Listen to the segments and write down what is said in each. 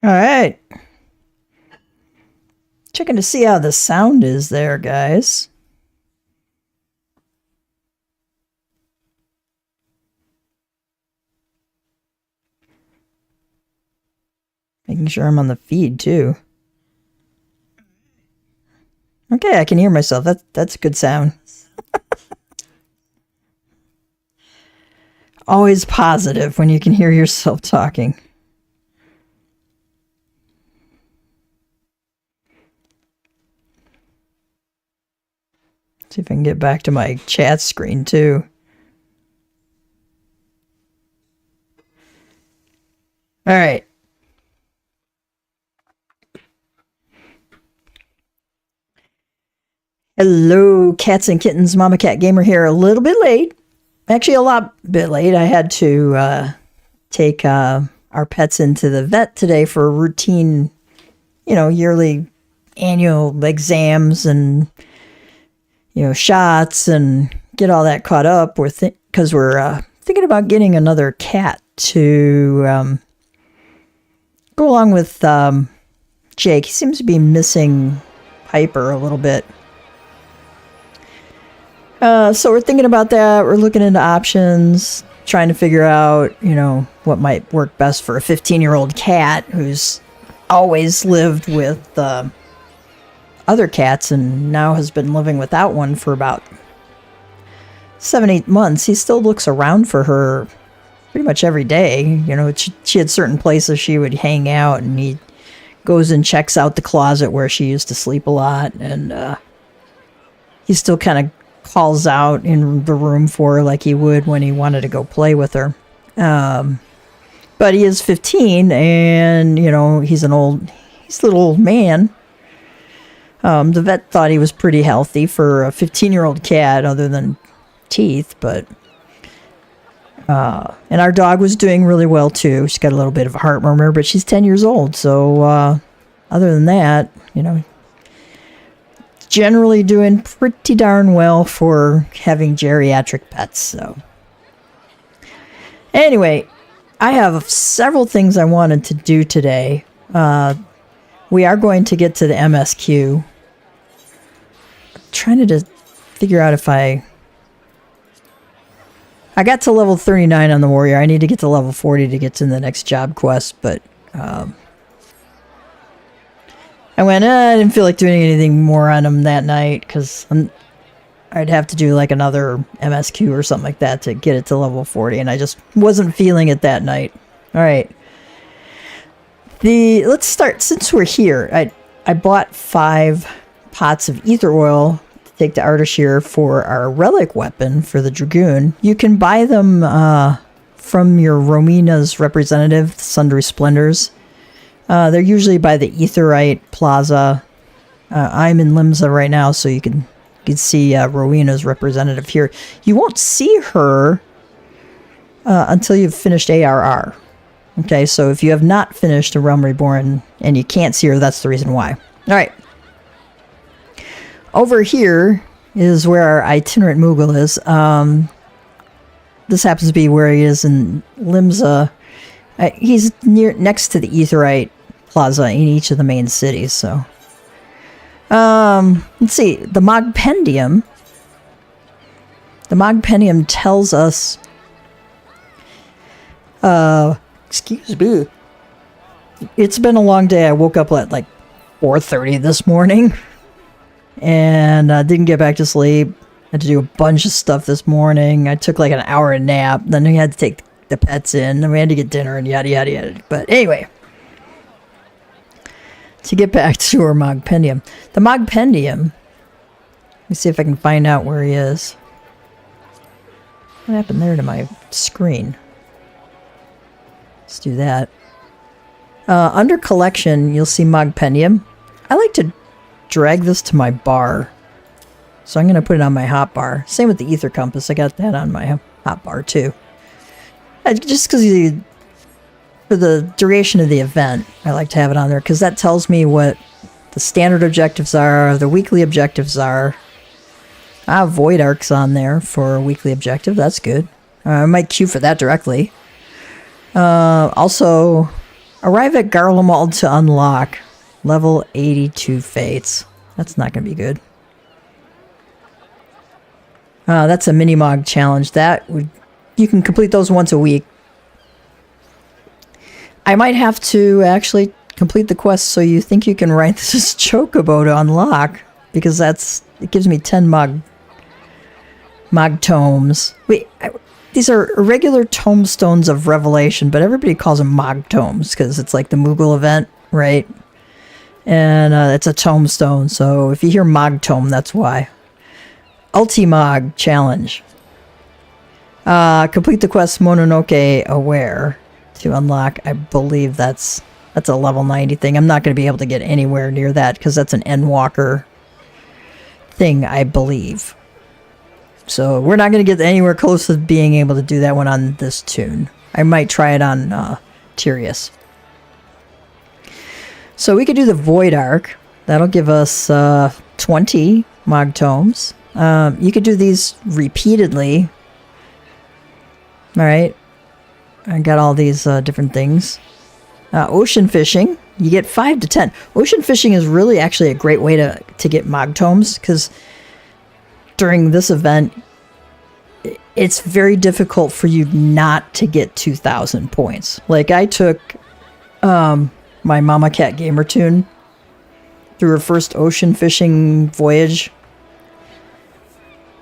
All right. Checking to see how the sound is there, guys. Making sure I'm on the feed, too. Okay, I can hear myself. That's a good sound. Always positive when you can hear yourself talking. See if I can get back to my chat screen, too. All right. Hello, Cats and Kittens. MamaCat Gamer here. A little bit late. Actually, a lot bit late. I had to take our pets into the vet today for routine, yearly annual exams and, shots and get all that caught up with it because we're thinking about getting another cat to go along with Jake. He seems to be missing Piper a little bit. So we're thinking about that. We're looking into options, trying to figure out, what might work best for a 15-year-old cat who's always lived with other cats and now has been living without one for about 7-8 months. He still looks around for her pretty much every day. She had certain places she would hang out, and he goes and checks out the closet where she used to sleep a lot, and he still kind of calls out in the room for her like he would when he wanted to go play with her. But he is 15, and, he's a little old man. The vet thought he was pretty healthy for a 15-year-old cat other than teeth, but... and our dog was doing really well, too. She's got a little bit of a heart murmur, but she's 10 years old, so other than that, generally doing pretty darn well for having geriatric pets. So anyway, I have several things I wanted to do today. We are going to get to the MSQ. I'm trying to figure out if I got to level 39 on the warrior. I need to get to level 40 to get to the next job quest, but I went, I didn't feel like doing anything more on him that night because I'd have to do like another MSQ or something like that to get it to level 40, and I just wasn't feeling it that night. All right. Let's start, since we're here, I bought 5 pots of ether oil to take to Ardashir for our relic weapon for the Dragoon. You can buy them from your Romina's representative, Sundry Splendors. They're usually by the Aetheryte Plaza. I'm in Limsa right now, so you can see Rowena's representative here. You won't see her until you've finished ARR. Okay, so if you have not finished A Realm Reborn and you can't see her, that's the reason why. All right. Over here is where our itinerant Moogle is. This happens to be where he is in Limsa. He's next to the Aetheryte Plaza in each of the main cities, so. Let's see. The Mogpendium. The Mogpendium tells us... excuse me. It's been a long day. I woke up at like 4:30 this morning. And didn't get back to sleep. Had to do a bunch of stuff this morning. I took like an hour nap. Then we had to take the pets in, and we had to get dinner and yada yada yada. But anyway, to get back to our Mogpendium. The Mogpendium, let me see if I can find out where he is. What happened there to my screen? Let's do that. Under collection, you'll see Mogpendium. I like to drag this to my bar, so I'm going to put it on my hotbar. Same with the ether compass. I got that on my hotbar too. Just because for the duration of the event, I like to have it on there because that tells me what the standard objectives are, the weekly objectives are. I have Void Arcs on there for a weekly objective. That's good. I might queue for that directly. Also, Arrive at Garlemald to unlock. Level 82 fates. That's not going to be good. That's a mini-mog challenge. You can complete those once a week. I might have to actually complete the quest so you think you can ride this chocobo to unlock. Because it gives me 10 mog tomes. Wait, these are Irregular Tomestones of Revelation, but everybody calls them mog tomes because it's like the Moogle event, right? And it's a tomestone, so if you hear mog tome, that's why. Ultimog challenge. Complete the quest Mononoke Aware to unlock. I believe that's a level 90 thing. I'm not going to be able to get anywhere near that because that's an Endwalker thing, I believe. So we're not going to get anywhere close to being able to do that one on this tune. I might try it on Tyrius. So we could do the Void Arc. That'll give us 20 Mog Tomes. You could do these repeatedly. Alright. I got all these different things. Ocean Fishing. You get 5 to 10. Ocean Fishing is really actually a great way to get Mog Tomes, because during this event, it's very difficult for you not to get 2,000 points. Like, I took my MamaCat gamer tune through her first ocean fishing voyage,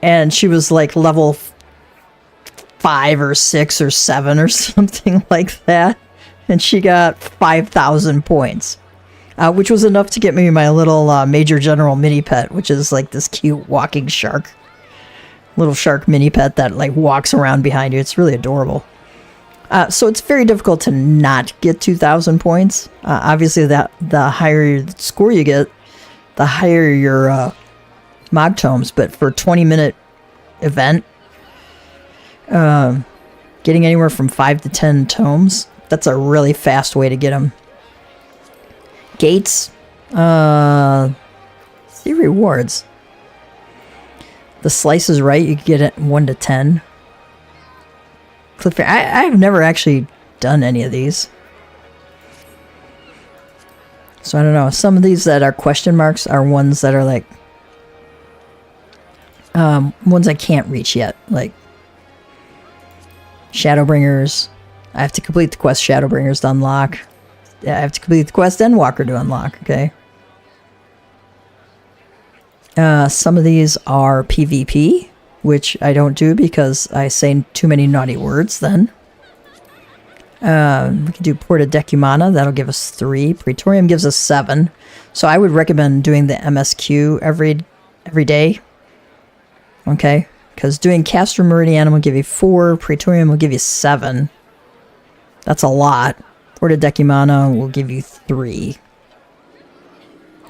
and she was like level 5 or 6 or 7 or something like that, and she got 5,000 points, which was enough to get me my little Major General mini pet, which is like this cute walking shark, little shark mini pet that like walks around behind you. It's really adorable. So it's very difficult to not get 2,000 points. Obviously, the higher score you get, the higher your Mog Tomes. But for a 20-minute event, getting anywhere from 5 to 10 tomes, that's a really fast way to get them. Gates. See rewards. The Slice is Right, you can get it 1 to 10. I've never actually done any of these. So I don't know. Some of these that are question marks are ones that are like ones I can't reach yet. Like Shadowbringers. I have to complete the quest Shadowbringers to unlock. I have to complete the quest Endwalker to unlock, okay? Some of these are PvP, which I don't do because I say too many naughty words then. We can do Porta Decumana. That'll give us 3. Praetorium gives us 7. So I would recommend doing the MSQ every day. Okay? Because doing Castor Meridianum will give you 4. Praetorium will give you 7. That's a lot. Porta Decumana will give you 3.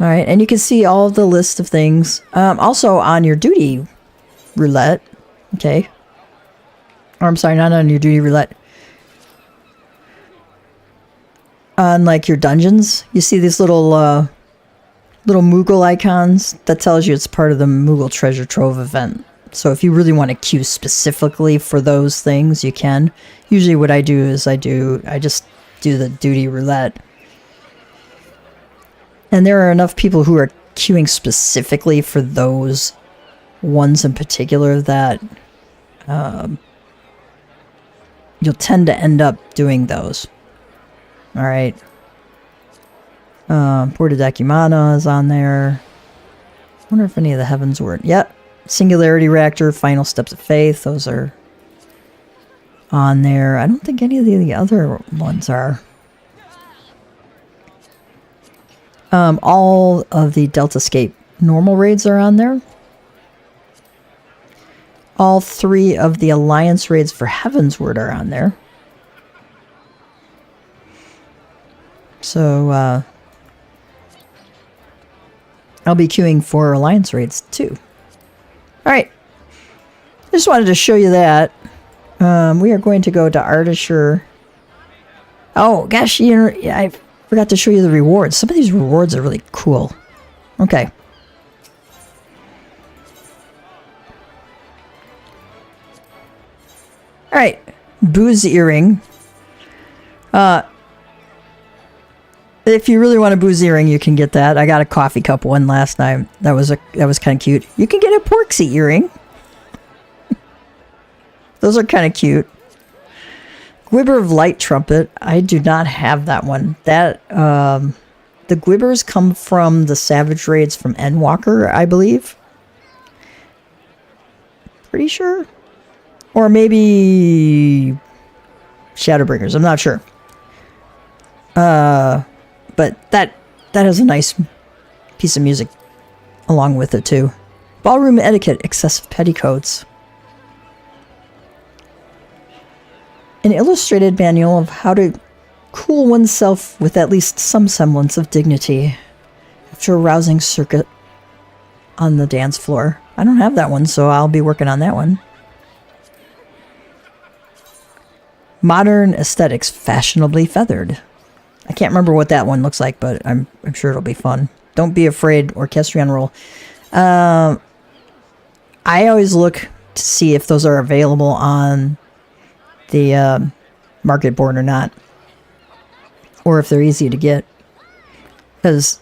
Alright, and you can see all of the list of things. Also on your duty roulette, okay, or I'm sorry, not on your duty roulette, on like your dungeons, you see these little Moogle icons that tells you it's part of the Moogle Treasure Trove event. So if you really want to queue specifically for those things, you can. Usually what I do is I just do the duty roulette, and there are enough people who are queuing specifically for those ones in particular that you'll tend to end up doing those. Alright. Porta Decumana is on there. I wonder if any of the heavens were... Yep. Singularity Reactor, Final Steps of Faith. Those are on there. I don't think any of the other ones are. All of the Deltascape normal raids are on there. All 3 of the Alliance raids for Heavensward are on there. So, I'll be queuing for Alliance raids too. Alright. I just wanted to show you that. We are going to go to Artiture. Oh, gosh, I forgot to show you the rewards. Some of these rewards are really cool. Okay. Alright, Buuz Earring. If you really want a Buuz Earring, you can get that. I got a coffee cup one last time. That was kind of cute. You can get a Porksy earring. Those are kind of cute. Gwiber of Light trumpet. I do not have that one. That the Gwibers come from the Savage Raids from Endwalker, I believe. Pretty sure. Or maybe Shadowbringers. I'm not sure. But that has a nice piece of music along with it too. Ballroom etiquette, excessive petticoats. An illustrated manual of how to cool oneself with at least some semblance of dignity after a rousing circuit on the dance floor. I don't have that one, so I'll be working on that one. Modern aesthetics, fashionably feathered. I can't remember what that one looks like, but I'm sure it'll be fun. Don't be afraid, orchestrion roll. I always look to see if those are available on the market board or not, or if they're easy to get. Because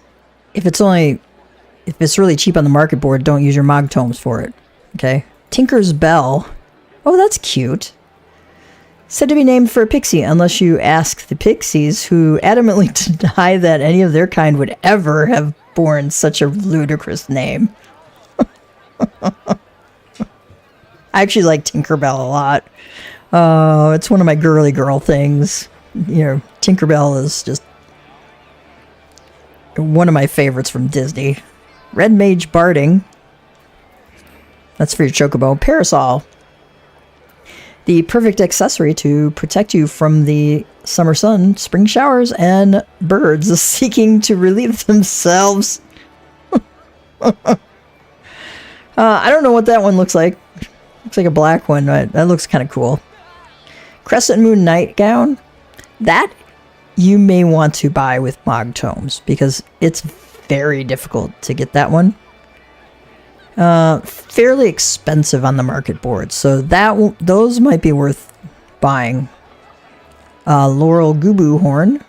if it's really cheap on the market board, don't use your Mog Tomes for it. Okay. Tinker's Bell. Oh, that's cute. Said to be named for a pixie, unless you ask the pixies, who adamantly deny that any of their kind would ever have borne such a ludicrous name. I actually like Tinkerbell a lot. It's one of my girly girl things. You know, Tinkerbell is just one of my favorites from Disney. Red Mage Barding. That's for your Chocobo. Parasol. The perfect accessory to protect you from the summer sun, spring showers, and birds seeking to relieve themselves. I don't know what that one looks like. Looks like a black one, but that looks kind of cool. Crescent Moon Nightgown. That you may want to buy with Mog Tomes, because it's very difficult to get that one. Fairly expensive on the market board, so those might be worth buying. Laurel Gubu Horn.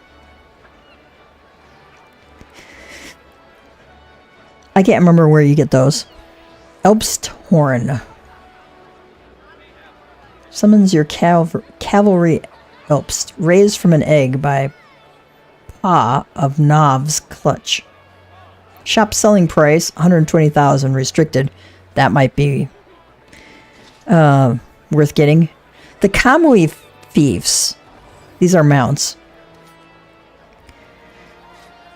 I can't remember where you get those. Elbst Horn. Summons your cavalry Elbst, raised from an egg by Pa of Nov's Clutch. Shop selling price, 120,000 restricted. That might be worth getting. The Kamui Thieves. These are mounts.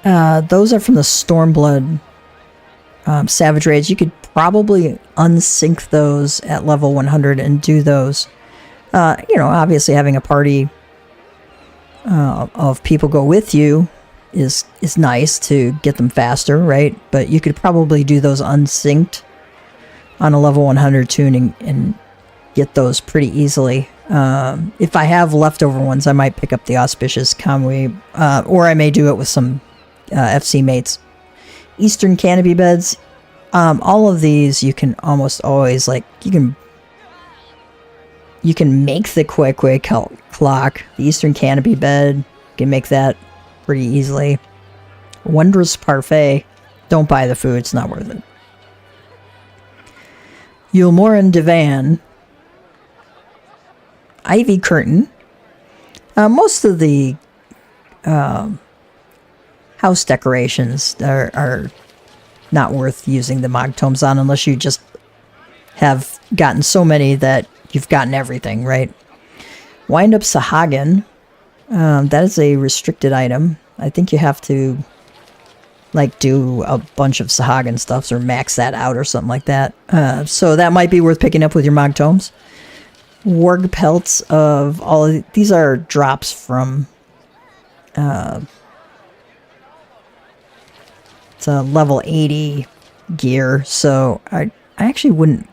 Those are from the Stormblood Savage Raids. You could probably unsync those at level 100 and do those. You know, obviously having a party of people go with you is nice to get them faster, right? But you could probably do those unsynced on a level 100 tuning and get those pretty easily. If I have leftover ones, I might pick up the Auspicious Kamui, or I may do it with some FC mates. Eastern Canopy Beds. All of these you can almost always, like, you can make the Kwekwe clock, the Eastern Canopy Bed. You can make that pretty easily. Wondrous Parfait. Don't buy the food, it's not worth it. Yulmoran Divan. Ivy Curtain. Most of the house decorations are not worth using the Mog Tomes on, unless you just have gotten so many that you've gotten everything, right? Wind Up Sahagin. That is a restricted item. I think you have to, like, do a bunch of Sahagin stuffs or max that out or something like that. So that might be worth picking up with your Mog Tomes. Warg Pelts of all of these are drops from it's a level 80 gear, so I actually wouldn't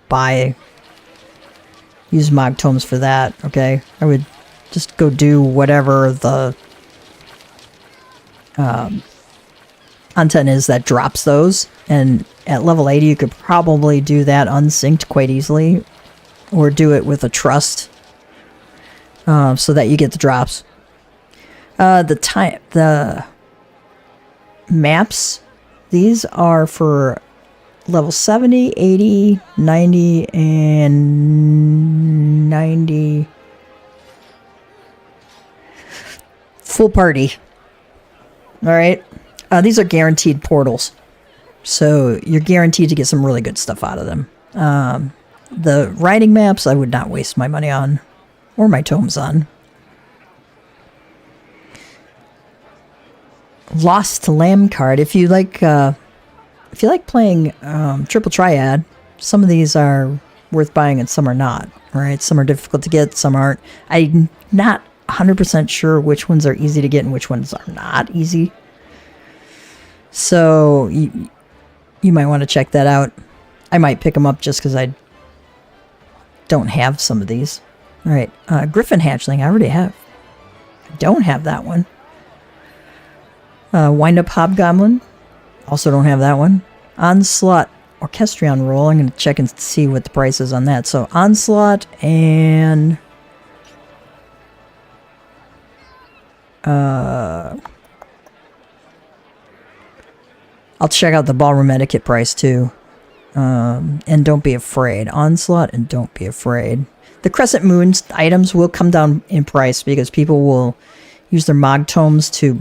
use Mog Tomes for that, okay? I would just go do whatever the content is that drops those, and at level 80 you could probably do that unsynced quite easily, or do it with a trust, so that you get the drops. The maps. These are for level 70, 80, 90, and 90. Full party. All right. These are guaranteed portals. So you're guaranteed to get some really good stuff out of them. The riding maps, I would not waste my money on. Or my tomes on. Lost Lamb card. If you like playing Triple Triad, some of these are worth buying and some are not. Right? Some are difficult to get, some aren't. I'm not 100% sure which ones are easy to get and which ones are not easy. So you might want to check that out. I might pick them up just because I don't have some of these. All right, Griffin Hatchling, I already have. I don't have that one. Wind-Up Hobgoblin, also don't have that one. Onslaught Orchestrion Roll, I'm going to check and see what the price is on that. So Onslaught and... I'll check out the Ballroom Etiquette price too. And Don't Be Afraid. Onslaught and Don't Be Afraid. The Crescent Moon items will come down in price because people will use their Mog Tomes to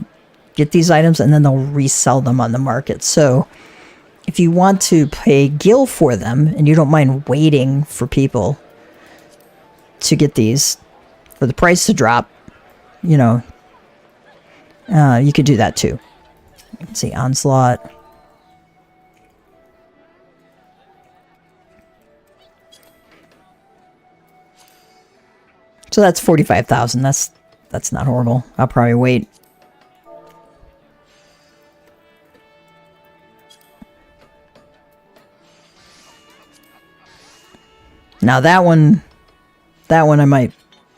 get these items and then they'll resell them on the market. So if you want to pay Gil for them and you don't mind waiting for people to get these for the price to drop, you know, you could do that too. Let's see, Onslaught. So that's 45,000. That's not horrible. I'll probably wait. Now that one I might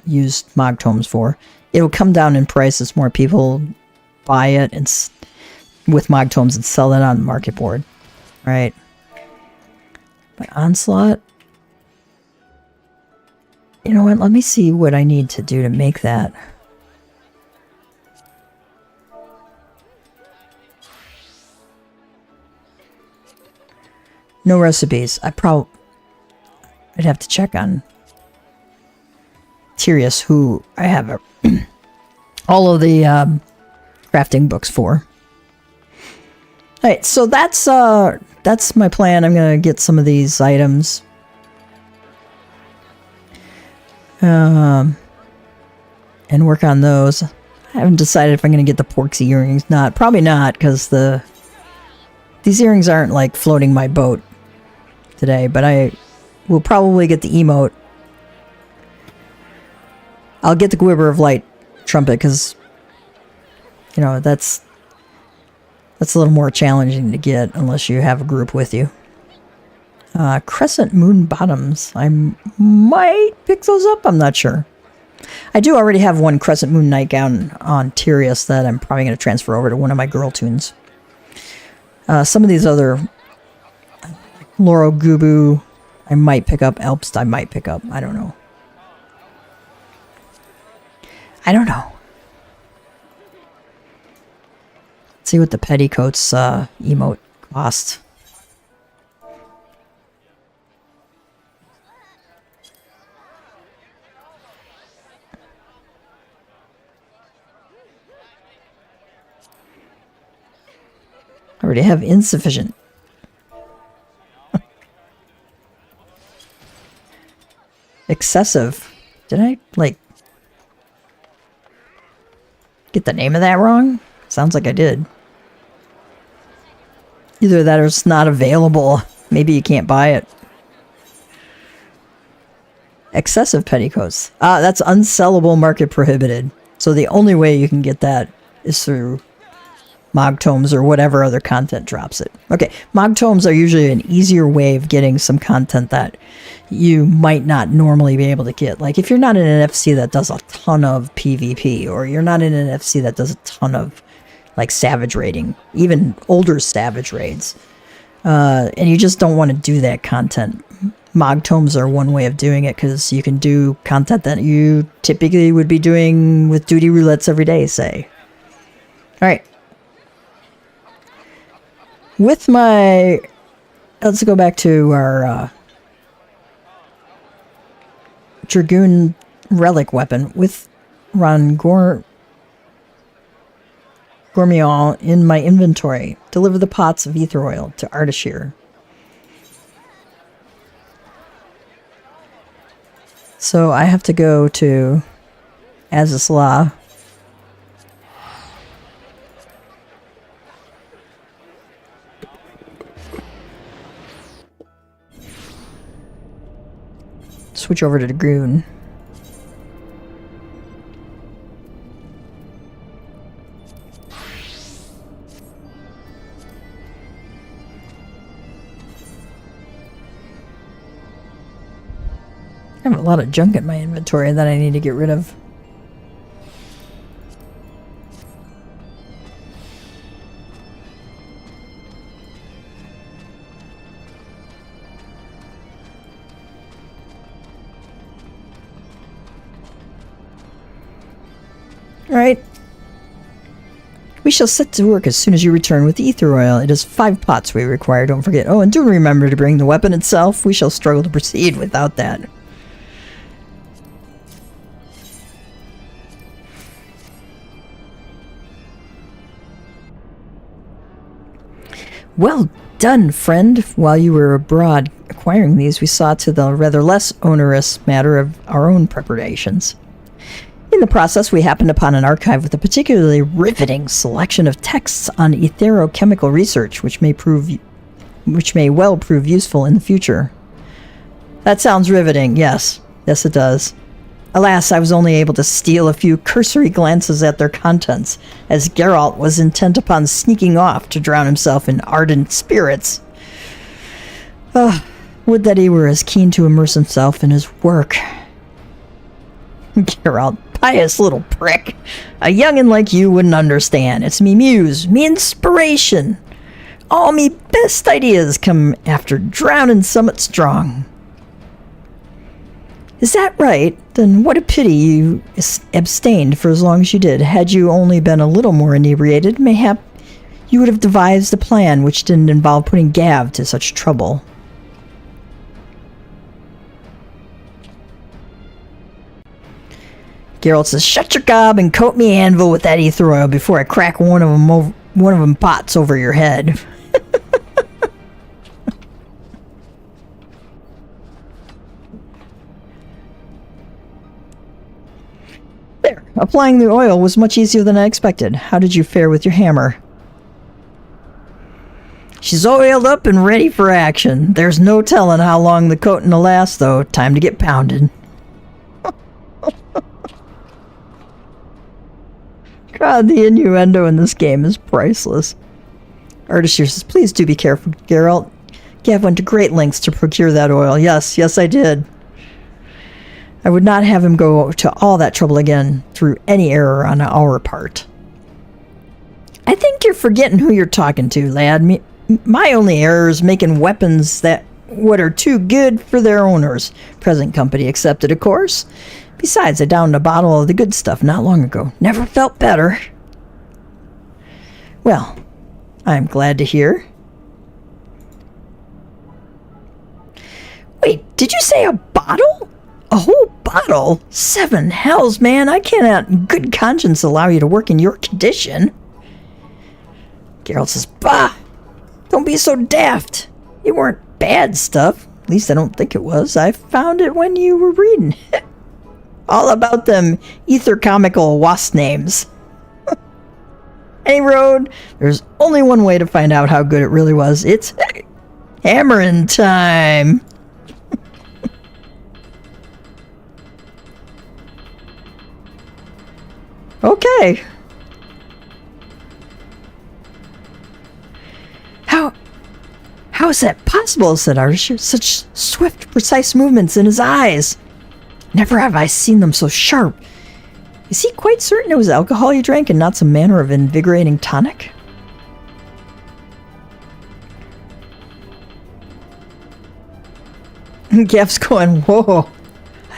use Mog Tomes for. It'll come down in price as more people buy it and with Mog Tomes and sell it on the market board. Right. But Onslaught. You know what? Let me see what I need to do to make that. No recipes. I'd have to check on Tyrius, who I have all of the crafting books for. All right, so that's my plan. I'm gonna get some of these items. And work on those. I haven't decided if I'm going to get the Porksy earrings. Probably not, because these earrings aren't like floating my boat today. But I will probably get the emote. I'll get the Gwiber of Light trumpet because, you know, that's a little more challenging to get unless you have a group with you. Crescent Moon Bottoms. I might pick those up. I'm not sure. I do already have one Crescent Moon nightgown on Tyrius that I'm probably going to transfer over to one of my girl tunes. Some of these other Loro Gubu I might pick up. Elpst I might pick up. I don't know. Let's see what the petticoats emote cost. I already have insufficient. Excessive. Did I, like, get the name of that wrong? Sounds like I did. Either that or it's not available. Maybe you can't buy it. Excessive petticoats. That's unsellable, market prohibited. So the only way you can get that is through Mog Tomes or whatever other content drops it. Okay, Mog Tomes are usually an easier way of getting some content that you might not normally be able to get. Like if you're not in an FC that does a ton of PvP, or you're not in an FC that does a ton of like Savage raiding, even older Savage raids, and you just don't want to do that content. Mog Tomes are one way of doing it because you can do content that you typically would be doing with duty roulettes every day, say. All right. With my... Let's go back to our Dragoon relic weapon. With Gourmion in my inventory. Deliver the pots of ether oil to Ardashir. So I have to go to Azisla. Switch over to Dragoon. I have a lot of junk in my inventory that I need to get rid of. Alright. We shall set to work as soon as you return with the ether oil. It is 5 pots we require, don't forget. Oh, and do remember to bring the weapon itself. We shall struggle to proceed without that. Well done, friend. While you were abroad acquiring these, we saw to the rather less onerous matter of our own preparations. In the process, we happened upon an archive with a particularly riveting selection of texts on etherochemical research, which may well prove useful in the future. That sounds riveting, yes. Yes, it does. Alas, I was only able to steal a few cursory glances at their contents, as Geralt was intent upon sneaking off to drown himself in ardent spirits. Would that he were as keen to immerse himself in his work. Geralt, pious little prick. A youngin' like you wouldn't understand. It's me muse, me inspiration. All me best ideas come after drowning Summit strong. Is that right? Then what a pity you abstained for as long as you did. Had you only been a little more inebriated, mayhap you would have devised a plan which didn't involve putting Gav to such trouble. Geralt says, "Shut your gob and coat me anvil with that ether oil before I crack one of them pots over your head." There, applying the oil was much easier than I expected. How did you fare with your hammer? She's oiled up and ready for action. There's no telling how long the coating will last, though. Time to get pounded. God, the innuendo in this game is priceless. Ardashir says, "Please do be careful, Geralt. Gav went to great lengths to procure that oil. Yes, I did. I would not have him go to all that trouble again through any error on our part." I think you're forgetting who you're talking to, lad. My only error is making weapons what are too good for their owners. Present company accepted, of course. Besides, I downed a bottle of the good stuff not long ago. Never felt better. Well, I'm glad to hear. Wait, did you say a bottle? A whole bottle? 7 hells, man. I cannot in good conscience allow you to work in your condition. Geralt says, "Bah! Don't be so daft. It weren't bad stuff. At least I don't think it was. I found it when you were reading. All about them ether comical wasp names." Any road, there's only one way to find out how good it really was. It's hammering time. Okay. How is that possible? Said Ardashir. Such swift, precise movements in his eyes. Never have I seen them so sharp. Is he quite certain it was alcohol you drank and not some manner of invigorating tonic? Gav's going, whoa.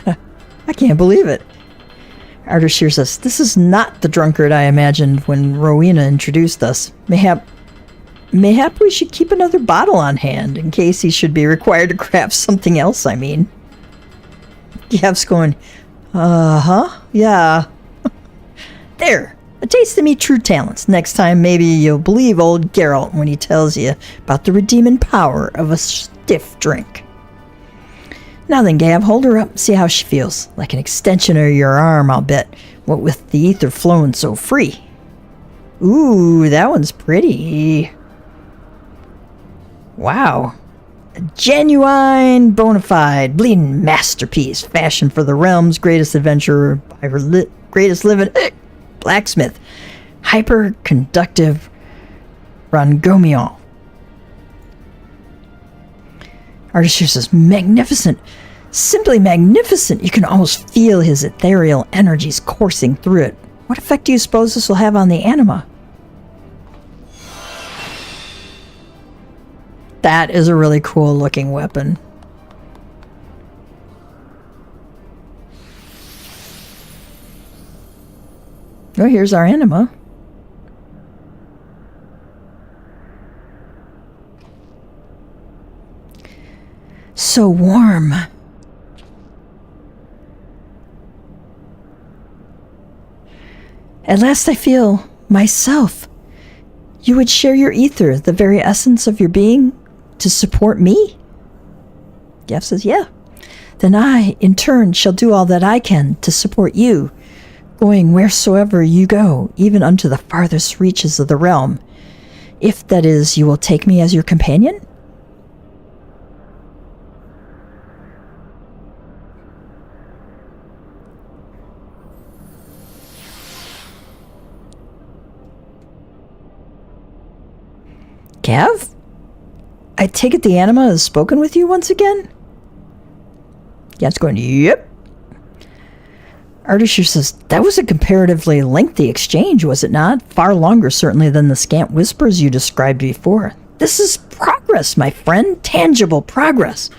I can't believe it. Ardashir says, "This is not the drunkard I imagined when Rowena introduced us. Mayhap mayhap we should keep another bottle on hand in case he should be required to craft something else, I mean. Gav's going, uh-huh, yeah. There, a taste of me true talents. Next time maybe you'll believe old Geralt when he tells you about the redeeming power of a stiff drink. Now then, Gav, hold her up, see how she feels. Like an extension of your arm, I'll bet, what with the ether flowing so free. Ooh, that one's pretty. Wow. A genuine, bona fide, bleeding masterpiece, fashioned for the realm's greatest adventurer by her greatest living blacksmith, hyper-conductive Rangomion. Artist here says, magnificent, simply magnificent. You can almost feel his ethereal energies coursing through it. What effect do you suppose this will have on the anima? That is a really cool looking weapon. Oh, here's our anima. So warm. At last I feel myself. You would share your ether, the very essence of your being, to support me? Gav says, yeah. Then I, in turn, shall do all that I can to support you, going wheresoever you go, even unto the farthest reaches of the realm. If, that is, you will take me as your companion? Gav? I take it the anima has spoken with you once again? Gav's going, yep. Artisher says, that was a comparatively lengthy exchange, was it not? Far longer, certainly, than the scant whispers you described before. This is progress, my friend. Tangible progress.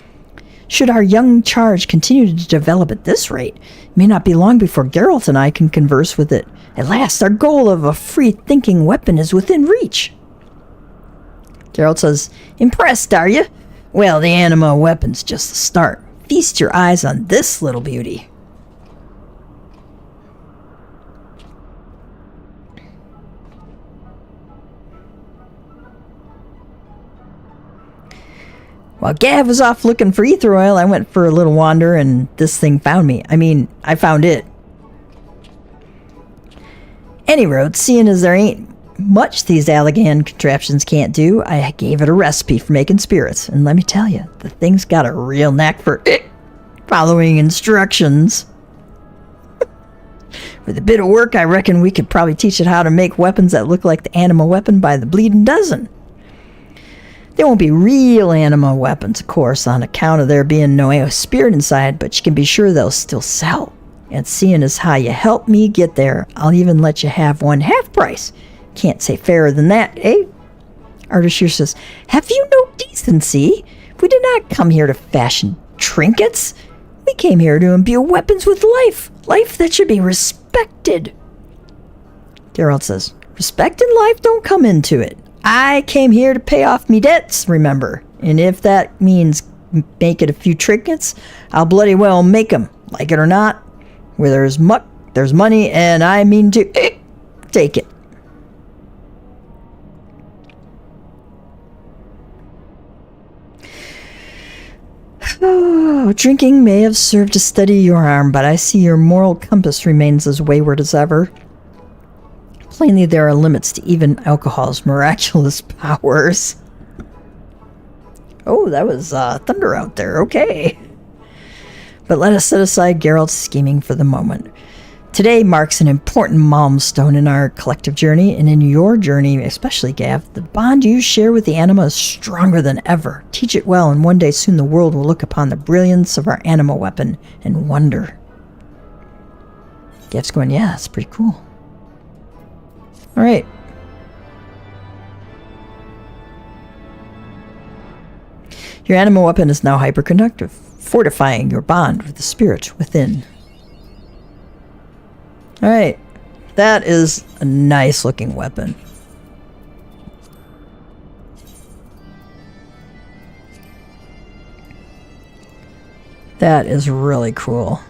Should our young charge continue to develop at this rate, it may not be long before Geralt and I can converse with it. At last, our goal of a free-thinking weapon is within reach. Geralt says, impressed, are you? Well, the anima weapon's just the start. Feast your eyes on this little beauty. While Gav was off looking for ether oil, I went for a little wander and this thing found me. I mean, I found it. Any road, seeing as there ain't much these Allagan contraptions can't do, I gave it a recipe for making spirits. And let me tell you, the thing's got a real knack for following instructions. With a bit of work, I reckon we could probably teach it how to make weapons that look like the anima weapon by the bleeding dozen. They won't be real anima weapons, of course, on account of there being no spirit inside, but you can be sure they'll still sell. And seeing as how you helped me get there, I'll even let you have one half price. Can't say fairer than that, eh? Artisher says, have you no decency? We did not come here to fashion trinkets. We came here to imbue weapons with life. Life that should be respected. Geralt says, respect and life don't come into it. I came here to pay off me debts, remember. And if that means making a few trinkets, I'll bloody well make 'em. Like it or not, where there's muck, there's money, and I mean to take it. Oh, drinking may have served to steady your arm, but I see your moral compass remains as wayward as ever. Plainly, there are limits to even alcohol's miraculous powers. Oh, that was thunder out there. Okay. But let us set aside Geralt's scheming for the moment. Today marks an important milestone in our collective journey, and in your journey, especially, Gav, the bond you share with the anima is stronger than ever. Teach it well, and one day soon the world will look upon the brilliance of our anima weapon and wonder. Gav's going, yeah, that's pretty cool. All right. Your anima weapon is now hyperconductive, fortifying your bond with the spirit within. All right. That is a nice looking weapon. That is really cool.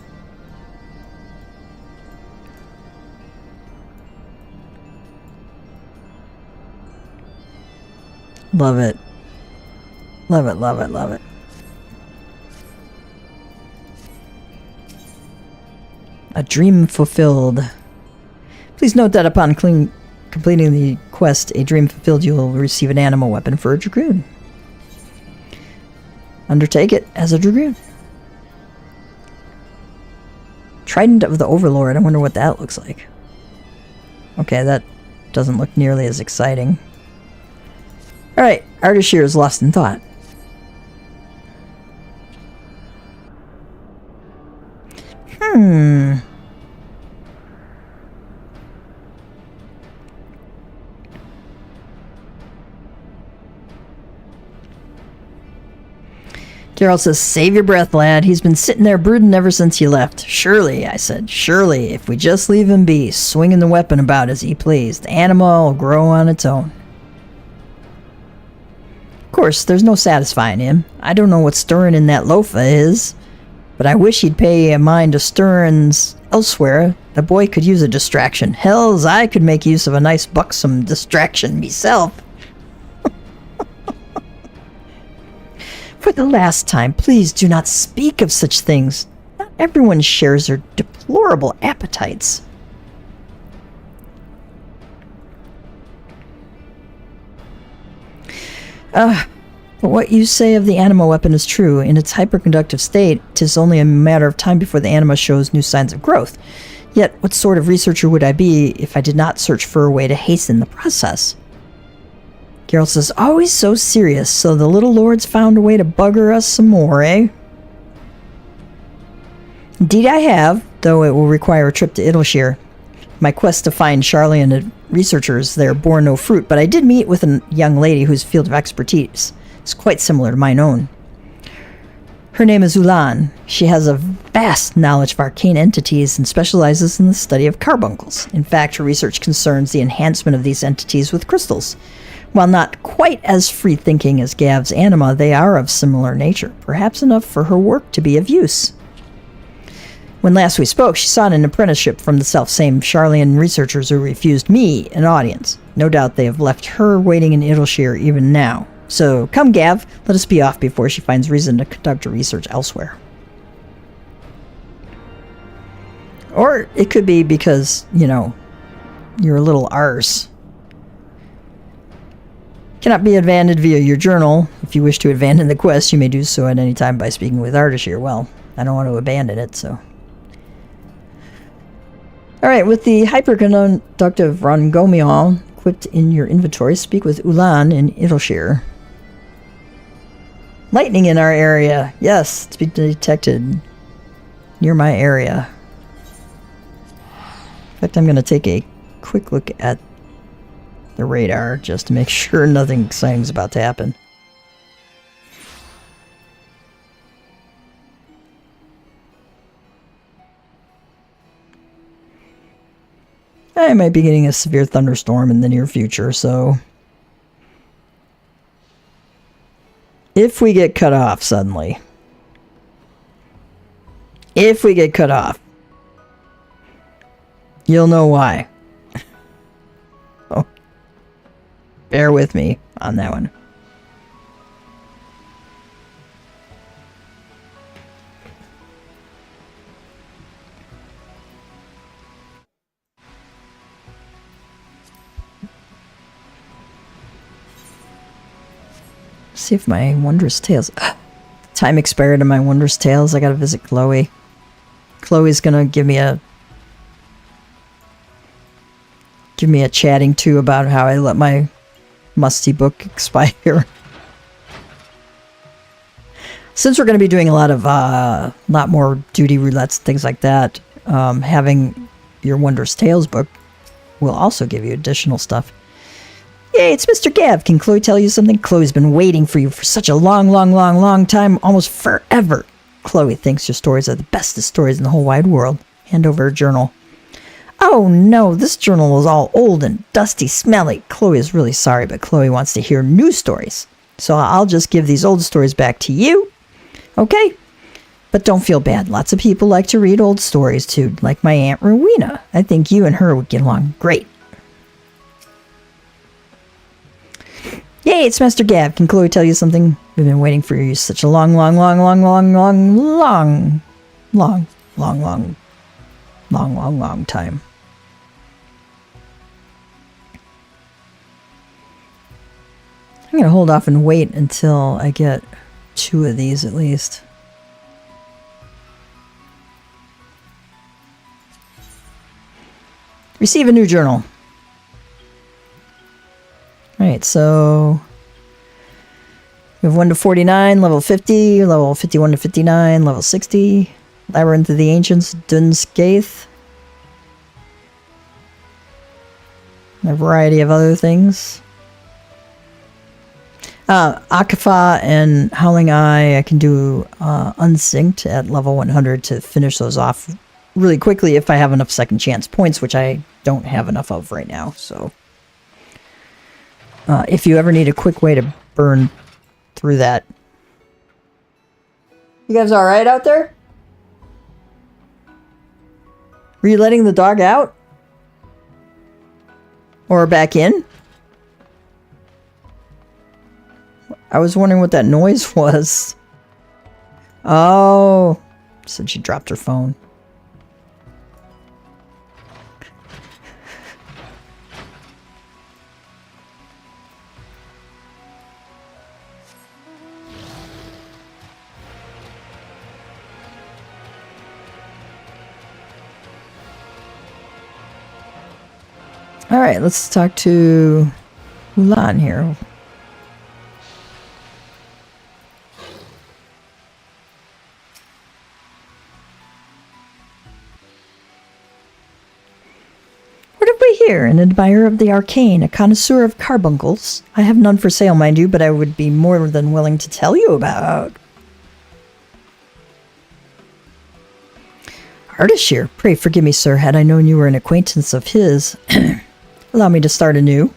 Love it. Love it, love it, love it. A dream fulfilled. Please note that upon completing the quest, a dream fulfilled, you will receive an animal weapon for a dragoon. Undertake it as a dragoon. Trident of the Overlord. I wonder what that looks like. Okay, that doesn't look nearly as exciting. Alright, Ardashir is lost in thought. Geralt says, save your breath, lad. He's been sitting there brooding ever since you left. Surely, I said, surely, if we just leave him be, swinging the weapon about as he pleased, the animal will grow on its own. Of course, there's no satisfying him. I don't know what stirring in that loafa is, but I wish he'd pay a mind to stirrings elsewhere. The boy could use a distraction. Hells, I could make use of a nice buxom distraction myself. For the last time, please do not speak of such things. Not everyone shares their deplorable appetites. But what you say of the anima weapon is true. In its hyperconductive state, 'tis only a matter of time before the anima shows new signs of growth. Yet, what sort of researcher would I be if I did not search for a way to hasten the process? Geralt says, always so serious, so the little lord's found a way to bugger us some more, eh? Indeed I have, though it will require a trip to Eorzea. My quest to find Sharlayan researchers there bore no fruit, but I did meet with a young lady whose field of expertise is quite similar to mine own. Her name is Ulan. She has a vast knowledge of arcane entities and specializes in the study of carbuncles. In fact, her research concerns the enhancement of these entities with crystals. While not quite as free-thinking as Gav's anima, they are of similar nature, perhaps enough for her work to be of use. When last we spoke, she sought an apprenticeship from the self-same Sharlayan researchers who refused me an audience. No doubt they have left her waiting in Eorzea even now. So, come Gav, let us be off before she finds reason to conduct her research elsewhere. Or it could be because, you know, you're a little arse. Cannot be abandoned via your journal. If you wish to abandon the quest, you may do so at any time by speaking with Ardashir. Well, I don't want to abandon it, so... Alright, with the hyperconductive Rangomion equipped in your inventory, speak with Ulan in Eorzea. Lightning in our area. Yes, it's been detected near my area. In fact, I'm going to take a quick look at the radar just to make sure nothing exciting is about to happen. I might be getting a severe thunderstorm in the near future, so if we get cut off suddenly, you'll know why. Bear with me on that one. See if my Wondrous Tales... Time expired on my Wondrous Tales. I gotta visit Chloe. Chloe's gonna give me a chatting to about how I let my musty book expire. Since we're going to be doing a lot more duty roulettes and things like that, having your Wondrous Tales book will also give you additional stuff. Yay, it's Mr. Gav. Can Chloe tell you something? Chloe's been waiting for you for such a long time, almost forever. Chloe thinks your stories are the bestest stories in the whole wide world. Hand over her journal. Oh no, this journal is all old and dusty, smelly. Chloe is really sorry, but Chloe wants to hear new stories. So I'll just give these old stories back to you. Okay? But don't feel bad. Lots of people like to read old stories too, like my Aunt Rowena. I think you and her would get along great. Yay, it's Master Gav. Can Chloe tell you something? We've been waiting for you such a long time. I'm going to hold off and wait until I get 2 of these at least. Receive a new journal. Alright, so we have 1 to 49, level 50, level 51 to 59, level 60, Labyrinth of the Ancients, Dunskaith, and a variety of other things. Akafa and Howling Eye, I can do unsynced at level 100 to finish those off really quickly if I have enough second chance points, which I don't have enough of right now, so... if you ever need a quick way to burn through that. You guys alright out there? Were you letting the dog out? Or back in? I was wondering what that noise was. Oh. Said she dropped her phone. Alright, let's talk to Ulan here. What have we here? An admirer of the arcane, a connoisseur of carbuncles. I have none for sale, mind you, but I would be more than willing to tell you about. Ardashir, pray forgive me, sir, had I known you were an acquaintance of his. Allow me to start anew.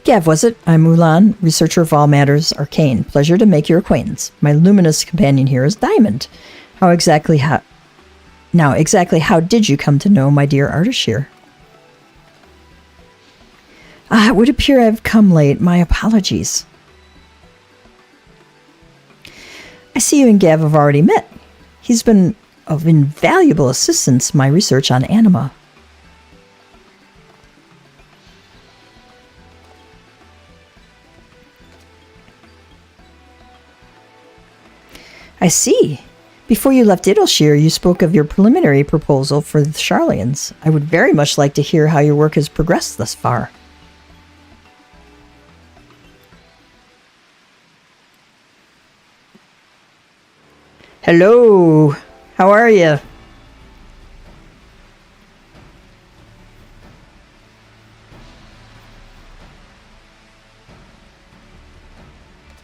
Gav, was it? I'm Ulan, researcher of all matters arcane. Pleasure to make your acquaintance. My luminous companion here is Diamond. Exactly how did you come to know my dear Ardashir? It would appear I've come late. My apologies. I see you and Gav have already met. He's been of invaluable assistance in my research on anima. I see. Before you left Idleshire, you spoke of your preliminary proposal for the Sharlayans. I would very much like to hear how your work has progressed thus far. Hello. How are you?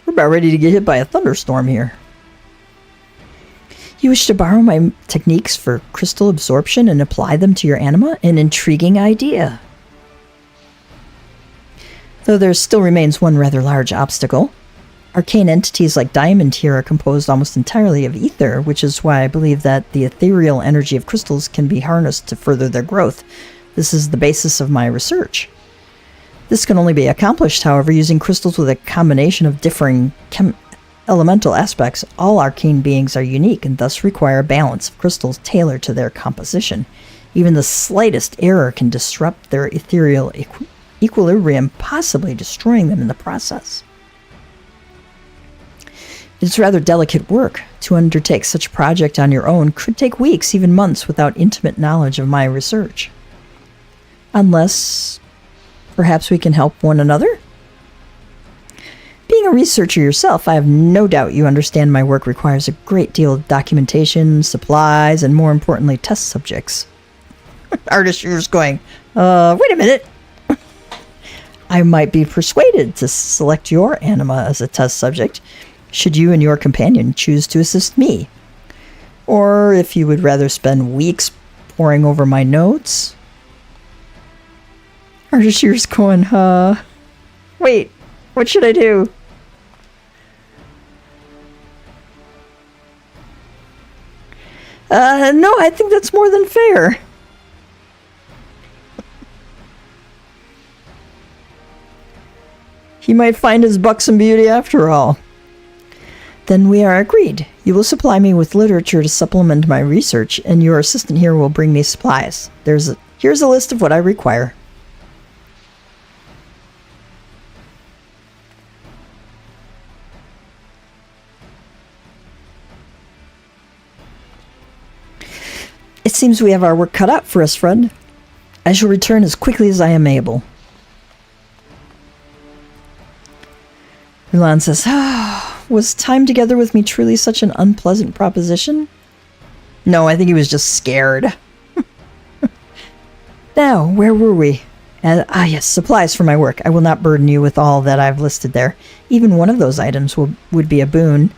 We're about ready to get hit by a thunderstorm here. You wish to borrow my techniques for crystal absorption and apply them to your anima? An intriguing idea. Though there still remains one rather large obstacle. Arcane entities like Diamond here are composed almost entirely of ether, which is why I believe that the ethereal energy of crystals can be harnessed to further their growth. This is the basis of my research. This can only be accomplished, however, using crystals with a combination of differing elemental aspects. All arcane beings are unique and thus require a balance of crystals tailored to their composition. Even the slightest error can disrupt their ethereal equilibrium, possibly destroying them in the process. It's rather delicate work. To undertake such a project on your own could take weeks, even months, without intimate knowledge of my research. Unless, perhaps we can help one another? Being a researcher yourself, I have no doubt you understand my work requires a great deal of documentation, supplies, and more importantly, test subjects. Artist, you're just going, wait a minute. I might be persuaded to select your anima as a test subject, should you and your companion choose to assist me. Or if you would rather spend weeks poring over my notes. Artist, you're just going, wait, what should I do? No, I think that's more than fair. He might find his buxom beauty after all. Then we are agreed. You will supply me with literature to supplement my research, and your assistant here will bring me supplies. Here's a list of what I require. It seems we have our work cut out for us, friend. I shall return as quickly as I am able. Ulan says, was time together with me truly such an unpleasant proposition? No, I think he was just scared. Now, where were we? Yes, supplies for my work. I will not burden you with all that I've listed there. Even one of those items would be a boon.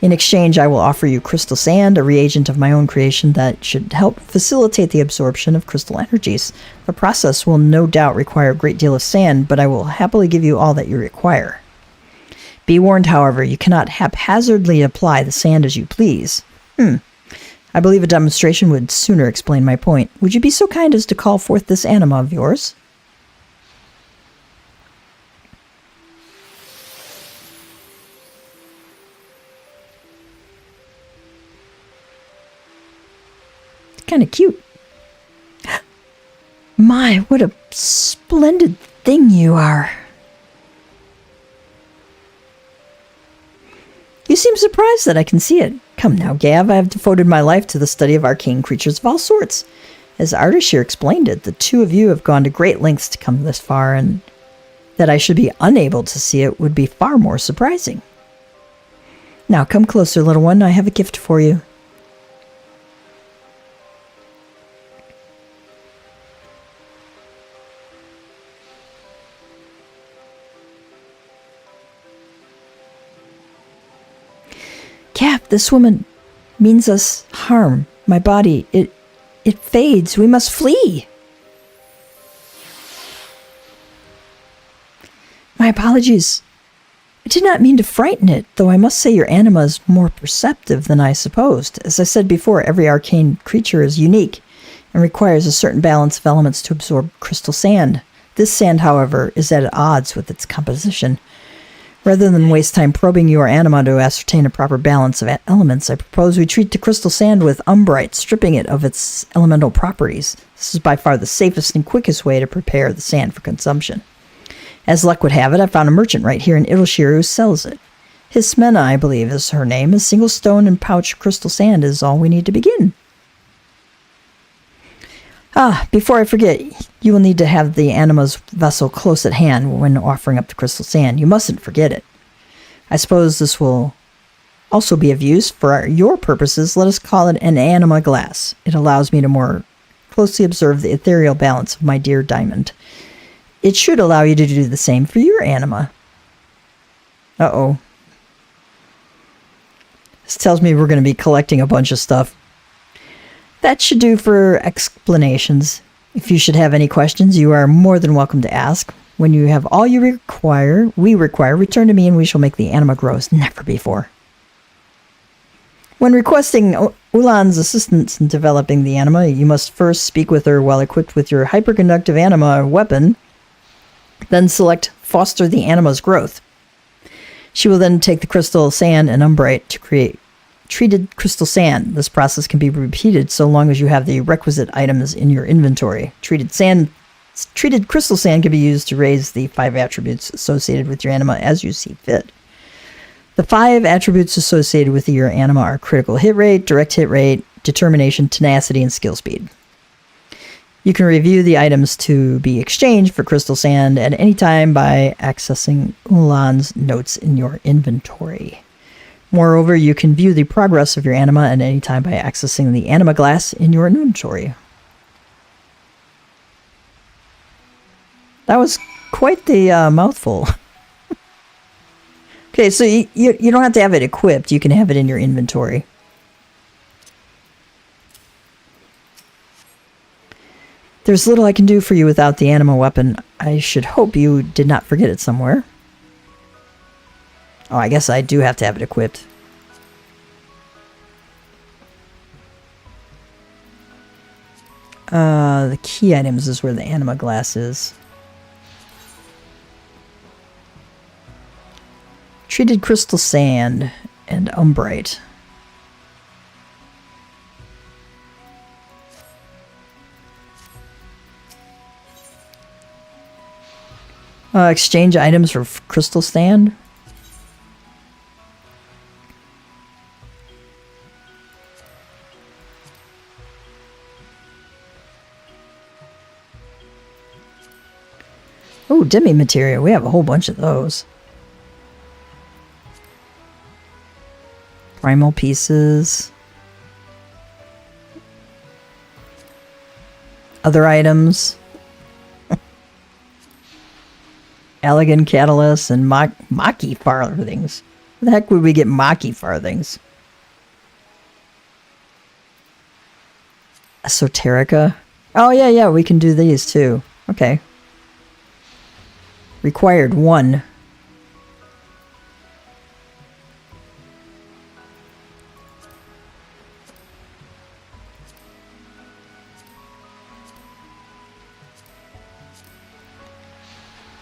In exchange, I will offer you crystal sand, a reagent of my own creation that should help facilitate the absorption of crystal energies. The process will no doubt require a great deal of sand, but I will happily give you all that you require. Be warned, however, you cannot haphazardly apply the sand as you please. I believe a demonstration would sooner explain my point. Would you be so kind as to call forth this anima of yours? It's kind of cute. My, what a splendid thing you are. You seem surprised that I can see it. Come now, Gav, I have devoted my life to the study of arcane creatures of all sorts. As Ardashir explained it, the two of you have gone to great lengths to come this far, and that I should be unable to see it would be far more surprising. Now come closer, little one, I have a gift for you. Cap, this woman means us harm. My body, it fades. We must flee. My apologies. I did not mean to frighten it, though I must say your anima is more perceptive than I supposed. As I said before, every arcane creature is unique and requires a certain balance of elements to absorb crystal sand. This sand, however, is at odds with its composition. Rather than waste time probing your anima to ascertain a proper balance of elements, I propose we treat the crystal sand with umbrite, stripping it of its elemental properties. This is by far the safest and quickest way to prepare the sand for consumption. As luck would have it, I found a merchant right here in Eorzea who sells it. Hismena, I believe, is her name. A single stone and pouch crystal sand is all we need to begin. Before I forget, you will need to have the anima's vessel close at hand when offering up the crystal sand. You mustn't forget it. I suppose this will also be of use. For your purposes, let us call it an anima glass. It allows me to more closely observe the ethereal balance of my dear diamond. It should allow you to do the same for your anima. Uh-oh. This tells me we're going to be collecting a bunch of stuff. That should do for explanations. If you should have any questions, you are more than welcome to ask. When you have all we require, return to me and we shall make the anima grow as never before. When requesting Ulan's assistance in developing the anima, you must first speak with her while equipped with your hyperconductive anima weapon, then select Foster the anima's growth. She will then take the crystal sand and umbrite to create treated crystal sand. This process can be repeated so long as you have the requisite items in your inventory. Treated crystal sand can be used to raise the 5 attributes associated with your anima as you see fit. The 5 attributes associated with your anima are critical hit rate, direct hit rate, determination, tenacity, and skill speed. You can review the items to be exchanged for crystal sand at any time by accessing Ulan's notes in your inventory. Moreover, you can view the progress of your anima at any time by accessing the anima glass in your inventory. That was quite the mouthful. Okay, so you don't have to have it equipped. You can have it in your inventory. There's little I can do for you without the anima weapon. I should hope you did not forget it somewhere. Oh, I guess I do have to have it equipped. The key items is where the anima glass is. Treated crystal sand and umbrite. Exchange items for crystal sand. Oh, demi material. We have a whole bunch of those. Primal pieces. Other items. Elegant catalysts and Maki farthings. Where the heck would we get Maki farthings? Esoterica. Oh, yeah, we can do these too. Okay. Required 1.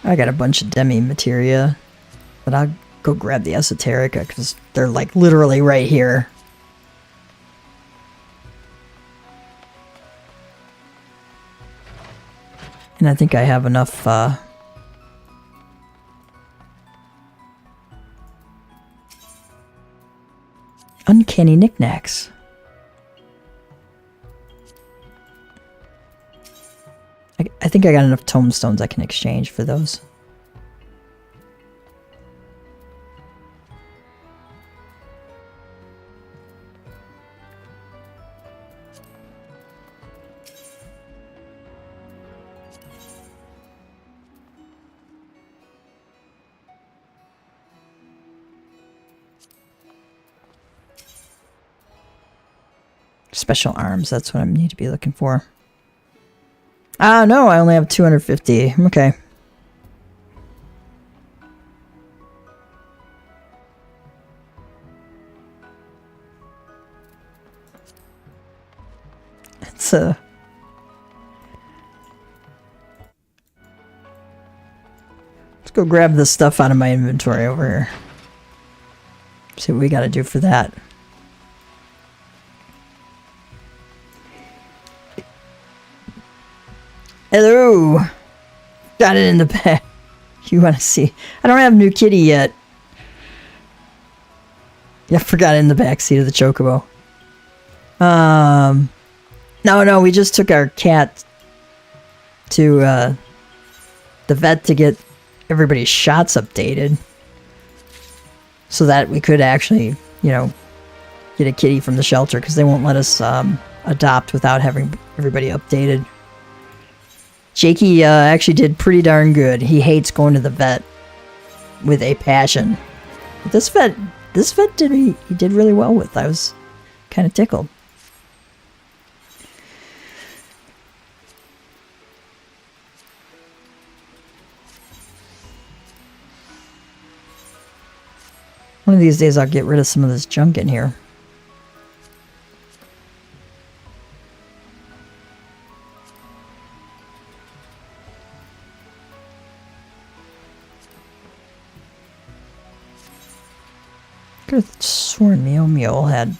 I got a bunch of demi materia, but I'll go grab the esoterica because they're like literally right here. And I think I have enough uncanny knickknacks. I think I got enough tomestones I can exchange for those. Special arms, that's what I need to be looking for. Ah, no, I only have 250. Okay. It's a... Let's go grab this stuff out of my inventory over here. See what we gotta do for that. Hello! Got it in the back. You want to see? I don't have new kitty yet. Yeah, I forgot it in the back seat of the chocobo. No, we just took our cat to the vet to get everybody's shots updated. So that we could actually, you know, get a kitty from the shelter because they won't let us adopt without having everybody updated. Jakey actually did pretty darn good. He hates going to the vet with a passion. But this vet did he did really well with. I was kind of tickled. One of these days I'll get rid of some of this junk in here. Could have sworn Meow had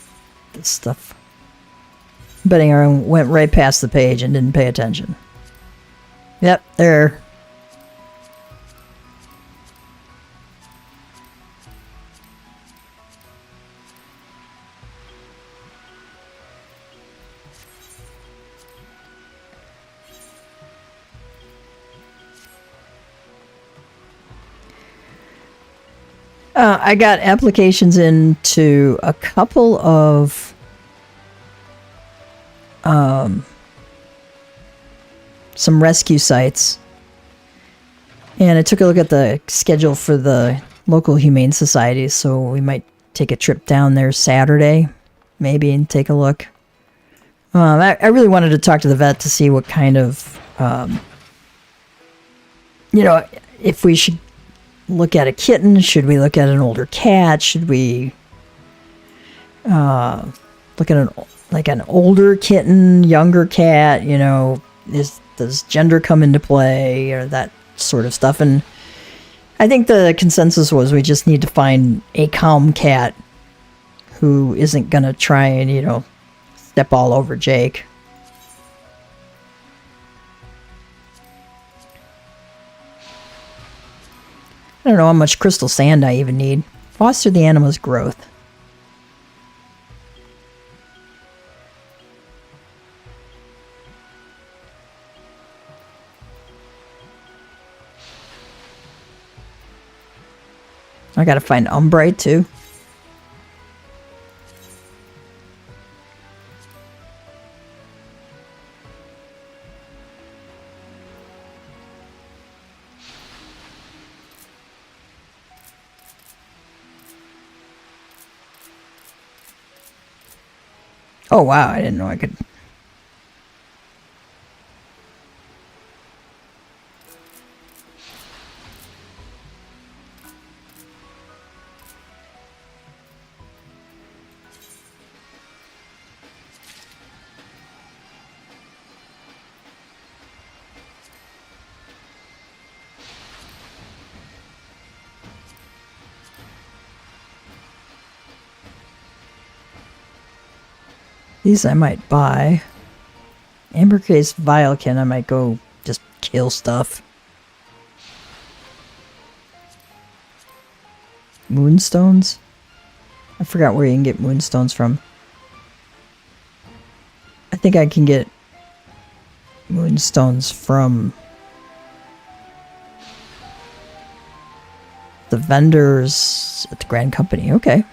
this stuff. I'm betting I went right past the page and didn't pay attention. Yep, there. I got applications into a couple of some rescue sites, and I took a look at the schedule for the local humane societies, so we might take a trip down there Saturday, maybe, and take a look. I really wanted to talk to the vet to see what kind of, you know, if we should look at a kitten, should we look at an older cat, should we Looking at like an older kitten, younger cat, you know, does gender come into play or that sort of stuff. And I think the consensus was we just need to find a calm cat who isn't going to try and, you know, step all over Jake. I don't know how much crystal sand I even need. Foster the animal's growth. I gotta find Umbrite too. Oh wow, I didn't know I could. These I might buy. Ambercase Vilekin, I might go just kill stuff. Moonstones? I forgot where you can get moonstones from. I think I can get moonstones from the vendors at the Grand Company. Okay.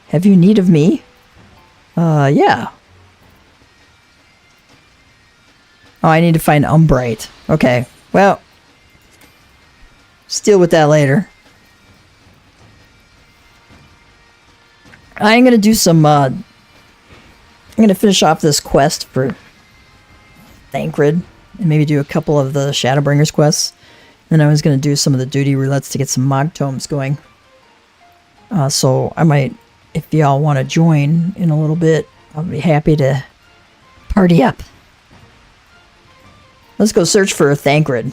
Have you need of me? Yeah. Oh, I need to find Umbrite. Okay, well. Let's deal with that later. I'm gonna do some, I'm gonna finish off this quest for Thancred, and maybe do a couple of the Shadowbringers quests. Then I was gonna do some of the duty roulettes to get some Mog Tomes going. So I might... If y'all want to join in a little bit, I'll be happy to party up. Let's go search for a Thancred.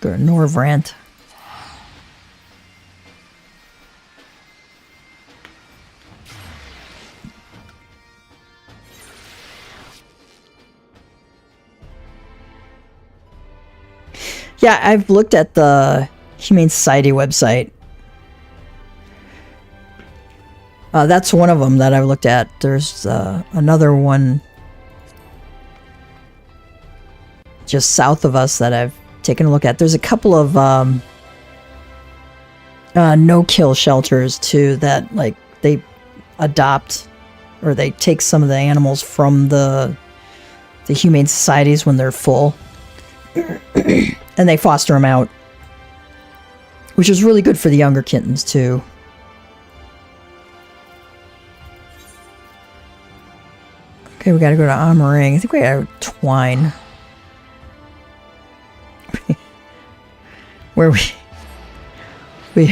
Go to Norvrant. Yeah, I've looked at the Humane Society website. That's one of them that I've looked at. There's another one just south of us that I've taken a look at. There's a couple of no-kill shelters too that like they adopt or they take some of the animals from the Humane Societies when they're full. And they foster them out, which is really good for the younger kittens too. Okay, we gotta go to Armoring. I think we gotta Twine. Where we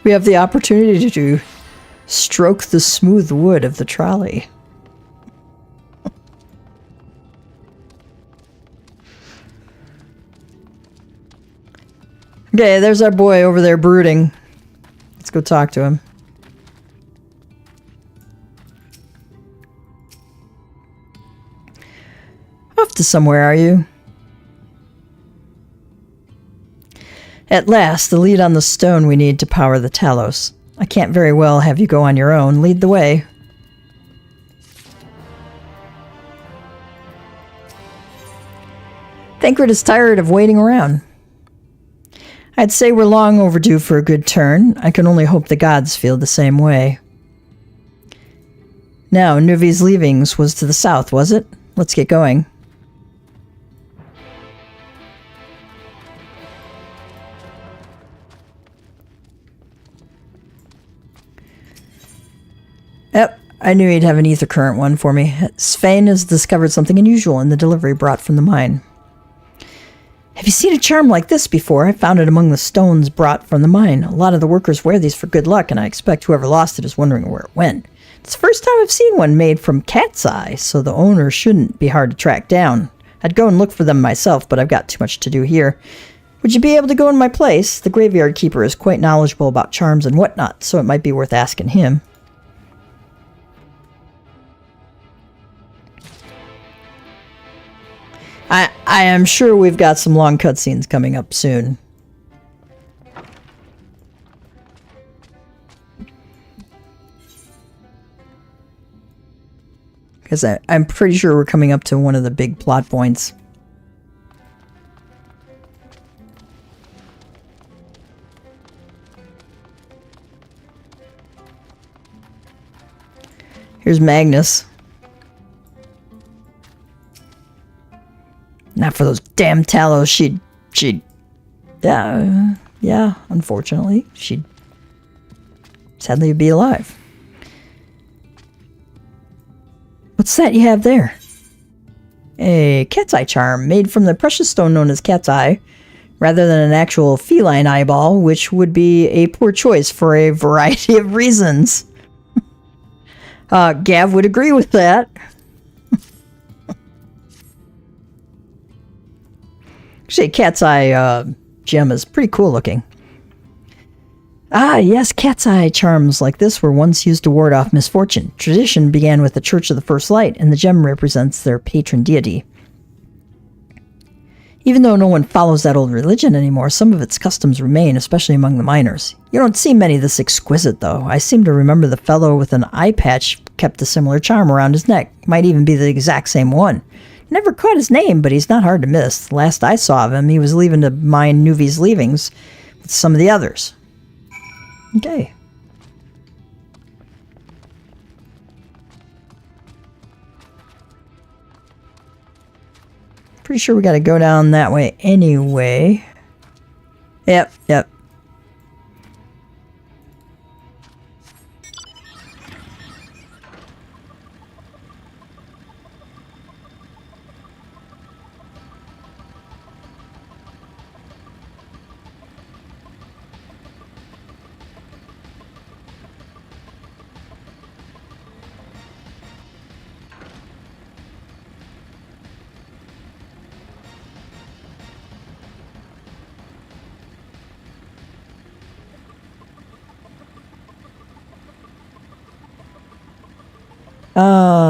have the opportunity to stroke the smooth wood of the trolley. Okay, there's our boy over there brooding. Let's go talk to him. Off to somewhere, are you? At last, the lead on the stone we need to power the Talos. I can't very well have you go on your own. Lead the way. Thancred is tired of waiting around. I'd say we're long overdue for a good turn. I can only hope the gods feel the same way. Now, Nuvi's leavings was to the south, was it? Let's get going. I knew he'd have an ether current one for me. Svein has discovered something unusual in the delivery brought from the mine. Have you seen a charm like this before? I found it among the stones brought from the mine. A lot of the workers wear these for good luck, and I expect whoever lost it is wondering where it went. It's the first time I've seen one made from cat's eye, so the owner shouldn't be hard to track down. I'd go and look for them myself, but I've got too much to do here. Would you be able to go in my place? The graveyard keeper is quite knowledgeable about charms and whatnot, so it might be worth asking him. I am sure we've got some long cutscenes coming up soon. Because I'm pretty sure we're coming up to one of the big plot points. Here's Magnus. Not for those damn Talos, yeah, unfortunately, she'd sadly be alive. What's that you have there? A cat's eye charm made from the precious stone known as cat's eye, rather than an actual feline eyeball, which would be a poor choice for a variety of reasons. Gav would agree with that. Actually, cat's eye gem is pretty cool looking. Ah, yes, cat's eye charms like this were once used to ward off misfortune. Tradition began with the Church of the First Light, and the gem represents their patron deity. Even though no one follows that old religion anymore, some of its customs remain, especially among the miners. You don't see many this exquisite, though. I seem to remember the fellow with an eye patch kept a similar charm around his neck. Might even be the exact same one. Never caught his name, but he's not hard to miss. Last I saw of him, he was leaving to mine Nuvi's leavings with some of the others. Okay. Pretty sure we got to go down that way anyway. Yep.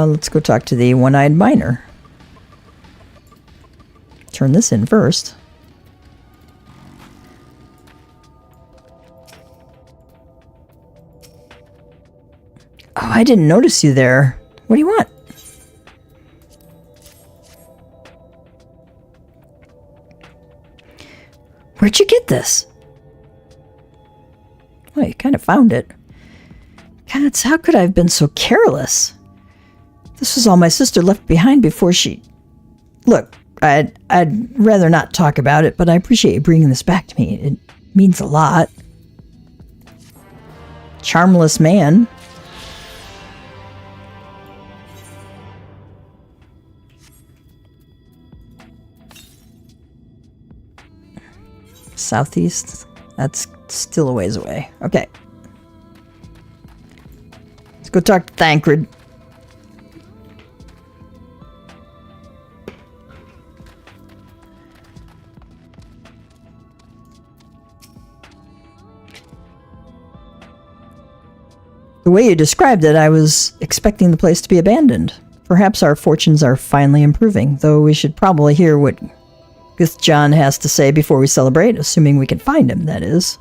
Let's go talk to the one-eyed miner. Turn this in first. Oh, I didn't notice you there. What do you want? Where'd you get this? Well, you kind of found it. Cats, how could I have been so careless? This was all my sister left behind before she... Look, I'd rather not talk about it, but I appreciate you bringing this back to me. It means a lot. Charmless man. Southeast? That's still a ways away. Okay. Let's go talk to Thancred. The way you described it, I was expecting the place to be abandoned. Perhaps our fortunes are finally improving, though we should probably hear what Githjon has to say before we celebrate, assuming we can find him, that is.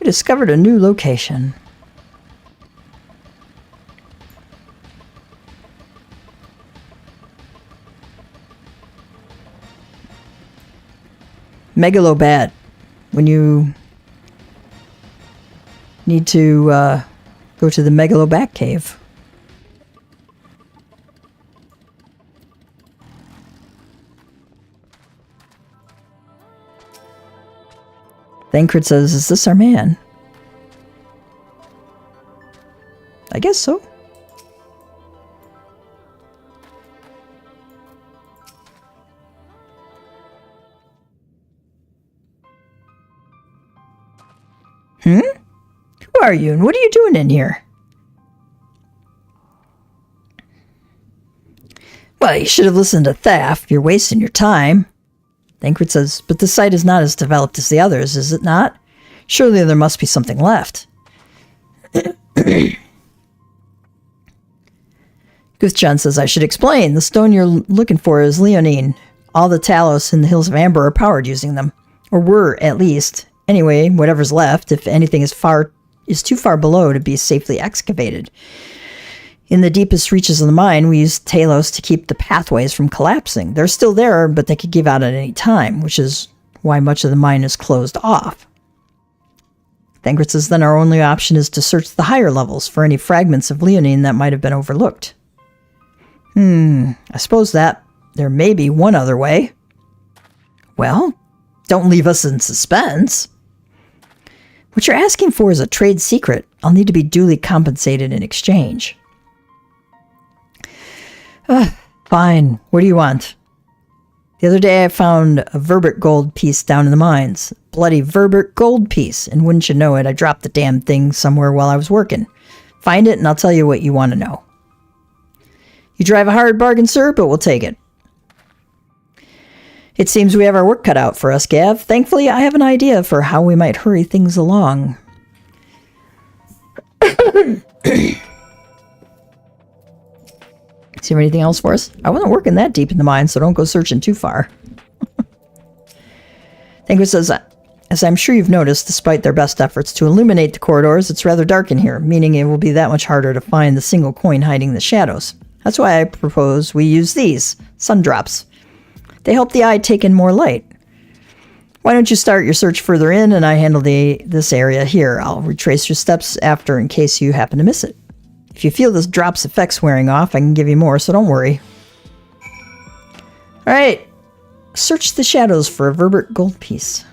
We discovered a new location. Megalobat. When you need to go to the Megalobat cave. Thancred says, is this our man? I guess so. Who are you and what are you doing in here? Well, you should have listened to Thaf. You're wasting your time. Thancred says, but the site is not as developed as the others, is it not? Surely there must be something left. Guthjon says, I should explain. The stone you're looking for is Leonine. All the Talos in the Hills of Amber are powered using them. Or were, at least. Anyway, whatever's left, if anything is too far below to be safely excavated. In the deepest reaches of the mine, we use Talos to keep the pathways from collapsing. They're still there, but they could give out at any time, which is why much of the mine is closed off. Thancred says, then our only option is to search the higher levels for any fragments of Leonine that might have been overlooked. I suppose that there may be one other way. Well, don't leave us in suspense. What you're asking for is a trade secret. I'll need to be duly compensated in exchange. Fine. What do you want? The other day I found a Verbert gold piece down in the mines. Bloody Verbert gold piece. And wouldn't you know it, I dropped the damn thing somewhere while I was working. Find it and I'll tell you what you want to know. You drive a hard bargain, sir, but we'll take it. It seems we have our work cut out for us, Gav. Thankfully, I have an idea for how we might hurry things along. See you have anything else for us? I wasn't working that deep in the mine, so don't go searching too far. Thancred says, as I'm sure you've noticed, despite their best efforts to illuminate the corridors, it's rather dark in here, meaning it will be that much harder to find the single coin hiding in the shadows. That's why I propose we use these, sun drops. They help the eye take in more light. Why don't you start your search further in and I handle this area here. I'll retrace your steps after in case you happen to miss it. If you feel this drop's effects wearing off, I can give you more, so don't worry. Alright. Search the shadows for a Verbert gold piece.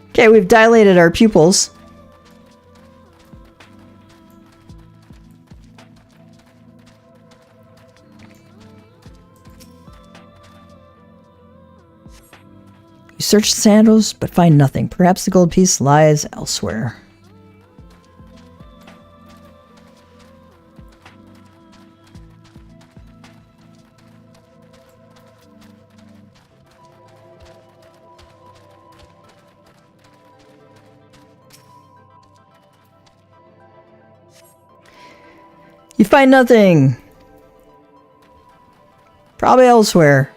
Okay, we've dilated our pupils. You search the shadows, but find nothing. Perhaps the gold piece lies elsewhere. You find nothing. Probably elsewhere.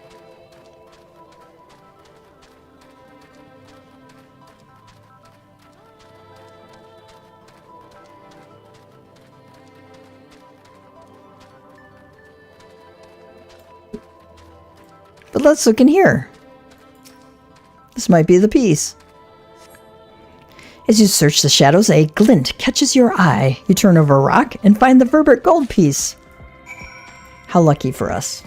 But let's look in here. This might be the piece. As you search the shadows, a glint catches your eye. You turn over a rock and find the Verbert gold piece. How lucky for us.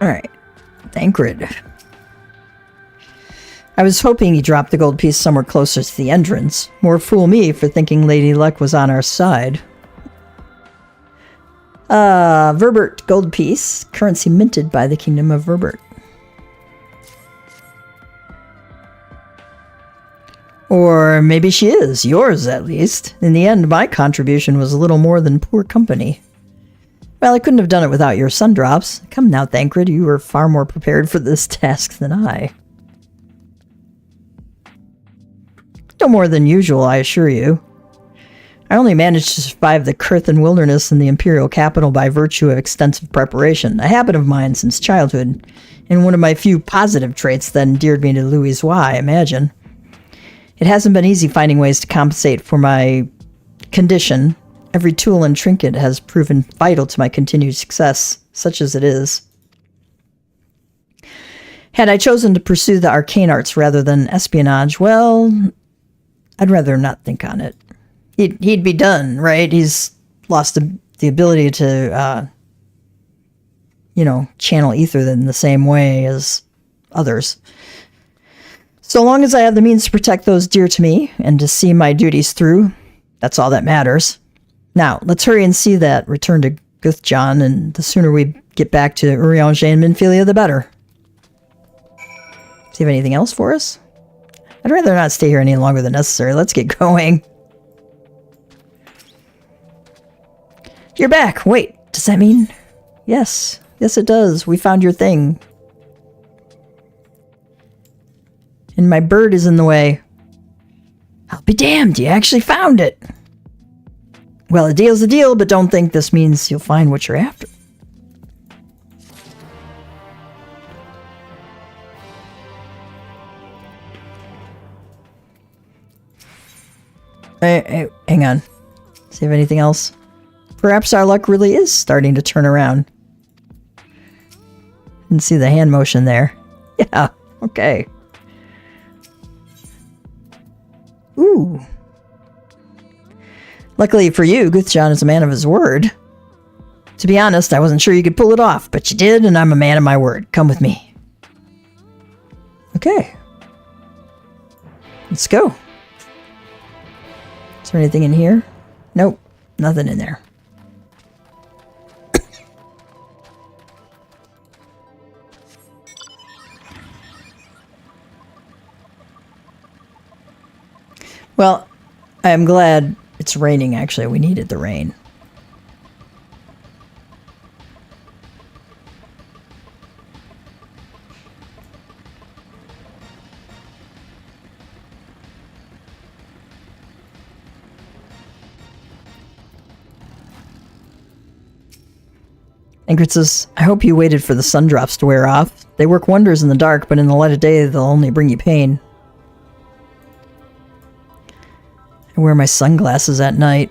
Alright. Thancred. I was hoping he dropped the gold piece somewhere closer to the entrance. More fool me for thinking Lady Luck was on our side. Verbert gold piece. Currency minted by the Kingdom of Verbert. Or maybe she is. Yours, at least. In the end, my contribution was a little more than poor company. Well, I couldn't have done it without your sun drops. Come now, Thancred, you were far more prepared for this task than I. No more than usual, I assure you. I only managed to survive the Kurthan wilderness in the imperial capital by virtue of extensive preparation, a habit of mine since childhood, and one of my few positive traits that endeared me to Louisoix, I imagine. It hasn't been easy finding ways to compensate for my condition. Every tool and trinket has proven vital to my continued success, such as it is. Had I chosen to pursue the arcane arts rather than espionage, well, I'd rather not think on it. He'd be done, right? He's lost the ability to, channel ether in the same way as others. So long as I have the means to protect those dear to me and to see my duties through, that's all that matters. Now, let's hurry and see that return to Gwythdrân, and the sooner we get back to Eorzea and Minfilia, the better. See if anything else for us? I'd rather not stay here any longer than necessary. Let's get going. You're back. Wait, does that mean? Yes. Yes, it does. We found your thing. And my bird is in the way. I'll be damned. You actually found it. Well, a deal's a deal, but don't think this means you'll find what you're after. Hey, hang on. See if anything else. Perhaps our luck really is starting to turn around. Didn't see the hand motion there. Yeah, okay. Ooh. Luckily for you, Gwythdrân is a man of his word. To be honest, I wasn't sure you could pull it off, but you did, and I'm a man of my word. Come with me. Okay. Let's go. Is there anything in here? Nope, nothing in there. Well, I am glad it's raining, actually. We needed the rain. Ingrid says, I hope you waited for the sun drops to wear off. They work wonders in the dark, but in the light of day, they'll only bring you pain. I wear my sunglasses at night.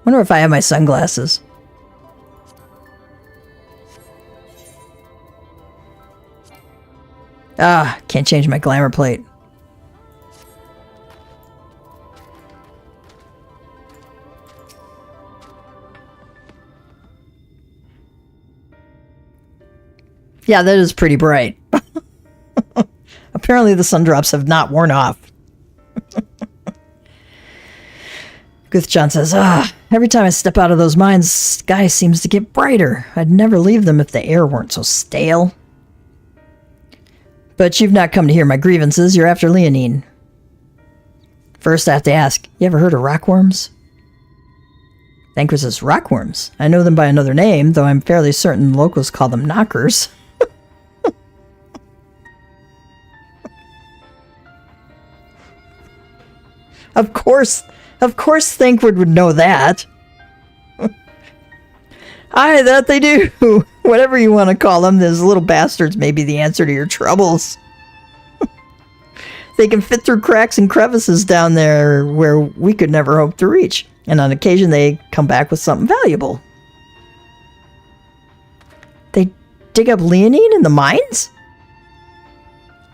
Wonder if I have my sunglasses. Ah, can't change my glamour plate. Yeah, that is pretty bright. Apparently the sun drops have not worn off. Gwythdrân says, every time I step out of those mines, the sky seems to get brighter. I'd never leave them if the air weren't so stale. But you've not come to hear my grievances. You're after Leonine. First, I have to ask, you ever heard of rockworms? Thancred says, rockworms? I know them by another name, though I'm fairly certain locals call them knockers. Of course Thancred would know that. Aye, that they do. Whatever you want to call them, those little bastards may be the answer to your troubles. They can fit through cracks and crevices down there where we could never hope to reach. And on occasion, they come back with something valuable. They dig up Leonine in the mines?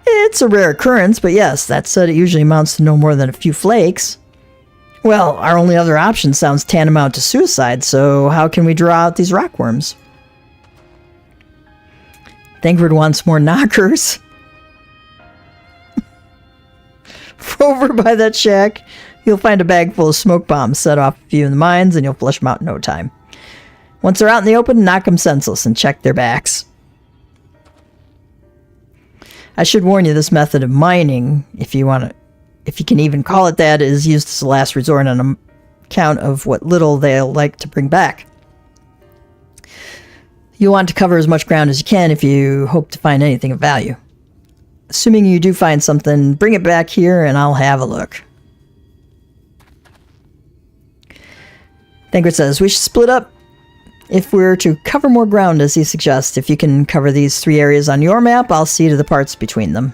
It's a rare occurrence, but yes, that said, it usually amounts to no more than a few flakes. Well, our only other option sounds tantamount to suicide, so how can we draw out these rockworms? Thancred wants more knockers. Over by that shack, you'll find a bag full of smoke bombs. Set off a few in the mines, and you'll flush them out in no time. Once they're out in the open, knock them senseless and check their backs. I should warn you, this method of mining, if you can even call it that, is used as a last resort on account of what little they'll like to bring back. You'll want to cover as much ground as you can if you hope to find anything of value. Assuming you do find something, bring it back here and I'll have a look. Thankred says, we should split up if we're to cover more ground, as he suggests. If you can cover these 3 areas on your map, I'll see to the parts between them.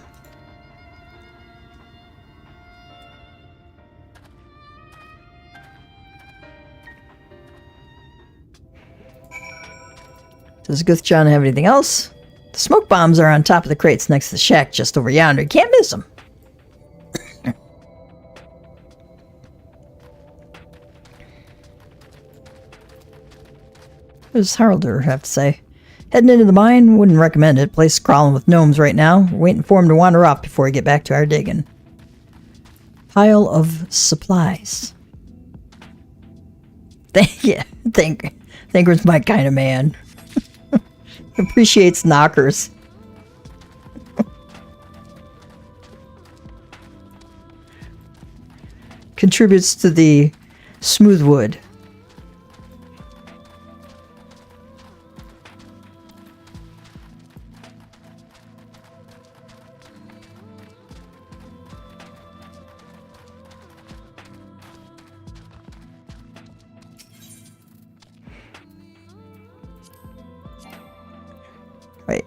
Does Guthjohn have anything else? The smoke bombs are on top of the crates next to the shack just over yonder. You can't miss them. What does Haraldur have to say? Heading into the mine? Wouldn't recommend it. Place is crawling with gnomes right now. We're waiting for them to wander off before we get back to our digging. Pile of supplies. Thankred's my kind of man. Appreciates knockers. Contributes to the smooth wood. Right.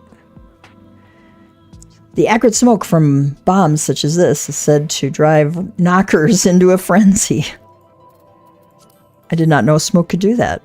The acrid smoke from bombs such as this is said to drive knockers into a frenzy. I did not know smoke could do that.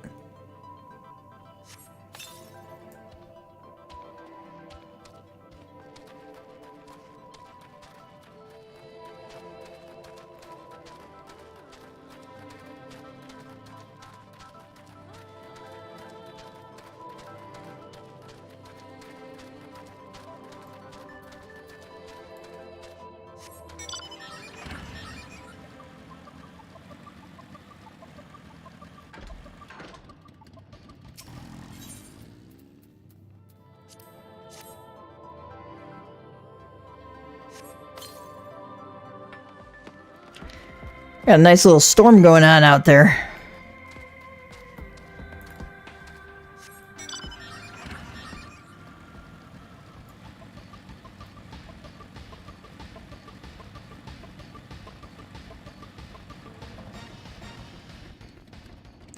Got a nice little storm going on out there.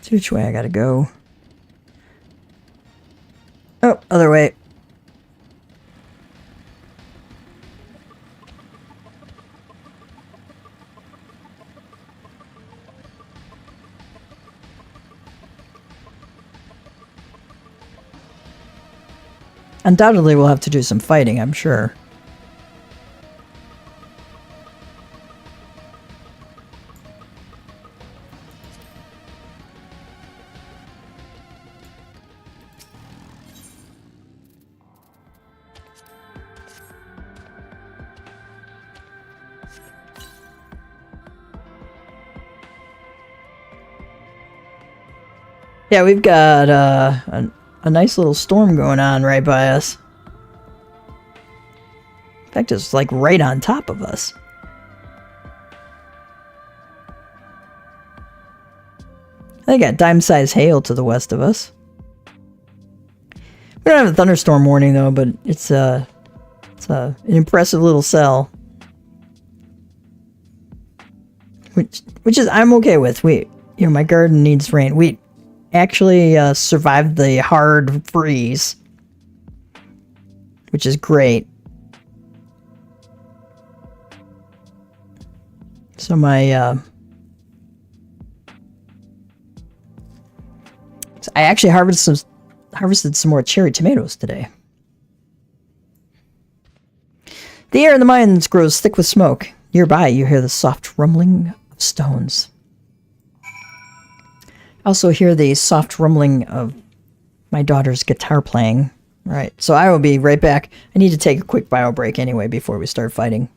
See which way I gotta go. Oh, other way. Undoubtedly, we'll have to do some fighting, I'm sure. Yeah, we've got a nice little storm going on right by us. In fact, it's like right on top of us. They got dime-sized hail to the west of us. We don't have a thunderstorm warning though, but it's an impressive little cell, which is I'm okay with. My garden needs rain. We actually survived the hard freeze, which is great. So I actually harvested some more cherry tomatoes today. The air in the mines grows thick with smoke. Nearby, you hear the soft rumbling of stones. I also hear the soft rumbling of my daughter's guitar playing. All right, so I will be right back. I need to take a quick bio break anyway before we start fighting.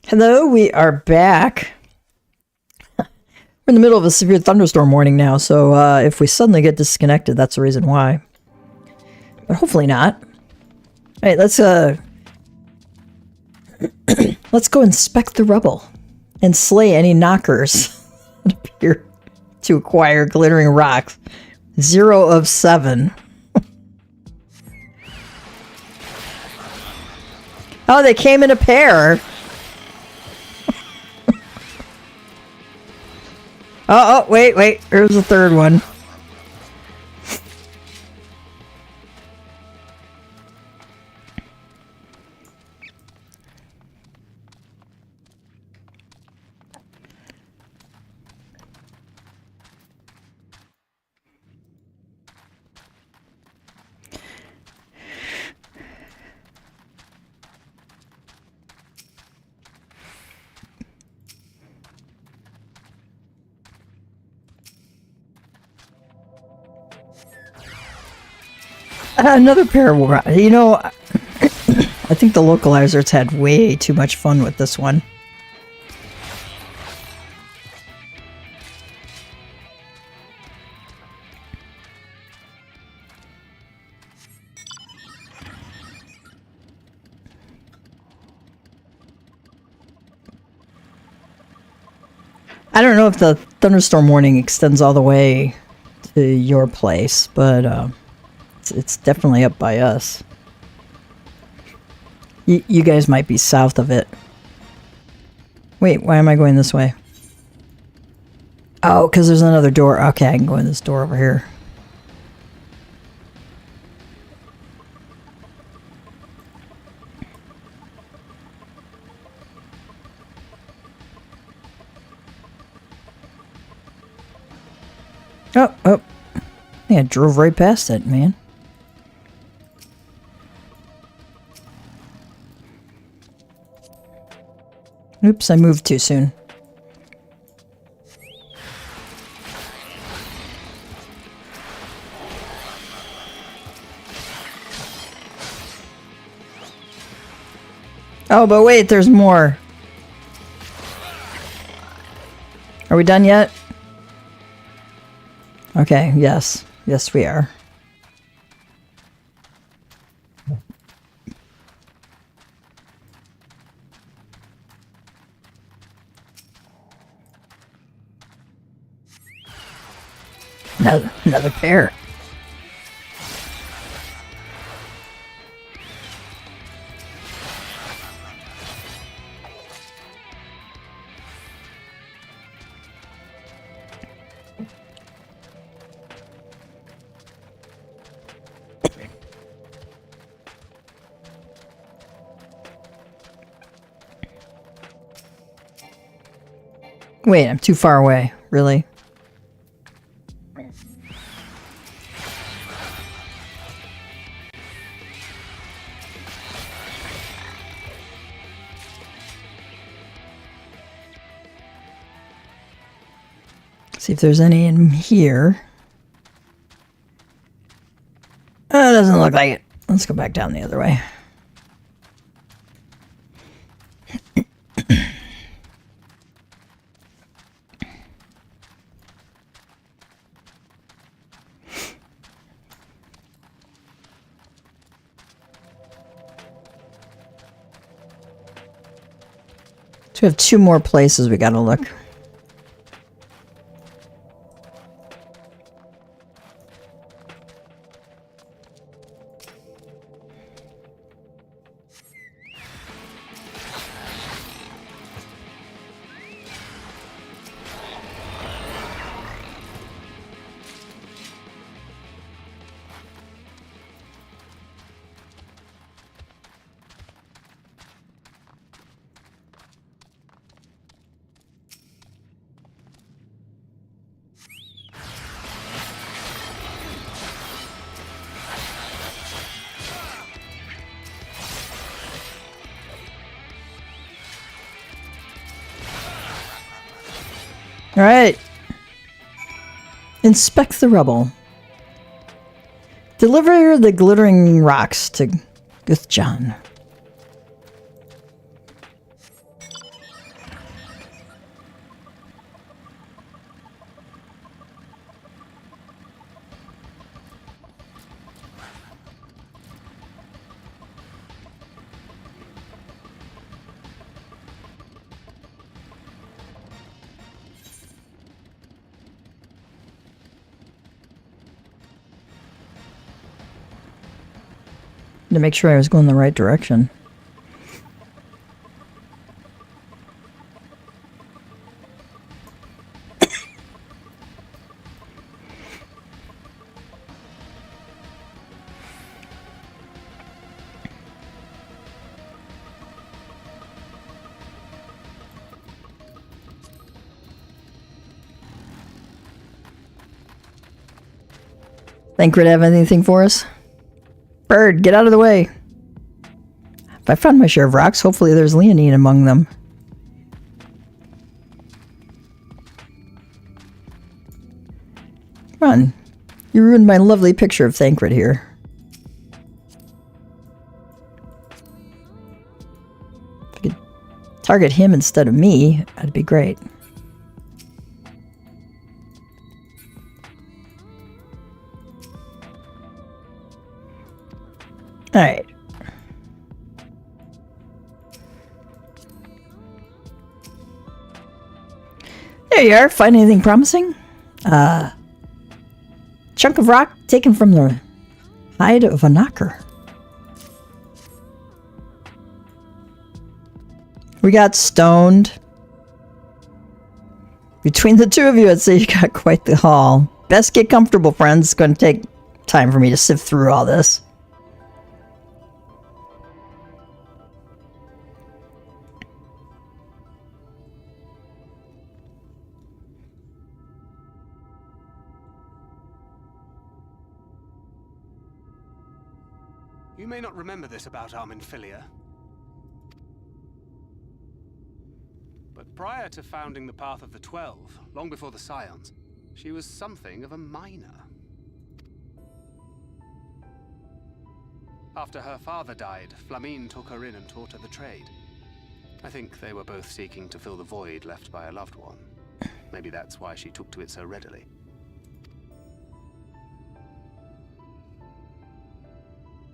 Hello, we are back. We're in the middle of a severe thunderstorm warning now, so if we suddenly get disconnected, that's the reason why. But hopefully not. Alright, let's let's go inspect the rubble and slay any knockers that appear to acquire glittering rocks. 0 of 7. Oh, they came in a pair. Oh, wait. There's a third one. Another pair of... You know, I think the localizers had way too much fun with this one. I don't know if the thunderstorm warning extends all the way to your place, but it's definitely up by us. You guys might be south of it. Wait, why am I going this way? Oh, because there's another door. Okay, I can go in this door over here. Oh. I think I drove right past it, man. Oops, I moved too soon. Oh, but wait, there's more. Are we done yet? Okay, yes. Yes, we are. Another pair. Wait, I'm too far away. Really? See if there's any in here. Oh, it doesn't look like it. Let's go back down the other way. So we have 2 more places we gotta look. All right. Inspect the rubble. Deliver the glittering rocks to Guthjon. To make sure I was going the right direction. Thancred have anything for us? Bird, get out of the way. If I found my share of rocks, hopefully there's Leonine among them. Come on. You ruined my lovely picture of Thancred here. If I could target him instead of me, that'd be great. Alright. There you are. Find anything promising? Chunk of rock taken from the hide of a knocker. We got stoned. Between the two of you, I'd say you got quite the haul. Best get comfortable, friends. It's going to take time for me to sift through all this. You may not remember this about Arminfilia, but prior to founding the Path of the 12, long before the Scions, she was something of a miner. After her father died, Flamine took her in and taught her the trade. I think they were both seeking to fill the void left by a loved one. Maybe that's why she took to it so readily.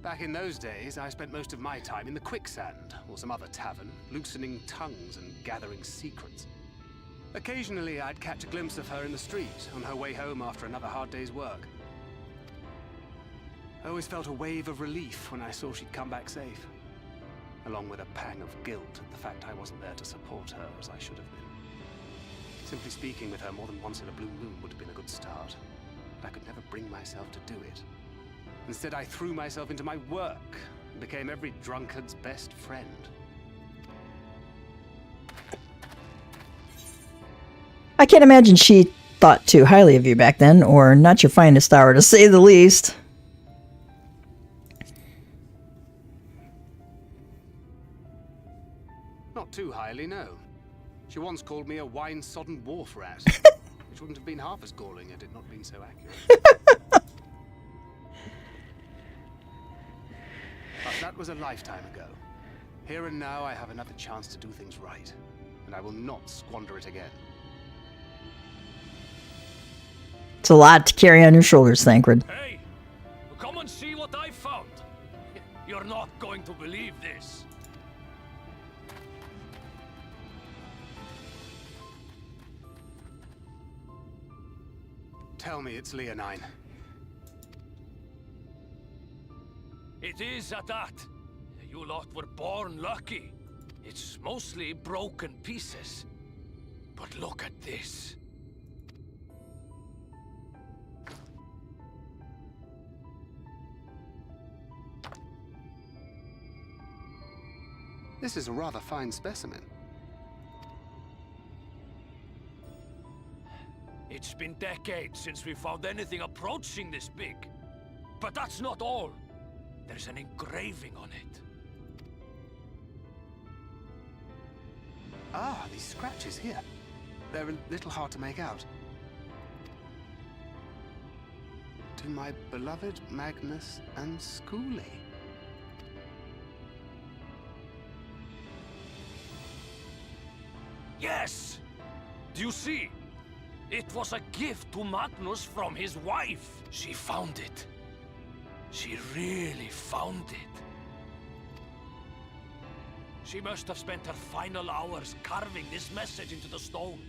Back in those days, I spent most of my time in the quicksand, or some other tavern, loosening tongues and gathering secrets. Occasionally, I'd catch a glimpse of her in the street, on her way home after another hard day's work. I always felt a wave of relief when I saw she'd come back safe, along with a pang of guilt at the fact I wasn't there to support her as I should have been. Simply speaking with her more than once in a blue moon would have been a good start, but I could never bring myself to do it. Instead, I threw myself into my work and became every drunkard's best friend. I can't imagine she thought too highly of you back then, or not your finest hour to say the least. Not too highly, no. She once called me a wine-sodden wharf rat, which wouldn't have been half as galling had it not been so accurate. But that was a lifetime ago. Here and now, I have another chance to do things right, and I will not squander it again. It's a lot to carry on your shoulders, Thancred. Hey, come and see what I found. You're not going to believe this. Tell me it's Leonine. It is at that. You lot were born lucky. It's mostly broken pieces. But look at this. This is a rather fine specimen. It's been decades since we found anything approaching this big. But that's not all. There's an engraving on it. Ah, these scratches here. They're a little hard to make out. To my beloved Magnus and Schoolie. Yes! Do you see? It was a gift to Magnus from his wife. She found it. She really found it. She must have spent her final hours carving this message into the stone,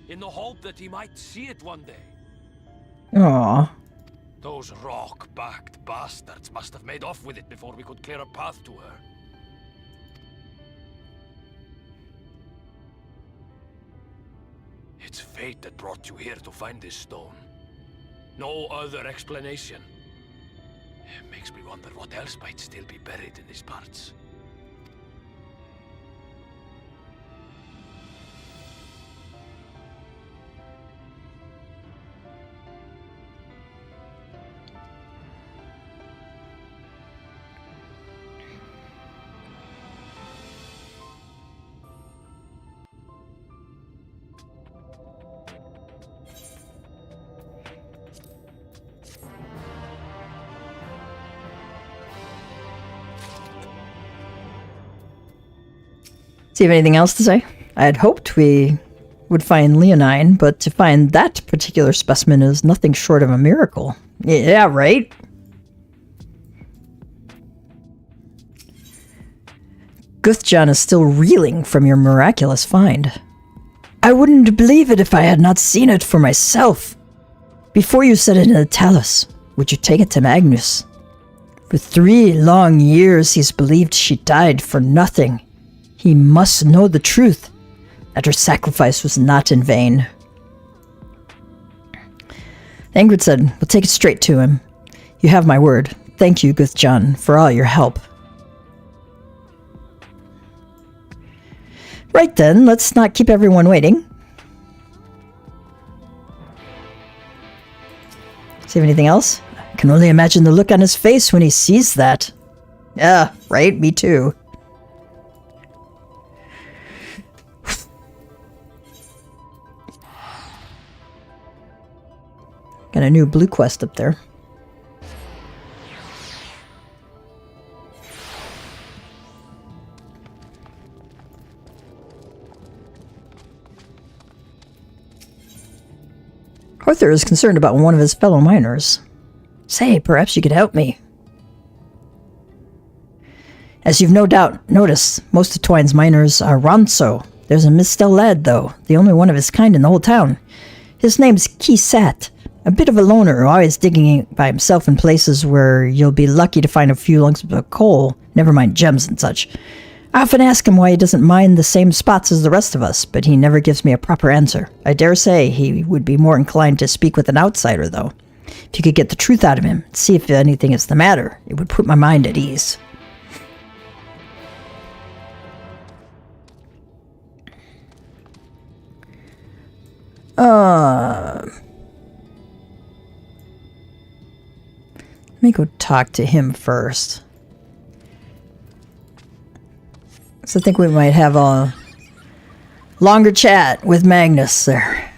in the hope that he might see it one day. Aww. To Those rock-backed bastards must have made off with it before we could clear a path to her. It's fate that brought you here to find this stone. No other explanation. It makes me wonder what else might still be buried in these parts. Do you have anything else to say? I had hoped we would find Leonine, but to find that particular specimen is nothing short of a miracle. Yeah, right? Guthjon is still reeling from your miraculous find. I wouldn't believe it if I had not seen it for myself. Before you set it in the talus, would you take it to Magnus? For 3 long years he's believed she died for nothing. He must know the truth, that her sacrifice was not in vain. Ingrid said, we'll take it straight to him. You have my word. Thank you, Guthjon, for all your help. Right then, let's not keep everyone waiting. See anything else? I can only imagine the look on his face when he sees that. Yeah, right? Me too. Got a new blue quest up there. Arthur is concerned about one of his fellow miners. Say, perhaps you could help me. As you've no doubt noticed, most of Twine's miners are Ronso. There's a Mistel lad, though, the only one of his kind in the whole town. His name's Keysat. A bit of a loner, always digging by himself in places where you'll be lucky to find a few lumps of coal, never mind gems and such. I often ask him why he doesn't mine the same spots as the rest of us, but he never gives me a proper answer. I dare say he would be more inclined to speak with an outsider, though. If you could get the truth out of him, see if anything is the matter, it would put my mind at ease. Let me go talk to him first. So I think we might have a longer chat with Magnus there.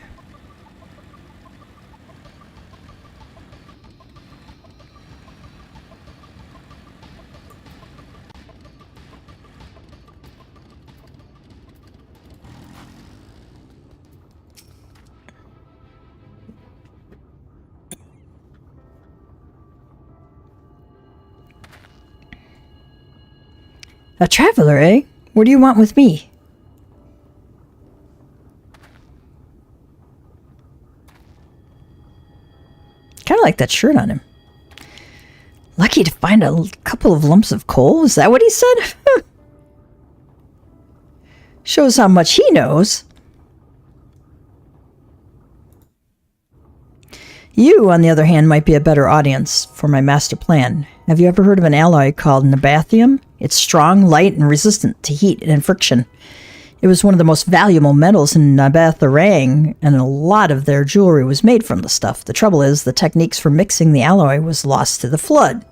A traveler, eh? What do you want with me? Kind of like that shirt on him. Lucky to find a couple of lumps of coal? Is that what he said? Shows how much he knows. You, on the other hand, might be a better audience for my master plan. Have you ever heard of an alloy called Nabathium? It's strong, light, and resistant to heat and friction. It was one of the most valuable metals in Buuz Earring, and a lot of their jewelry was made from the stuff. The trouble is, the techniques for mixing the alloy was lost to the flood.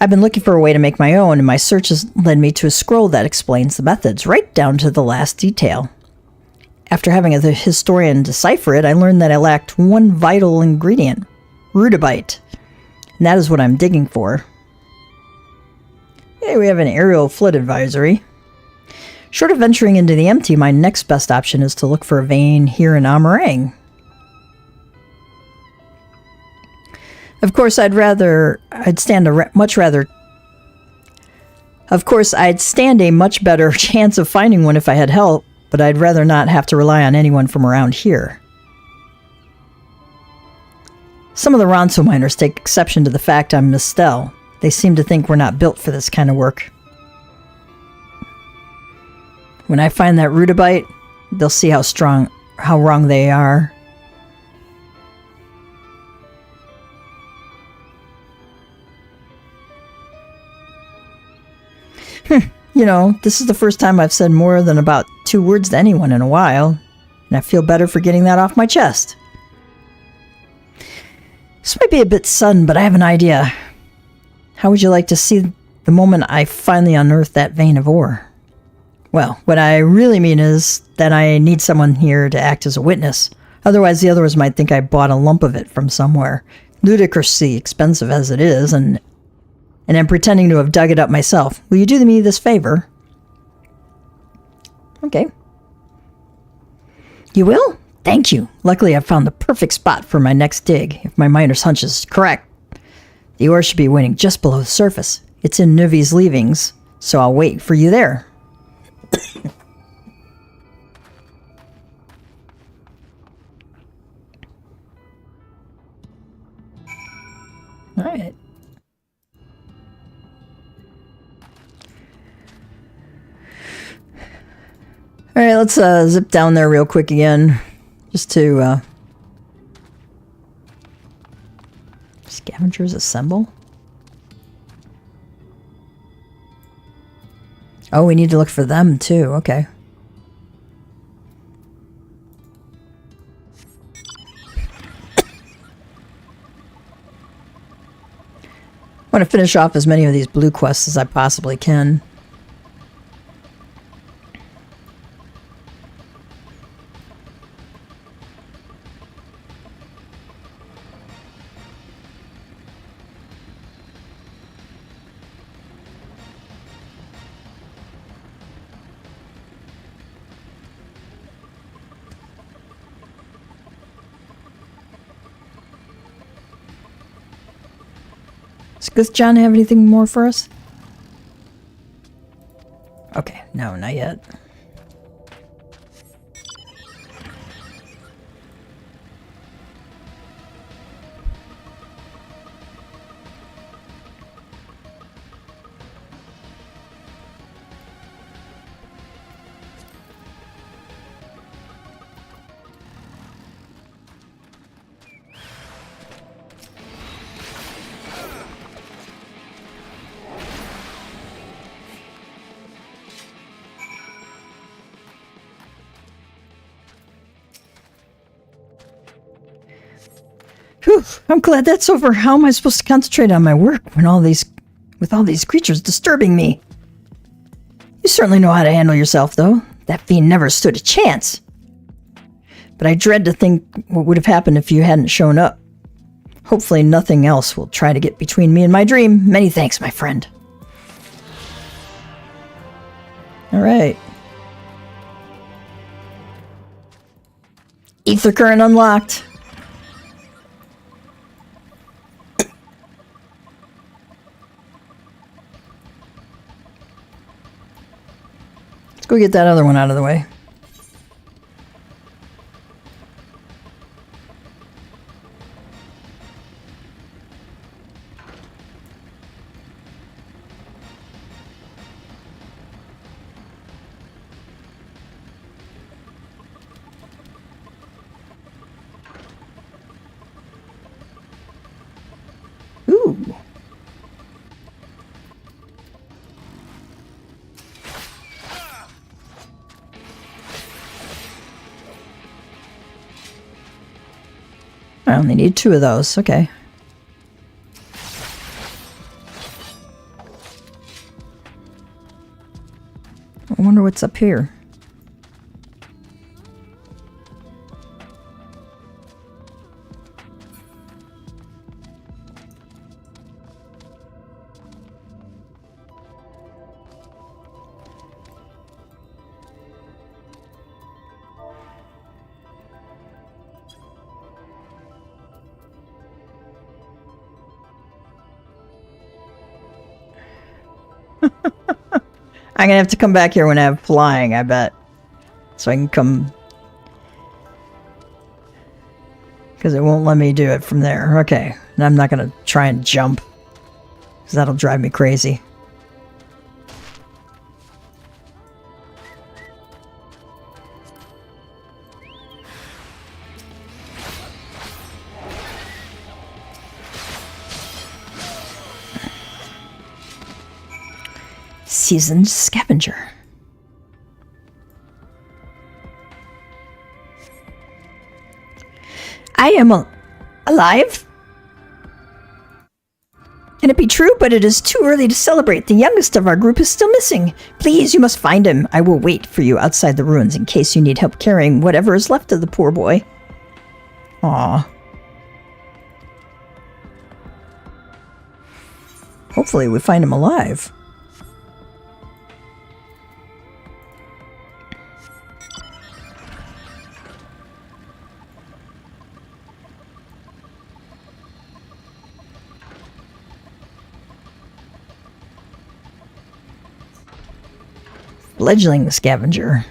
I've been looking for a way to make my own, and my search has led me to a scroll that explains the methods, right down to the last detail. After having a historian decipher it, I learned that I lacked one vital ingredient, rudibite. And that is what I'm digging for. Hey, we have an aerial flood advisory. Short of venturing into the empty, my next best option is to look for a vein here in Amarang. Of course, I'd stand a much better chance of finding one if I had help, but I'd rather not have to rely on anyone from around here. Some of the Ronso miners take exception to the fact I'm Mistel. They seem to think we're not built for this kind of work. When I find that rudabite, they'll see how wrong they are. You know, this is the first time I've said more than about 2 words to anyone in a while, and I feel better for getting that off my chest. This might be a bit sudden, but I have an idea. How would you like to see the moment I finally unearth that vein of ore? Well, what I really mean is that I need someone here to act as a witness. Otherwise, the others might think I bought a lump of it from somewhere, ludicrously expensive as it is, and I'm pretending to have dug it up myself. Will you do me this favor? Okay. You will? Thank you. Luckily, I've found the perfect spot for my next dig, if my miner's hunch is correct. The ore should be waiting just below the surface. It's in Nuvi's leavings, so I'll wait for you there. All right. All right, let's zip down there real quick again, just to scavengers assemble. Oh, we need to look for them too. Okay. I want to finish off as many of these blue quests as I possibly can. Does John have anything more for us? Okay, no, not yet. Whew, I'm glad that's over. How am I supposed to concentrate on my work when with all these creatures disturbing me? You certainly know how to handle yourself, though. That fiend never stood a chance. But I dread to think what would have happened if you hadn't shown up. Hopefully nothing else will try to get between me and my dream. Many thanks, my friend. All right. Ether current unlocked. Let's go get that other one out of the way. Ooh. I only need 2 of those. Okay. I wonder what's up here. I'm gonna have to come back here when I have flying, I bet. So I can come... Because it won't let me do it from there. Okay. And I'm not going to try and jump. Because that'll drive me crazy. Seasoned scavenger. I am alive? Can it be true? But it is too early to celebrate. The youngest of our group is still missing. Please, you must find him. I will wait for you outside the ruins in case you need help carrying whatever is left of the poor boy. Aw. Hopefully we find him alive. Fledgling scavenger.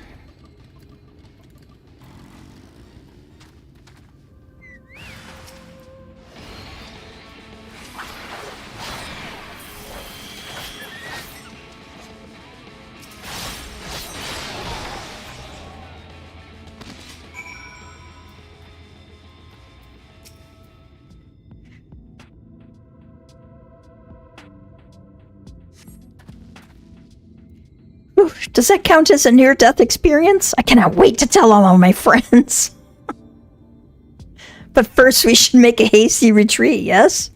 Does that count as a near-death experience? I cannot wait to tell all of my friends. But first we should make a hasty retreat, yes?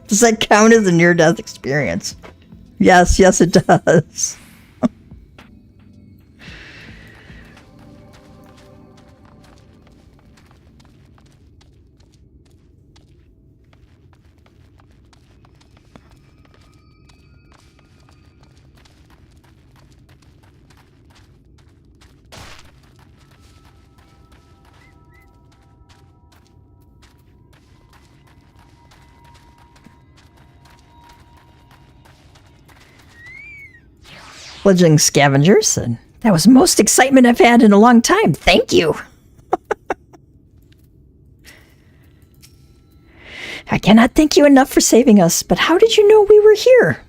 Does that count as a near-death experience? Yes, yes it does. Fledgling scavengers, and that was the most excitement I've had in a long time. Thank you. I cannot thank you enough for saving us, but how did you know we were here?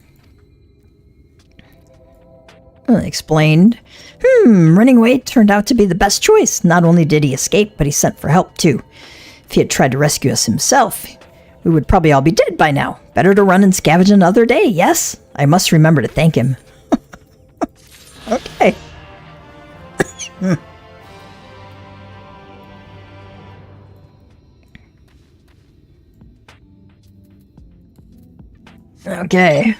Well, explained. Running away turned out to be the best choice. Not only did he escape, but he sent for help too. If he had tried to rescue us himself, we would probably all be dead by now. Better to run and scavenge another day, yes? I must remember to thank him. Okay. Okay. I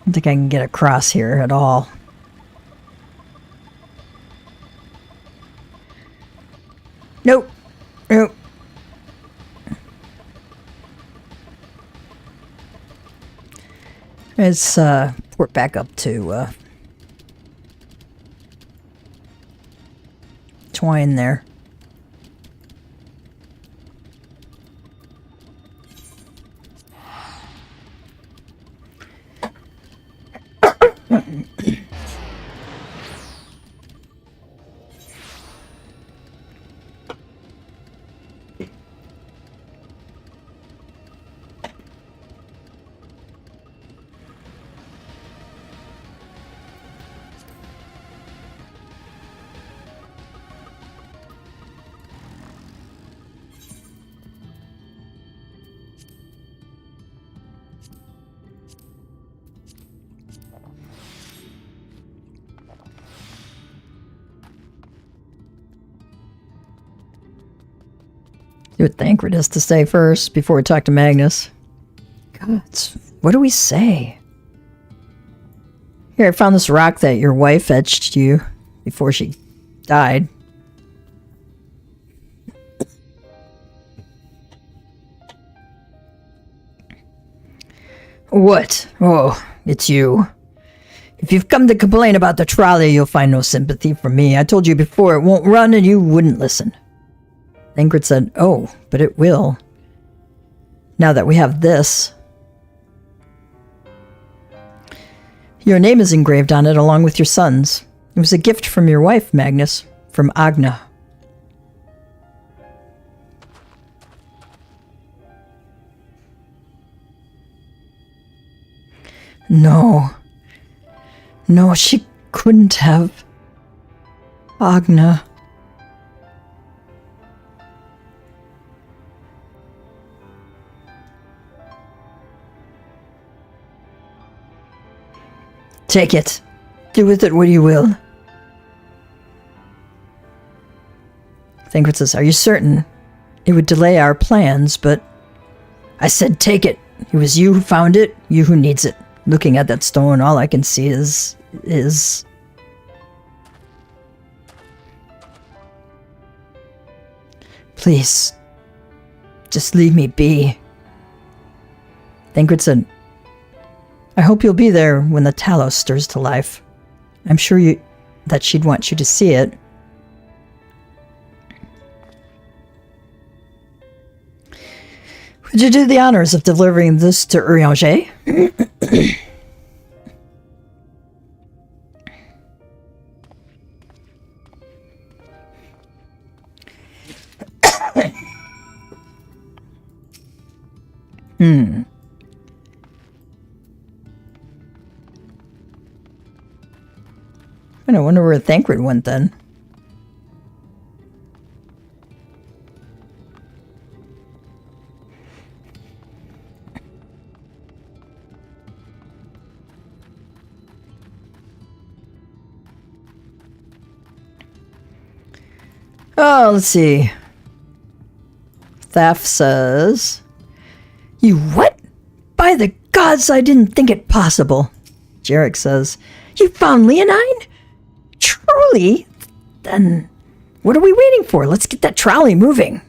don't think I can get across here at all. Nope. Nope. Let's port back up to Twine there. See what Thancred has to say first before we talk to Magnus. Gods, what do we say? Here, I found this rock that your wife etched you before she died. What? Oh, it's you. If you've come to complain about the trolley, you'll find no sympathy from me. I told you before it won't run and you wouldn't listen. Thancred said, oh, but it will. Now that we have this. Your name is engraved on it along with your son's. It was a gift from your wife, Magnus. From Agna. No. No, she couldn't have. Agna. Take it. Do with it what you will. Thancred says, are you certain? It would delay our plans, but... I said take it. It was you who found it, you who needs it. Looking at that stone, all I can see is... Please. Just leave me be. Thancred said, I hope you'll be there when the Talos stirs to life. I'm sure that she'd want you to see it. Would you do the honors of delivering this to Eorzea? I wonder where Thancred went then. Oh, let's see. Thaf says, you what? By the gods, I didn't think it possible. Jarek says, you found Leonine? Truly? Then what are we waiting for? Let's get that trolley moving.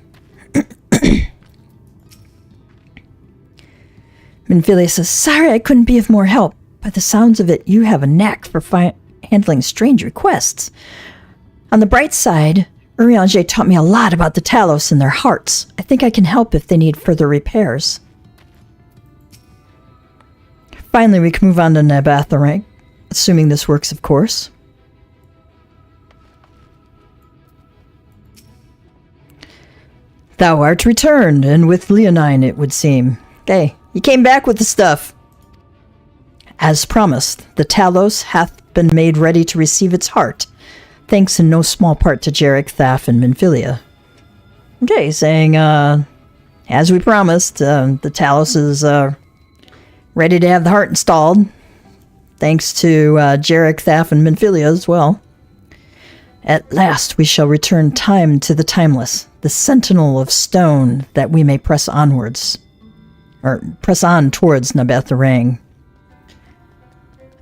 Minfilia says, sorry I couldn't be of more help. By the sounds of it, you have a knack for handling strange requests. On the bright side, Eorzea taught me a lot about the Talos and their hearts. I think I can help if they need further repairs. Finally, we can move on to Nabatharang, assuming this works, of course. Thou art returned, and with Leonine, it would seem. Okay, you came back with the stuff. As promised, the Talos hath been made ready to receive its heart, thanks in no small part to Jarek, Thaf, and Minfilia. Okay, saying, as we promised, the Talos is ready to have the heart installed, thanks to Jarek, Thaf, and Minfilia as well. At last we shall return time to the timeless, the sentinel of stone, that we may press onwards, or press on towards Nabatharang.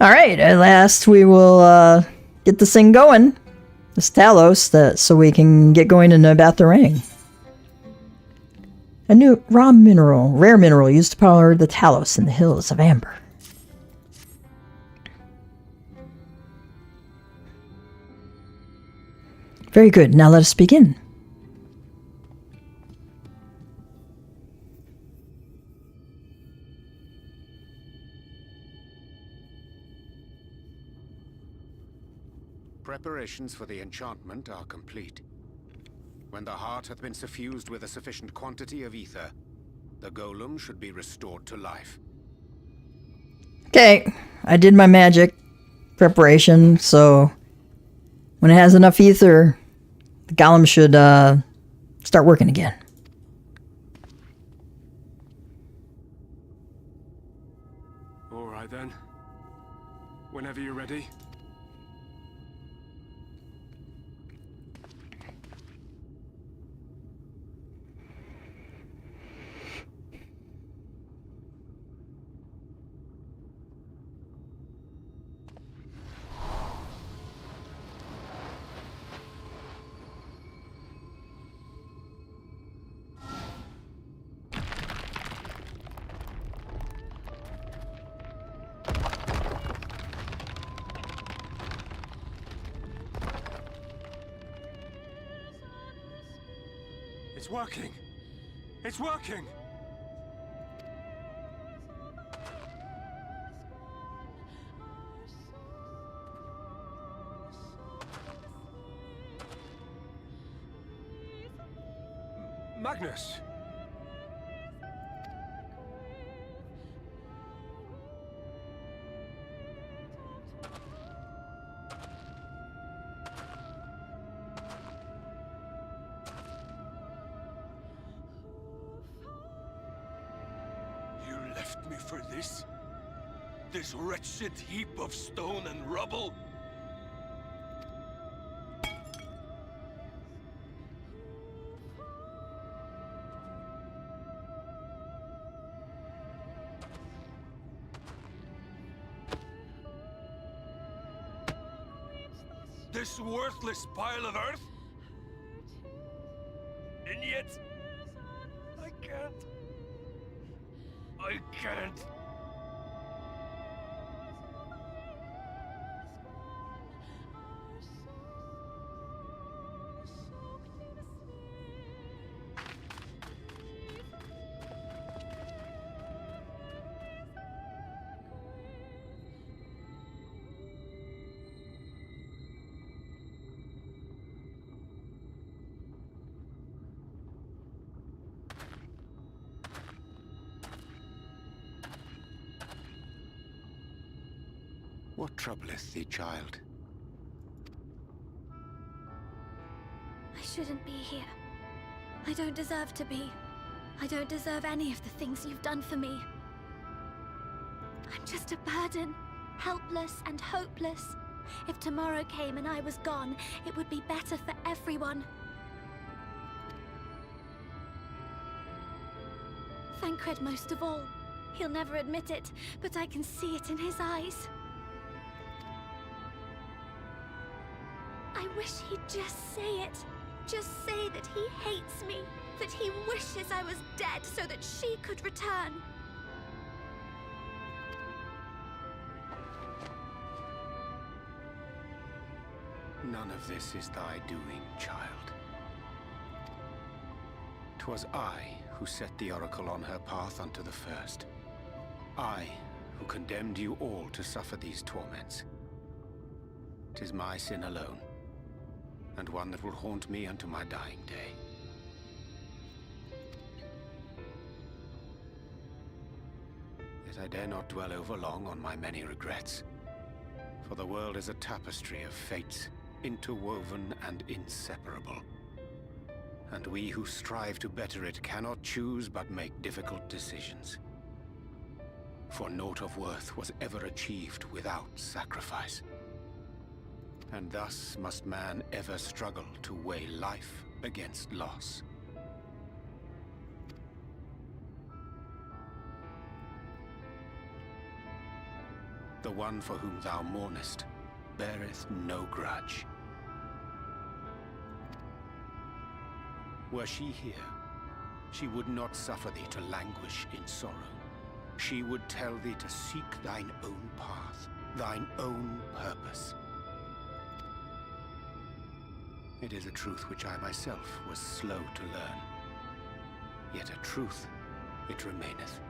Alright, at last we will get this thing going, this Talos, so we can get going to Nabatharang. A new rare mineral used to power the Talos in the hills of Amber. Very good, now let us begin. Preparations for the enchantment are complete. When the heart hath been suffused with a sufficient quantity of ether, the golem should be restored to life. Okay, I did my magic preparation, so when it has enough ether, the golem should start working again. All right then. Whenever you're ready. It's working! It's working! Magnus! You left me for this? This wretched heap of stone and rubble? This worthless pile of earth? And yet... I can't. I can't. What troubleth thee, child? I shouldn't be here. I don't deserve to be. I don't deserve any of the things you've done for me. I'm just a burden, helpless and hopeless. If tomorrow came and I was gone, it would be better for everyone. Thancred most of all. He'll never admit it, but I can see it in his eyes. I wish he'd just say it. Just say that he hates me, that he wishes I was dead so that she could return. None of this is thy doing, child. 'Twas I who set the Oracle on her path unto the first. I who condemned you all to suffer these torments. 'Tis my sin alone, and one that will haunt me unto my dying day. Yet I dare not dwell over long on my many regrets, for the world is a tapestry of fates, interwoven and inseparable. And we who strive to better it cannot choose but make difficult decisions. For naught of worth was ever achieved without sacrifice. And thus must man ever struggle to weigh life against loss. The one for whom thou mournest beareth no grudge. Were she here, she would not suffer thee to languish in sorrow. She would tell thee to seek thine own path, thine own purpose. It is a truth which I myself was slow to learn. Yet a truth it remaineth.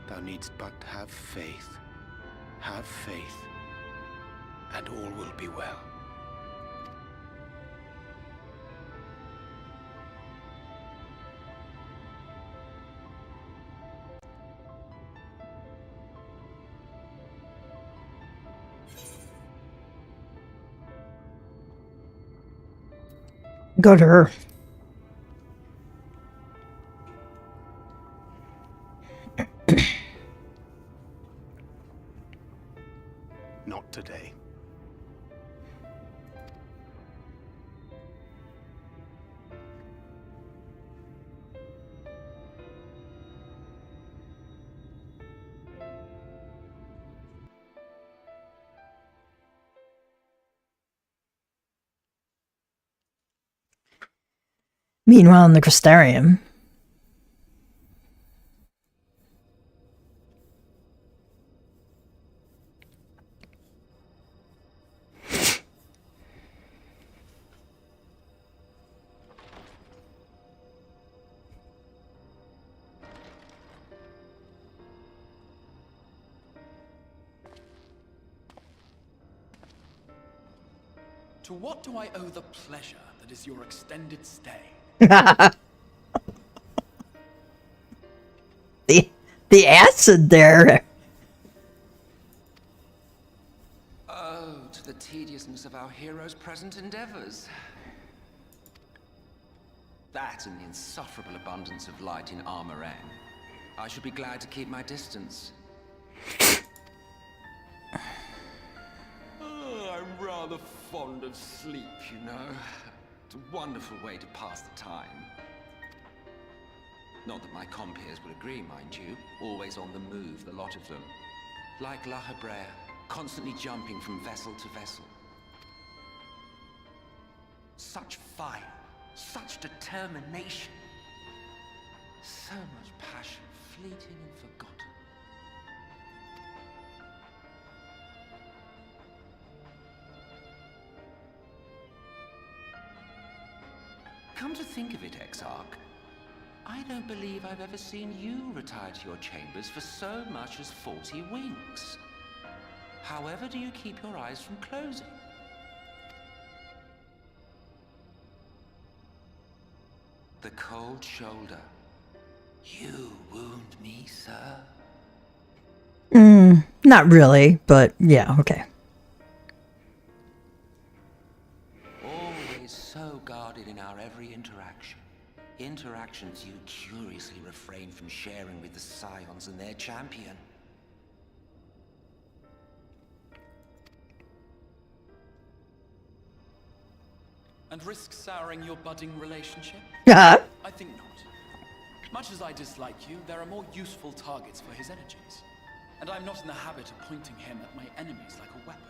Thou needst but have faith, and all will be well. Go to her. Not today. Meanwhile, in the Crystarium, To what do I owe the pleasure that is your extended stay? the acid there. Oh, to the tediousness of our hero's present endeavors. That and the insufferable abundance of light in Armorang. I should be glad to keep my distance. I'm rather fond of sleep, you know. It's a wonderful way to pass the time. Not that my compeers would agree, mind you. Always on the move, the lot of them. Like La Hebrea, constantly jumping from vessel to vessel. Such fire, such determination. So much passion, fleeting and forgotten. Come to think of it, Exarch, I don't believe I've ever seen you retire to your chambers for so much as 40 winks. However do you keep your eyes from closing? The cold shoulder. You wound me, sir. Not really, but yeah, okay. Always so guarded in our every interaction. Interactions you curiously refrain from sharing with the Scions and their champion. And risk souring your budding relationship? Yeah. I think not. Much as I dislike you, there are more useful targets for his energies. And I'm not in the habit of pointing him at my enemies like a weapon.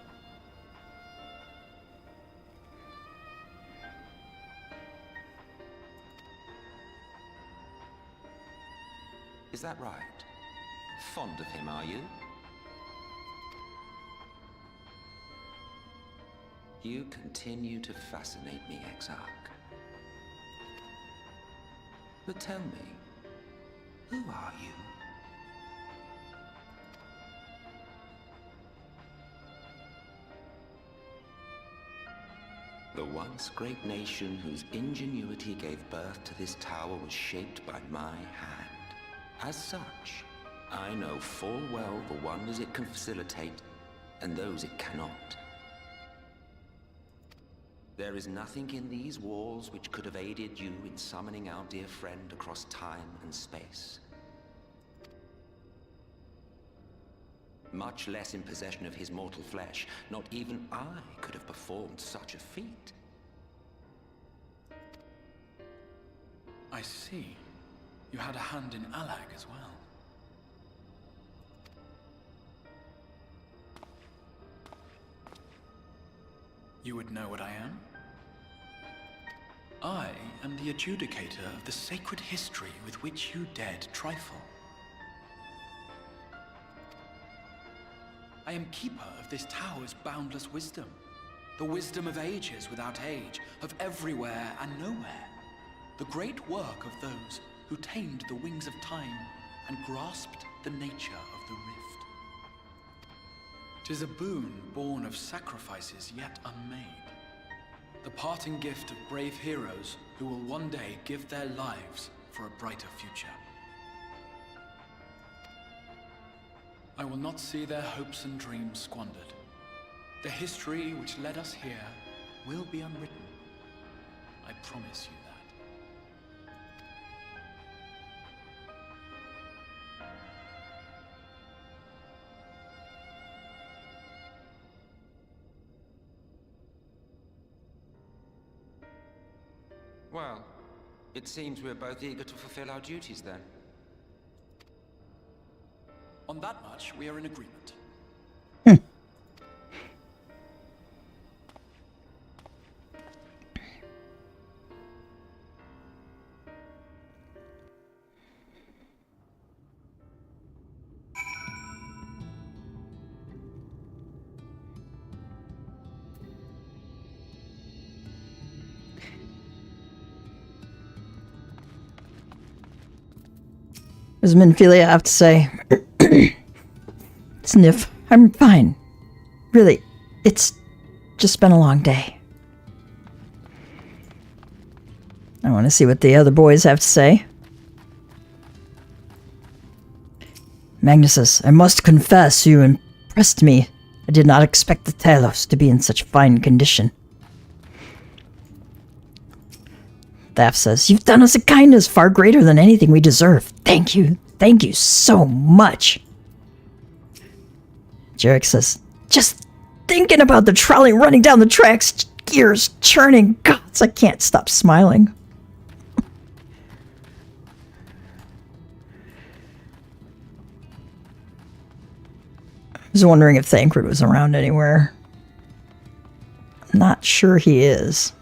Is that right? Fond of him, are you? You continue to fascinate me, Exarch. But tell me, who are you? The once great nation whose ingenuity gave birth to this tower was shaped by my hand. As such, I know full well the wonders it can facilitate and those it cannot. There is nothing in these walls which could have aided you in summoning our dear friend across time and space. Much less in possession of his mortal flesh, not even I could have performed such a feat. I see. You had a hand in Allag as well. You would know what I am? I am the adjudicator of the sacred history with which you dared trifle. I am keeper of this tower's boundless wisdom. The wisdom of ages without age, of everywhere and nowhere. The great work of those who tamed the wings of time and grasped the nature of the rift. 'Tis a boon born of sacrifices yet unmade. The parting gift of brave heroes who will one day give their lives for a brighter future. I will not see their hopes and dreams squandered. The history which led us here will be unwritten. I promise you that. Well, it seems we're both eager to fulfill our duties then. On that much, we are in agreement. As Minfilia, I have to say, Sniff, I'm fine. Really, it's just been a long day. I want to see what the other boys have to say. Magnus says, I must confess you impressed me. I did not expect the Talos to be in such fine condition. Thaf says, you've done us a kindness far greater than anything we deserve. Thank you. Thank you so much. Jarek says, just thinking about the trolley running down the tracks, gears churning. Gods, I can't stop smiling. I was wondering if Thancred was around anywhere. I'm not sure he is.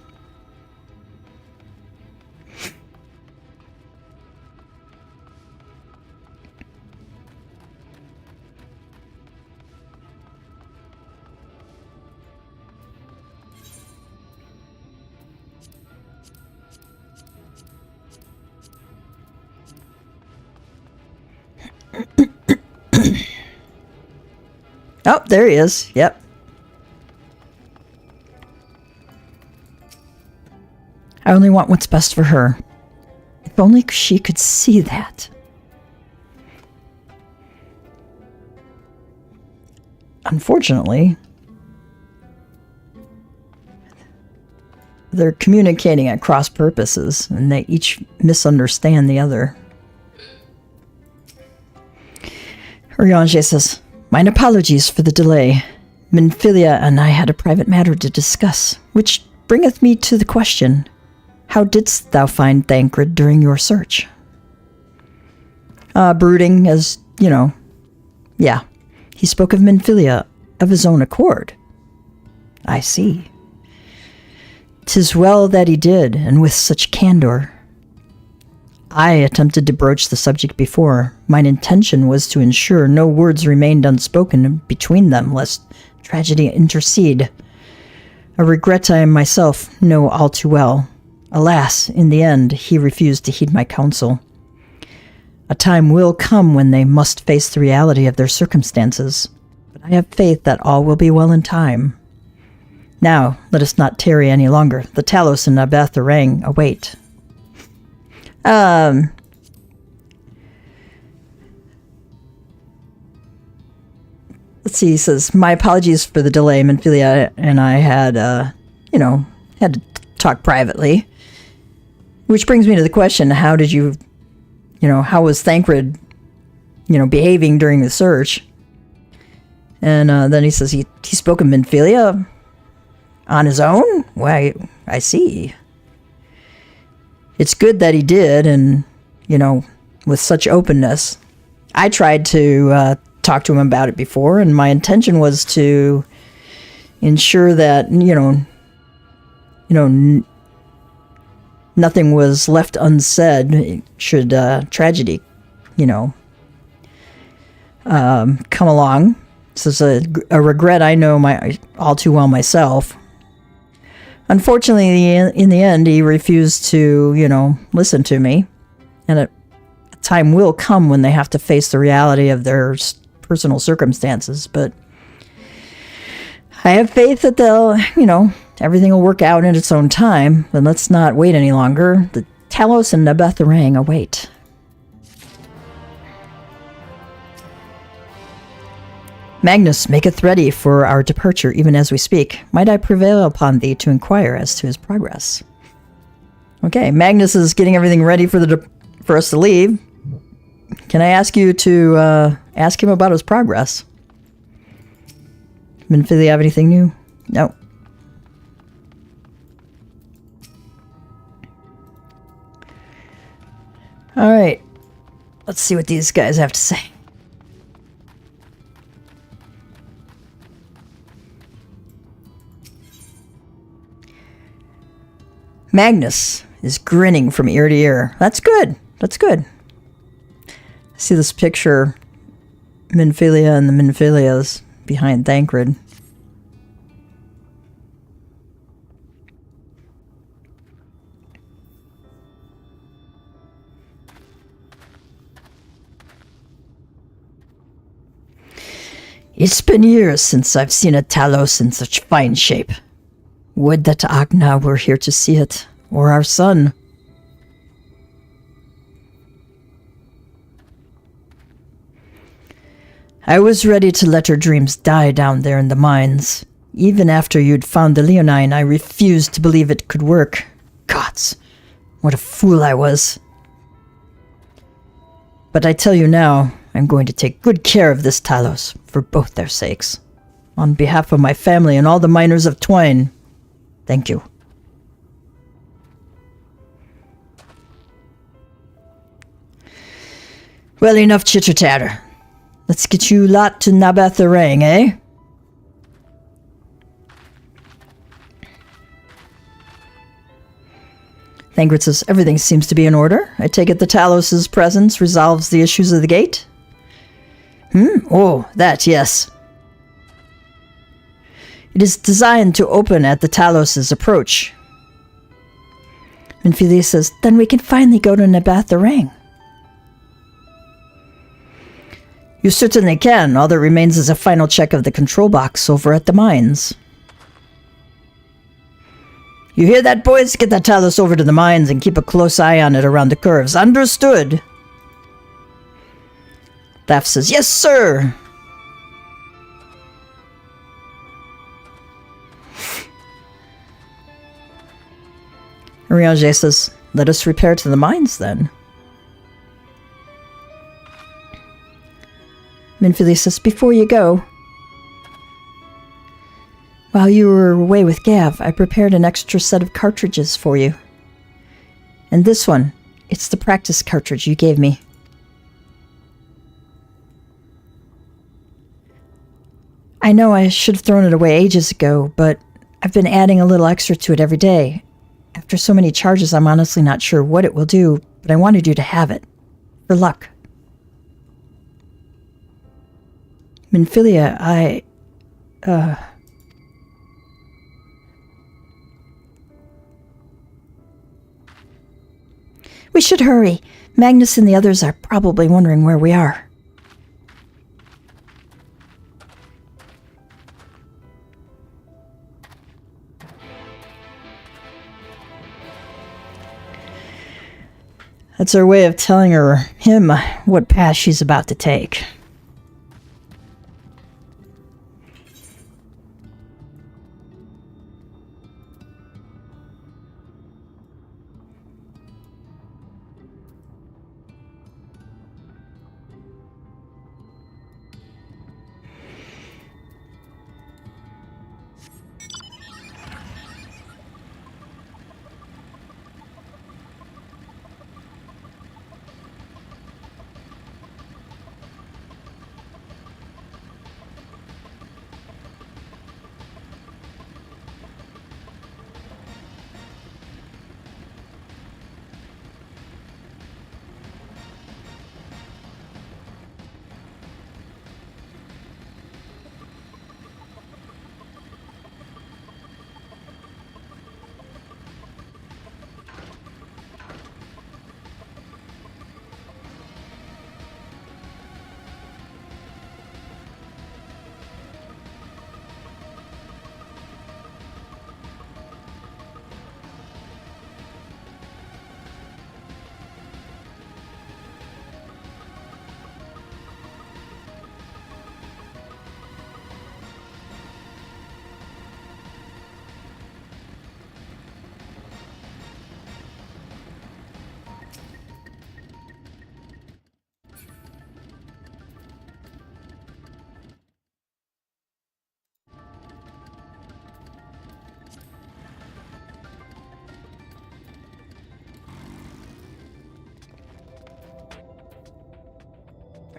Oh, there he is. Yep. I only want what's best for her. If only she could see that. Unfortunately, they're communicating at cross purposes, and they each misunderstand the other. Urianger says, mine apologies for the delay. Minfilia and I had a private matter to discuss, which bringeth me to the question, how didst thou find Thancred during your search? Brooding, as, you know. Yeah, he spoke of Minfilia of his own accord. I see. 'Tis well that he did, and with such candor. I attempted to broach the subject before. Mine intention was to ensure no words remained unspoken between them, lest tragedy intercede. A regret I myself know all too well. Alas, in the end, he refused to heed my counsel. A time will come when they must face the reality of their circumstances, but I have faith that all will be well in time. Now, let us not tarry any longer. The Talos and Buuz Earring await. Let's see, he says, my apologies for the delay. Minfilia and I had, had to talk privately. Which brings me to the question, how did you, how was Thancred, behaving during the search? And then he says he spoke of Minfilia on his own? Why, I see. It's good that he did, and, with such openness. I tried to talk to him about it before, and my intention was to ensure that, nothing was left unsaid should tragedy, come along. This is a regret I know all too well myself. Unfortunately, in the end, he refused to, listen to me. And a time will come when they have to face the reality of their personal circumstances. But I have faith that they'll, everything will work out in its own time. But let's not wait any longer. The Talos and Buuz Earring await. Magnus maketh ready for our departure even as we speak. Might I prevail upon thee to inquire as to his progress? Okay, Magnus is getting everything ready for us to leave. Can I ask you to ask him about his progress? Minfilia have anything new? No. All right. Let's see what these guys have to say. Magnus is grinning from ear to ear. That's good. That's good. I see this picture, Minfilia and the Minfilias behind Thancred. It's been years since I've seen a Talos in such fine shape. Would that Agna were here to see it, or our son. I was ready to let her dreams die down there in the mines. Even after you'd found the Leonine, I refused to believe it could work. Gods, what a fool I was. But I tell you now, I'm going to take good care of this Talos, for both their sakes. On behalf of my family and all the miners of Twine, thank you. Well, enough chitter-chatter. Let's get you lot to Nabath Eorzea, eh? Thangrid says, everything seems to be in order. I take it the Talos' presence resolves the issues of the gate? Oh, that, yes. It is designed to open at the Talos' approach. And Felice says, then we can finally go to Nabath Eorzea. You certainly can. All that remains is a final check of the control box over at the mines. You hear that, boys? Get that Talos over to the mines and keep a close eye on it around the curves. Understood? Thaf says, yes, sir. Eorzea says, let us repair to the mines then. Minfili says, before you go, while you were away with Gav, I prepared an extra set of cartridges for you. And this one, it's the practice cartridge you gave me. I know I should have thrown it away ages ago, but I've been adding a little extra to it every day. After so many charges, I'm honestly not sure what it will do, but I wanted you to have it. For luck. Minfilia, we should hurry. Magnus and the others are probably wondering where we are. That's her way of telling him what path she's about to take.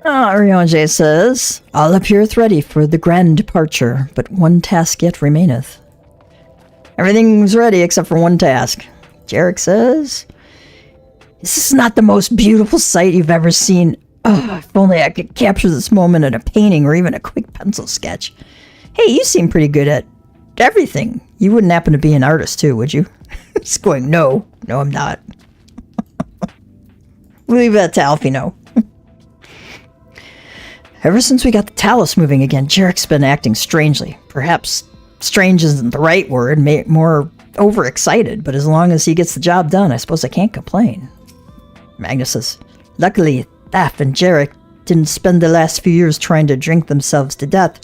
Eorzea says, all appeareth ready for the grand departure, but one task yet remaineth. Everything's ready except for one task. Jarek says, this is not the most beautiful sight you've ever seen. Oh, if only I could capture this moment in a painting or even a quick pencil sketch. Hey, you seem pretty good at everything. You wouldn't happen to be an artist too, would you? He's going, no, I'm not. We'll leave that to Alfino. Ever since we got the Talos moving again, Jarek's been acting strangely. Perhaps strange isn't the right word, more overexcited, but as long as he gets the job done, I suppose I can't complain. Magnus says, luckily, Thaf and Jarek didn't spend the last few years trying to drink themselves to death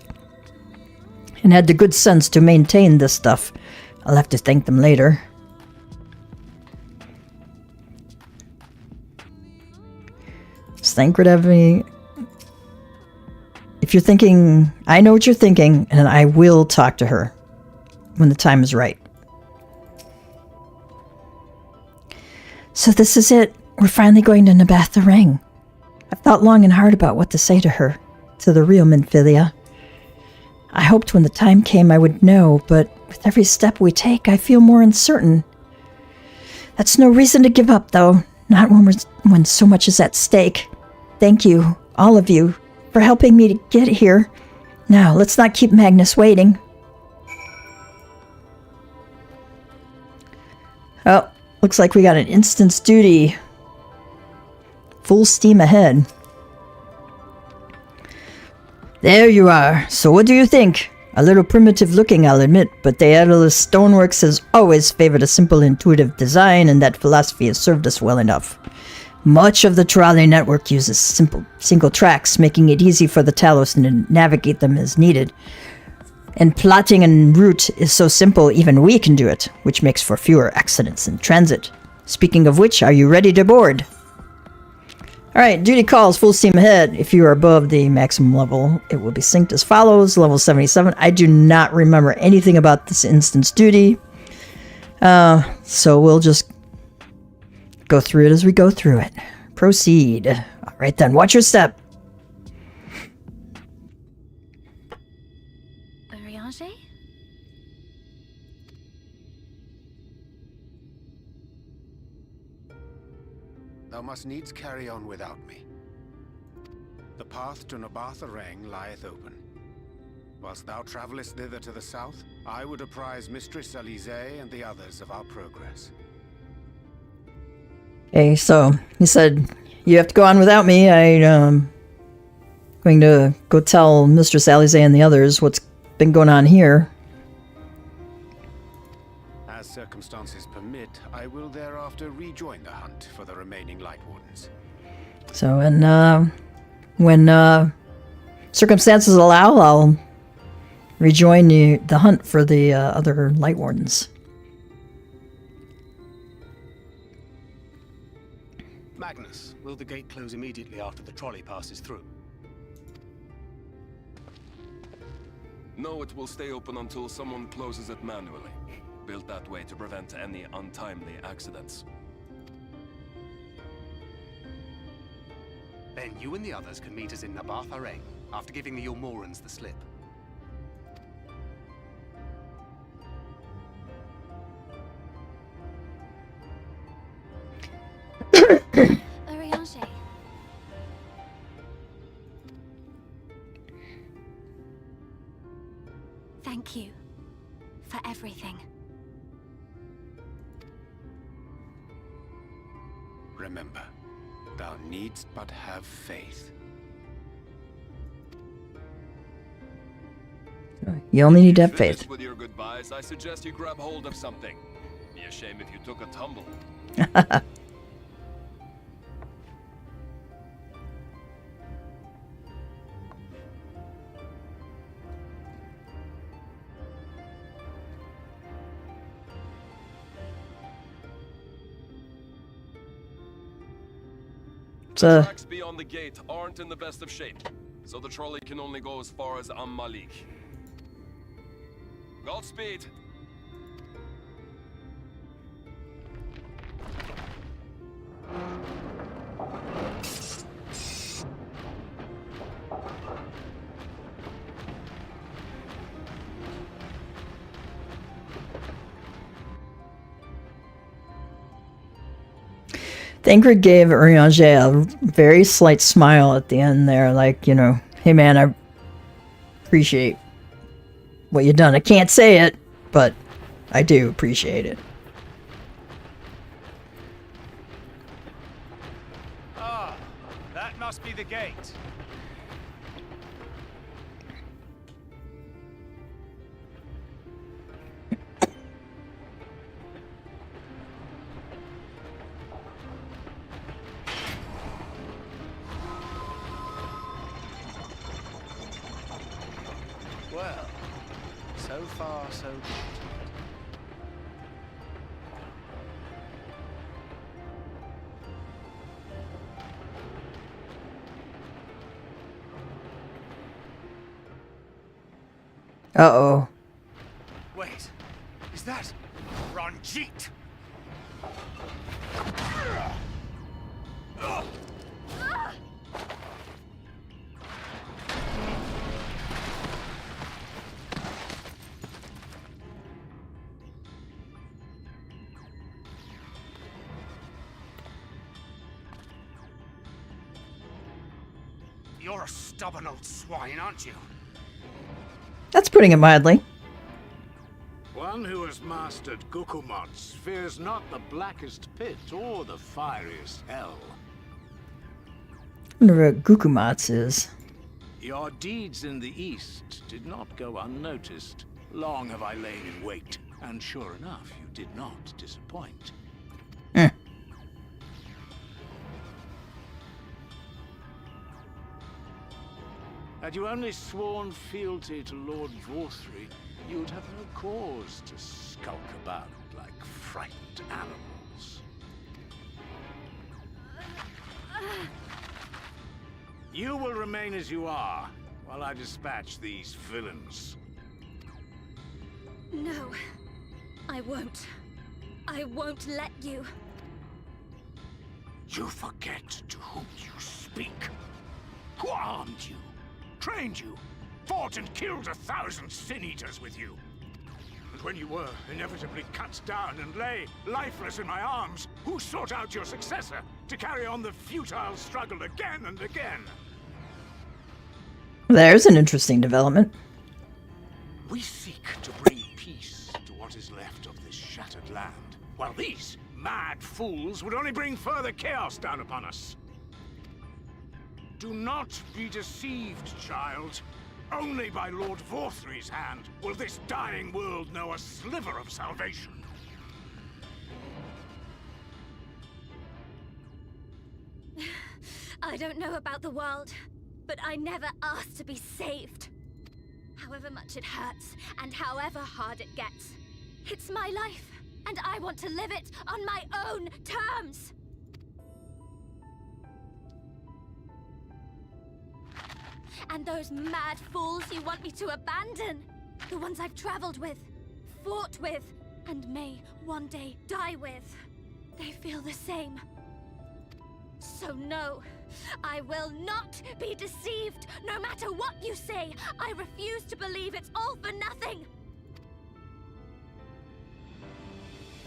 and had the good sense to maintain this stuff. I'll have to thank them later. Does Thancred have any... If you're thinking, I know what you're thinking, and I will talk to her when the time is right. So this is it. We're finally going to Nabatha Ring. I've thought long and hard about what to say to her, to the real Minfilia. I hoped when the time came I would know, but with every step we take, I feel more uncertain. That's no reason to give up, though. Not when so much is at stake. Thank you, all of you, for helping me to get here. Now, let's not keep Magnus waiting. Oh, looks like we got an instant's duty. Full steam ahead. There you are. So what do you think? A little primitive looking, I'll admit, but the Daedalus Stoneworks has always favored a simple, intuitive design, and that philosophy has served us well enough. Much of the trolley network uses simple single tracks, making it easy for the Talos to navigate them as needed. And plotting en route is so simple, even we can do it, which makes for fewer accidents in transit. Speaking of which, are you ready to board? Alright, duty calls, full steam ahead. If you are above the maximum level, it will be synced as follows. Level 77. I do not remember anything about this instance duty. So we'll just go through it as we go through it. Proceed. Alright then, watch your step. Eorzea? Thou must needs carry on without me. The path to Nabatha Ring lieth open. Whilst thou travellest thither to the south, I would apprise Mistress Eorzea and the others of our progress. Okay, so he said, you have to go on without me. I'm going to go tell Mistress Eorzea and the others what's been going on here. As circumstances permit, I will thereafter rejoin the hunt for the remaining Light Wardens. So, when circumstances allow, I'll rejoin the hunt for the other Light Wardens. Magnus, will the gate close immediately after the trolley passes through? No, it will stay open until someone closes it manually. Built that way to prevent any untimely accidents. Then you and the others can meet us in Nabatha Ring after giving the Ilmorans the slip. Eorzea. Thank you for everything. Remember, thou needst but have faith. You only need to have faith. Finished with your goodbyes, I suggest you grab hold of something. Be a shame if you took a tumble. The tracks beyond the gate aren't in the best of shape, so the trolley can only go as far as Malik. Godspeed. Thancred gave Eorzea a very slight smile at the end there, like, you know, hey man, I appreciate what you've done. I can't say it, but I do appreciate it. Ah, that must be the gate. Well, so far so good. Uh-oh. Wait, is that Ranjit? You're a stubborn old swine, aren't you? That's putting it mildly. One who has mastered Gukumots fears not the blackest pit or the fieriest hell. I wonder what Gukumats is. Your deeds in the east did not go unnoticed. Long have I lain in wait, and sure enough, you did not disappoint. Had you only sworn fealty to Lord Vorthry, you'd have no cause to skulk about like frightened animals. You will remain as you are, while I dispatch these villains. No, I won't. I won't let you. You forget to whom you speak. Who armed you? Trained you, fought and killed 1,000 sin-eaters with you. And when you were inevitably cut down and lay lifeless in my arms, who sought out your successor to carry on the futile struggle again and again? There's an interesting development. We seek to bring peace to what is left of this shattered land, while these mad fools would only bring further chaos down upon us. Do not be deceived, child. Only by Lord Vorthry's hand will this dying world know a sliver of salvation. I don't know about the world, but I never asked to be saved. However much it hurts, and however hard it gets. It's my life, and I want to live it on my own terms! And those mad fools you want me to abandon, the ones I've traveled with, fought with, and may one day die with, they feel the same. So no, I will not be deceived, no matter what you say. I refuse to believe it's all for nothing.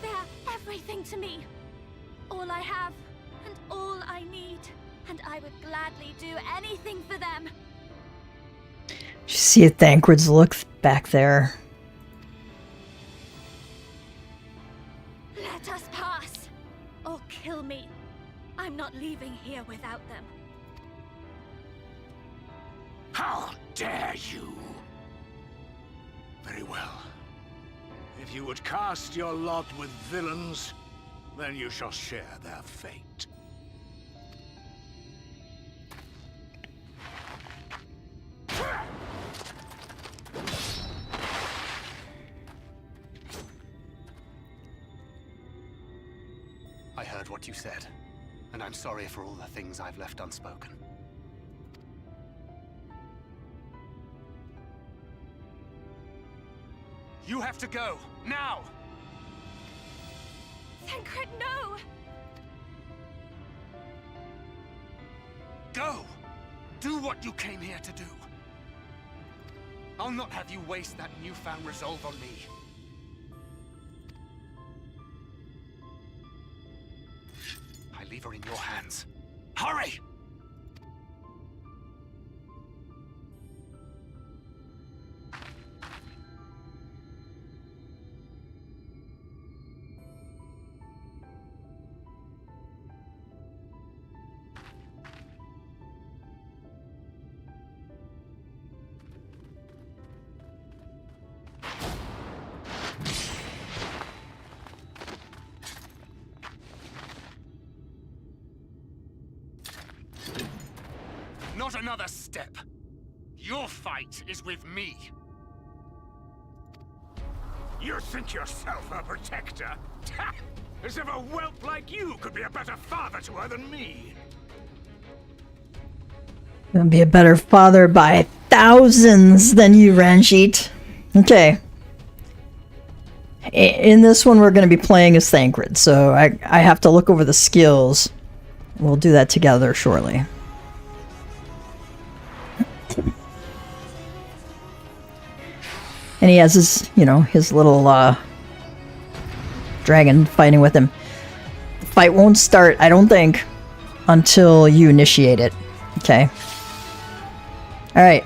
They're everything to me. All I have, and all I need. And I would gladly do anything for them. You see a Thancred's look back there. Let us pass, or kill me. I'm not leaving here without them. How dare you? Very well. If you would cast your lot with villains, then you shall share their fate. I heard what you said, and I'm sorry for all the things I've left unspoken. You have to go, now! Thancred, no! Go! Do what you came here to do. I'll not have you waste that newfound resolve on me. I leave her in your hands. Hurry! Not another step. Your fight is with me. You think yourself a protector? As if a whelp like you could be a better father to her than me. Gonna be a better father by thousands than you, Ranjit. Okay. In this one, we're going to be playing as Thancred, so I have to look over the skills. We'll do that together shortly. And he has his, you know, his little dragon fighting with him. The fight won't start, I don't think, until you initiate it. Okay. Alright.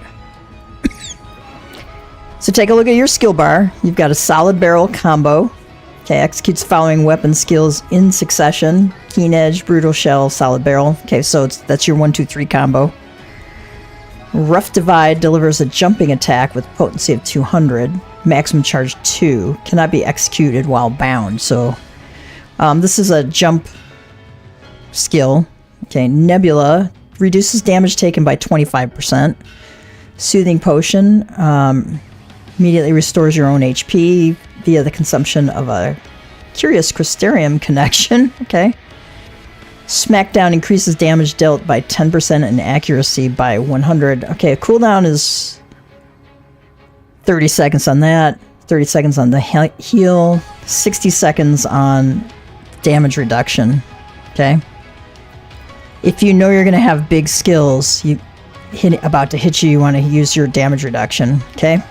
So take a look at your skill bar. You've got a solid barrel combo. Okay, executes following weapon skills in succession. Keen edge, brutal shell, solid barrel. Okay, so that's your 1, 2, 3 combo. Rough Divide delivers a jumping attack with potency of 200. Maximum charge 2. Cannot be executed while bound. So this is a jump skill. Okay, Nebula reduces damage taken by 25%. Soothing Potion immediately restores your own HP via the consumption of a Curious Crystarium connection. Okay. Smackdown increases damage dealt by 10% and accuracy by 100. Okay, cooldown is 30 seconds on that, 30 seconds on the heal, 60 seconds on damage reduction. Okay. If you know you're going to have big skills about to hit you, you want to use your damage reduction. Okay.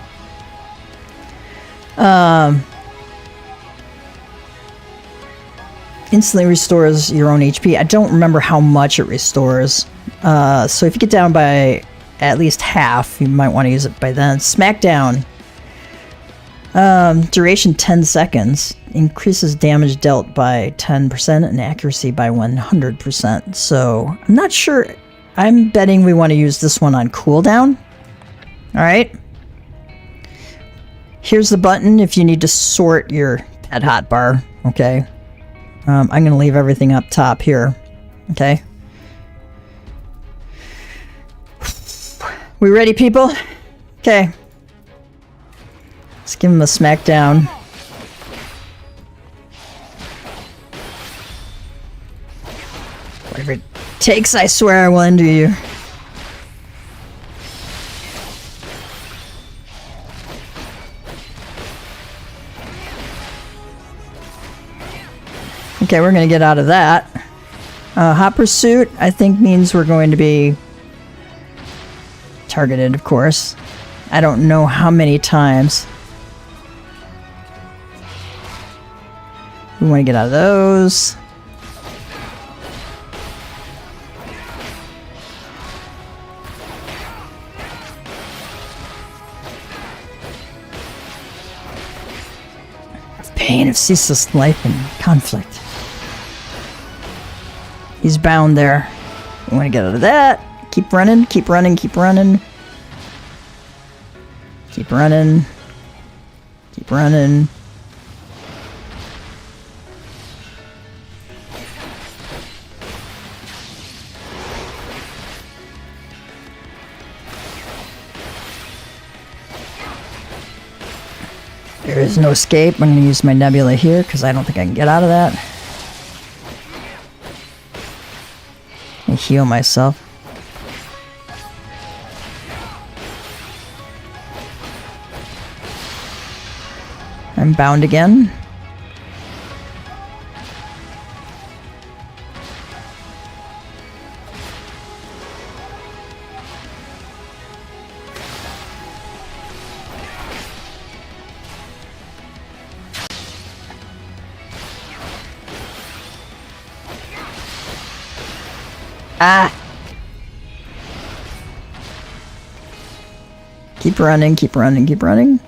Instantly restores your own HP. I don't remember how much it restores. So if you get down by at least half, you might want to use it by then. Smackdown. Duration 10 seconds. Increases damage dealt by 10% and accuracy by 100%. So I'm not sure. I'm betting we want to use this one on cooldown. Alright. Here's the button if you need to sort your pet hotbar. Okay. I'm going to leave everything up top here. Okay. We ready, people? Okay. Let's give him a smackdown. Whatever it takes, I swear I will undo you. Okay, we're going to get out of that. Hot Pursuit, I think, means we're going to be targeted, of course. I don't know how many times. We want to get out of those. Pain of ceaseless life and conflict. He's bound there. We want to get out of that. Keep running, keep running, keep running. Keep running. Keep running. There is no escape. I'm going to use my nebula here because I don't think I can get out of that. And heal myself. I'm bound again. Ah! Keep running, keep running, keep running.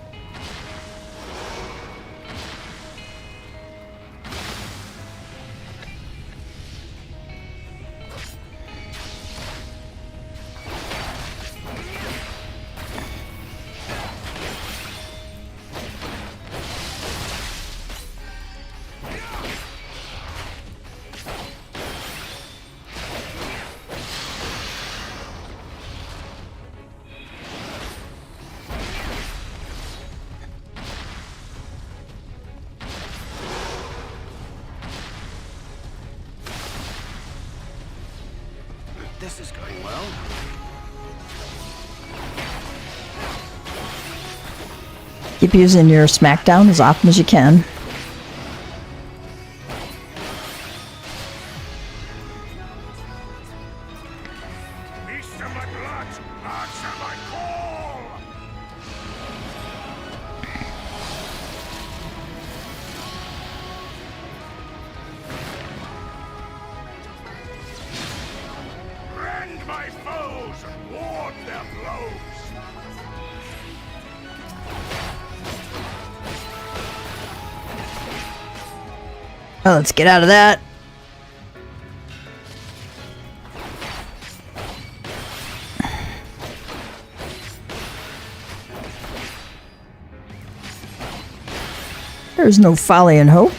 This is going well. Keep using your smackdown as often as you can. Beast of my blood, answer my call! Rend my foes and ward their blows! Oh, let's get out of that. There's no folly in hope.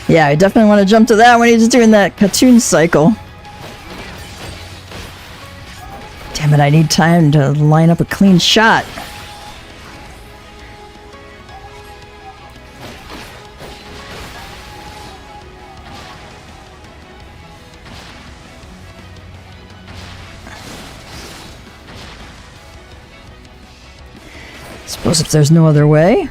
Yeah, I definitely want to jump to that when he's doing that cartoon cycle. Damn it, I need time to line up a clean shot. Suppose if there's no other way.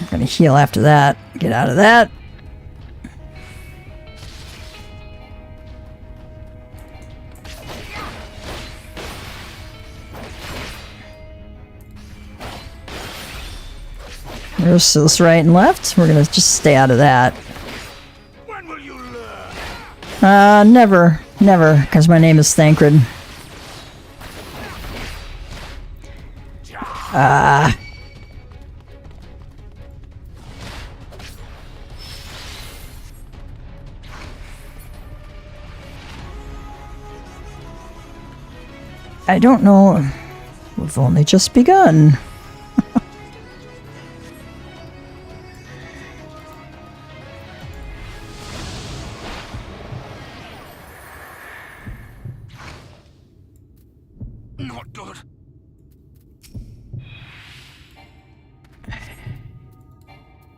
I'm gonna heal after that. Get out of that. There's this right and left. We're gonna just stay out of that. When will you learn? Never, because my name is Thancred. I don't know. We've only just begun. Not good.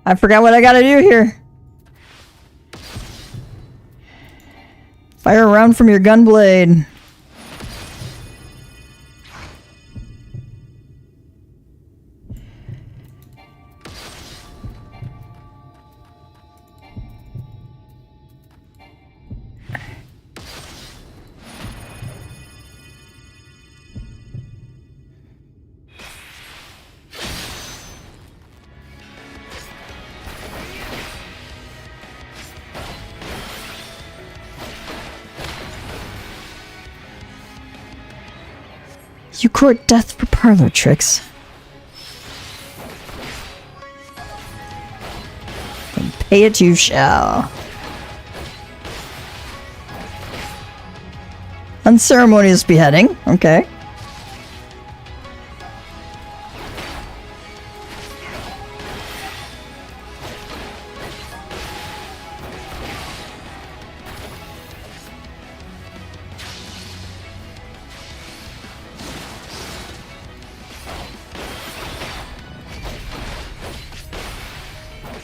I forgot what I gotta do here. Fire a round from your gun blade. You court death for parlor tricks. Then pay it you shall. Unceremonious beheading. Okay.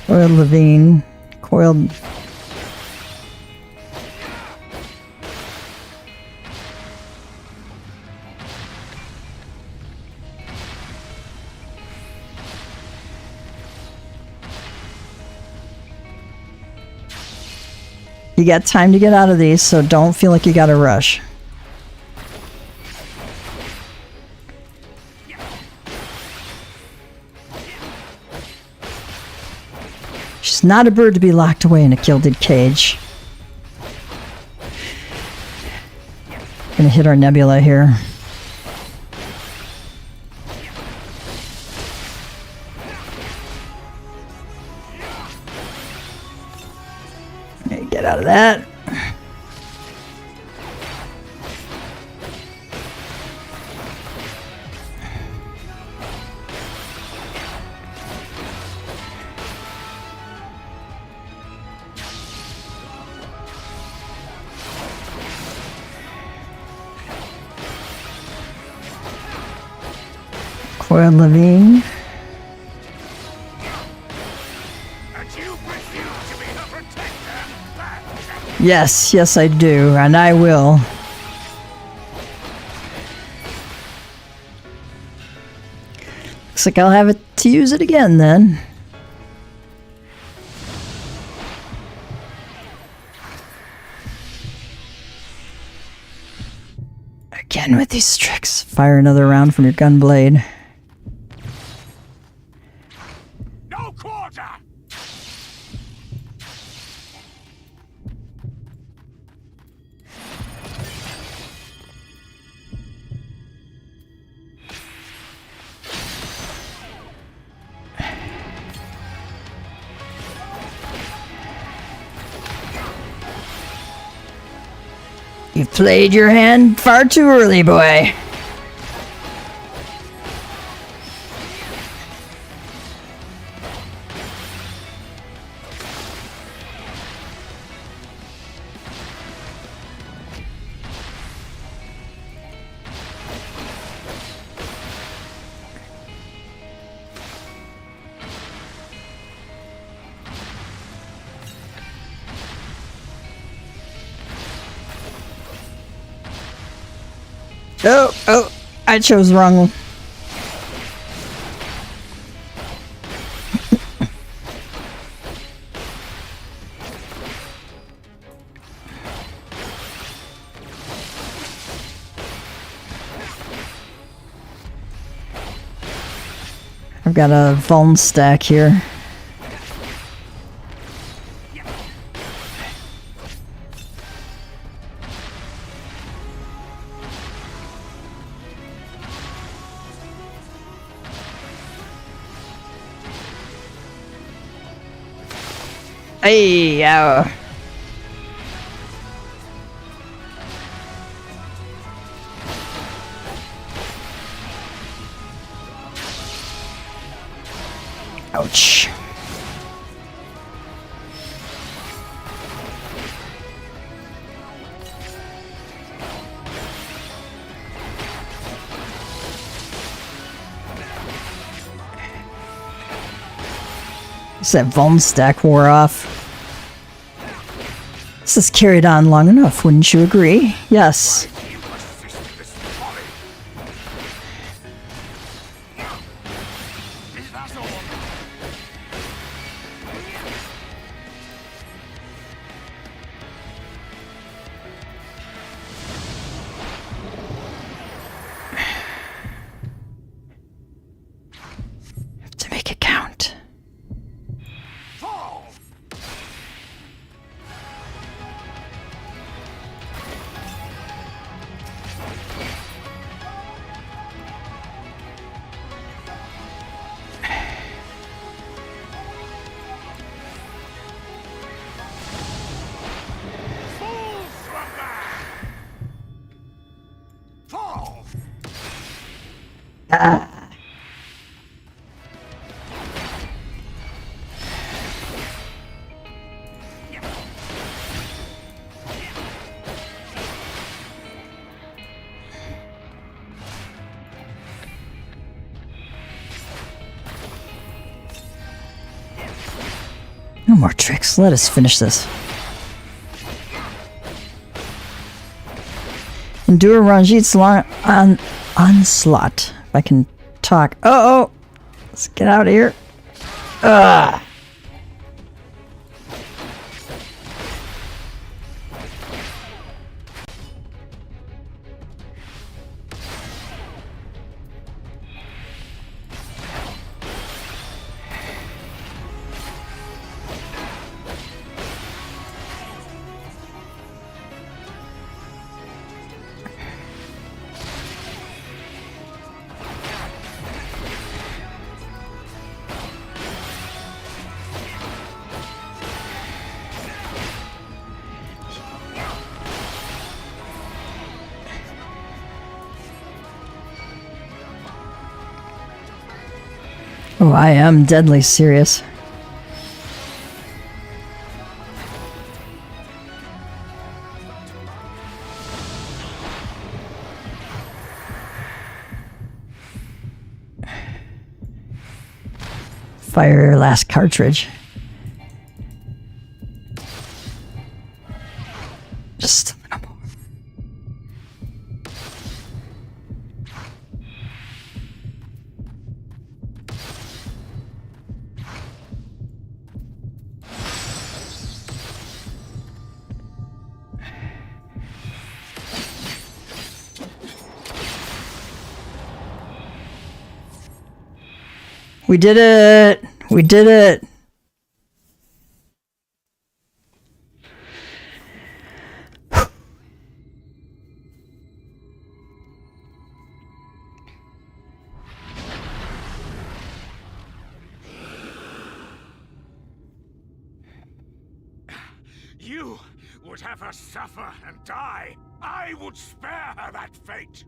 Coiled Levine. Coiled. You got time to get out of these, so don't feel like you gotta rush. She's not a bird to be locked away in a gilded cage. Gonna hit our nebula here. Okay, get out of that. Coil Levine. And you refuse to be her protector? Yes, yes I do, and I will. Looks like I'll have it to use it again then. Again with these tricks. Fire another round from your gun blade. No quarter! You played your hand far too early, boy. Oh, I chose the wrong one. I've got a Vuln stack here. Hey, ow. Ouch. That Vuln stack wore off. This has carried on long enough, wouldn't you agree? Yes. You persist in this folly! Is that all? Have to make it count. Fall! Fall from there! Fall! No more tricks. Let us finish this. Endure Ranjit's long onslaught. If I can talk. Oh! Let's get out of here. Ugh. Oh, I am deadly serious. fire your last cartridge. Just a minute. We did it! We did it! You would have her suffer and die. I would spare her that fate.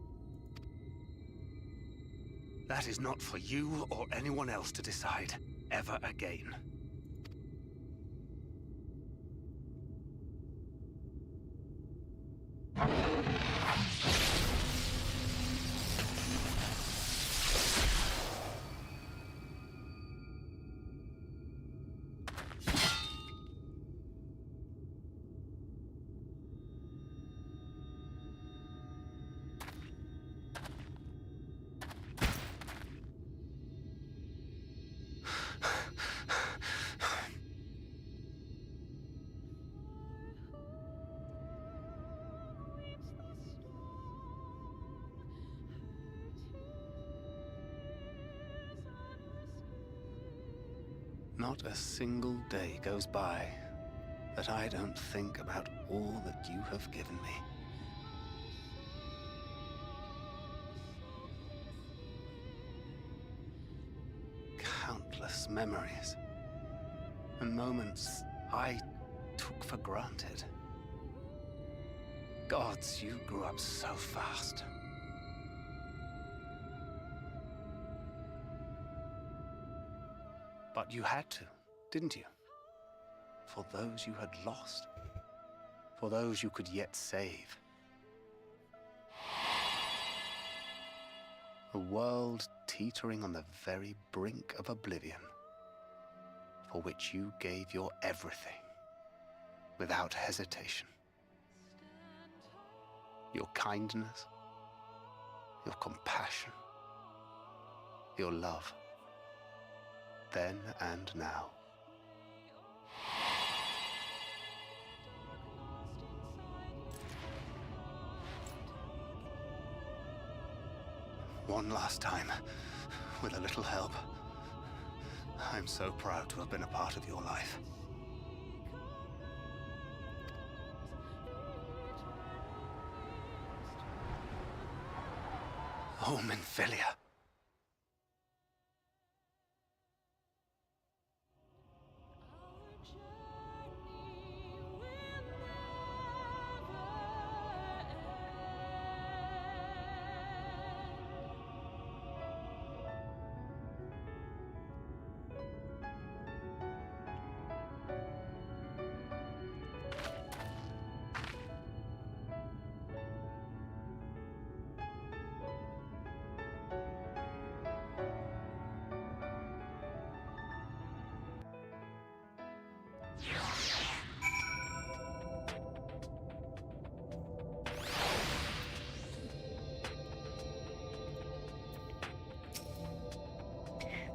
That is not for you or anyone else to decide ever again. Not a single day goes by that I don't think about all that you have given me. Countless memories and moments I took for granted. Gods, you grew up so fast. But you had to, didn't you? For those you had lost. For those you could yet save. A world teetering on the very brink of oblivion, for which you gave your everything, without hesitation. Your kindness, your compassion, your love. Then and now. One last time, with a little help. I'm so proud to have been a part of your life. Oh, Minfilia.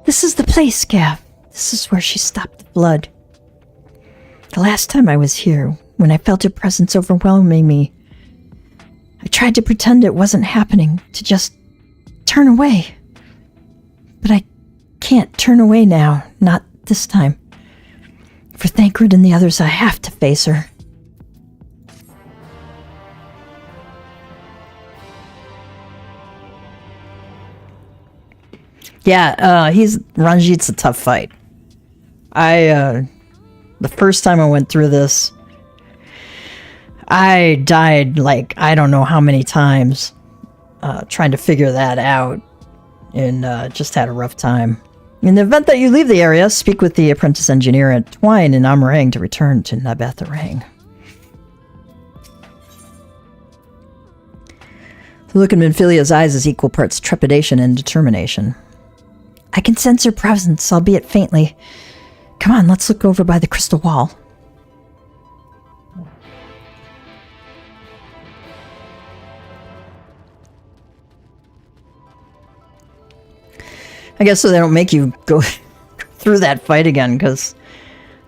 This is the place, Gav. This is where she stopped the blood. The last time I was here, when I felt her presence overwhelming me, I tried to pretend it wasn't happening, to just turn away. But I can't turn away now, not this time. For Thancred and the others, I have to face her. Yeah, Ranjit's a tough fight. The first time I went through this, I died like I don't know how many times trying to figure that out, and just had a rough time. In the event that you leave the area, speak with the apprentice engineer at Twine in Amarang to return to Nabeth Arang. The look in Minfilia's eyes is equal parts trepidation and determination. I can sense her presence, albeit faintly. Come on, let's look over by the crystal wall. I guess so they don't make you go through that fight again, because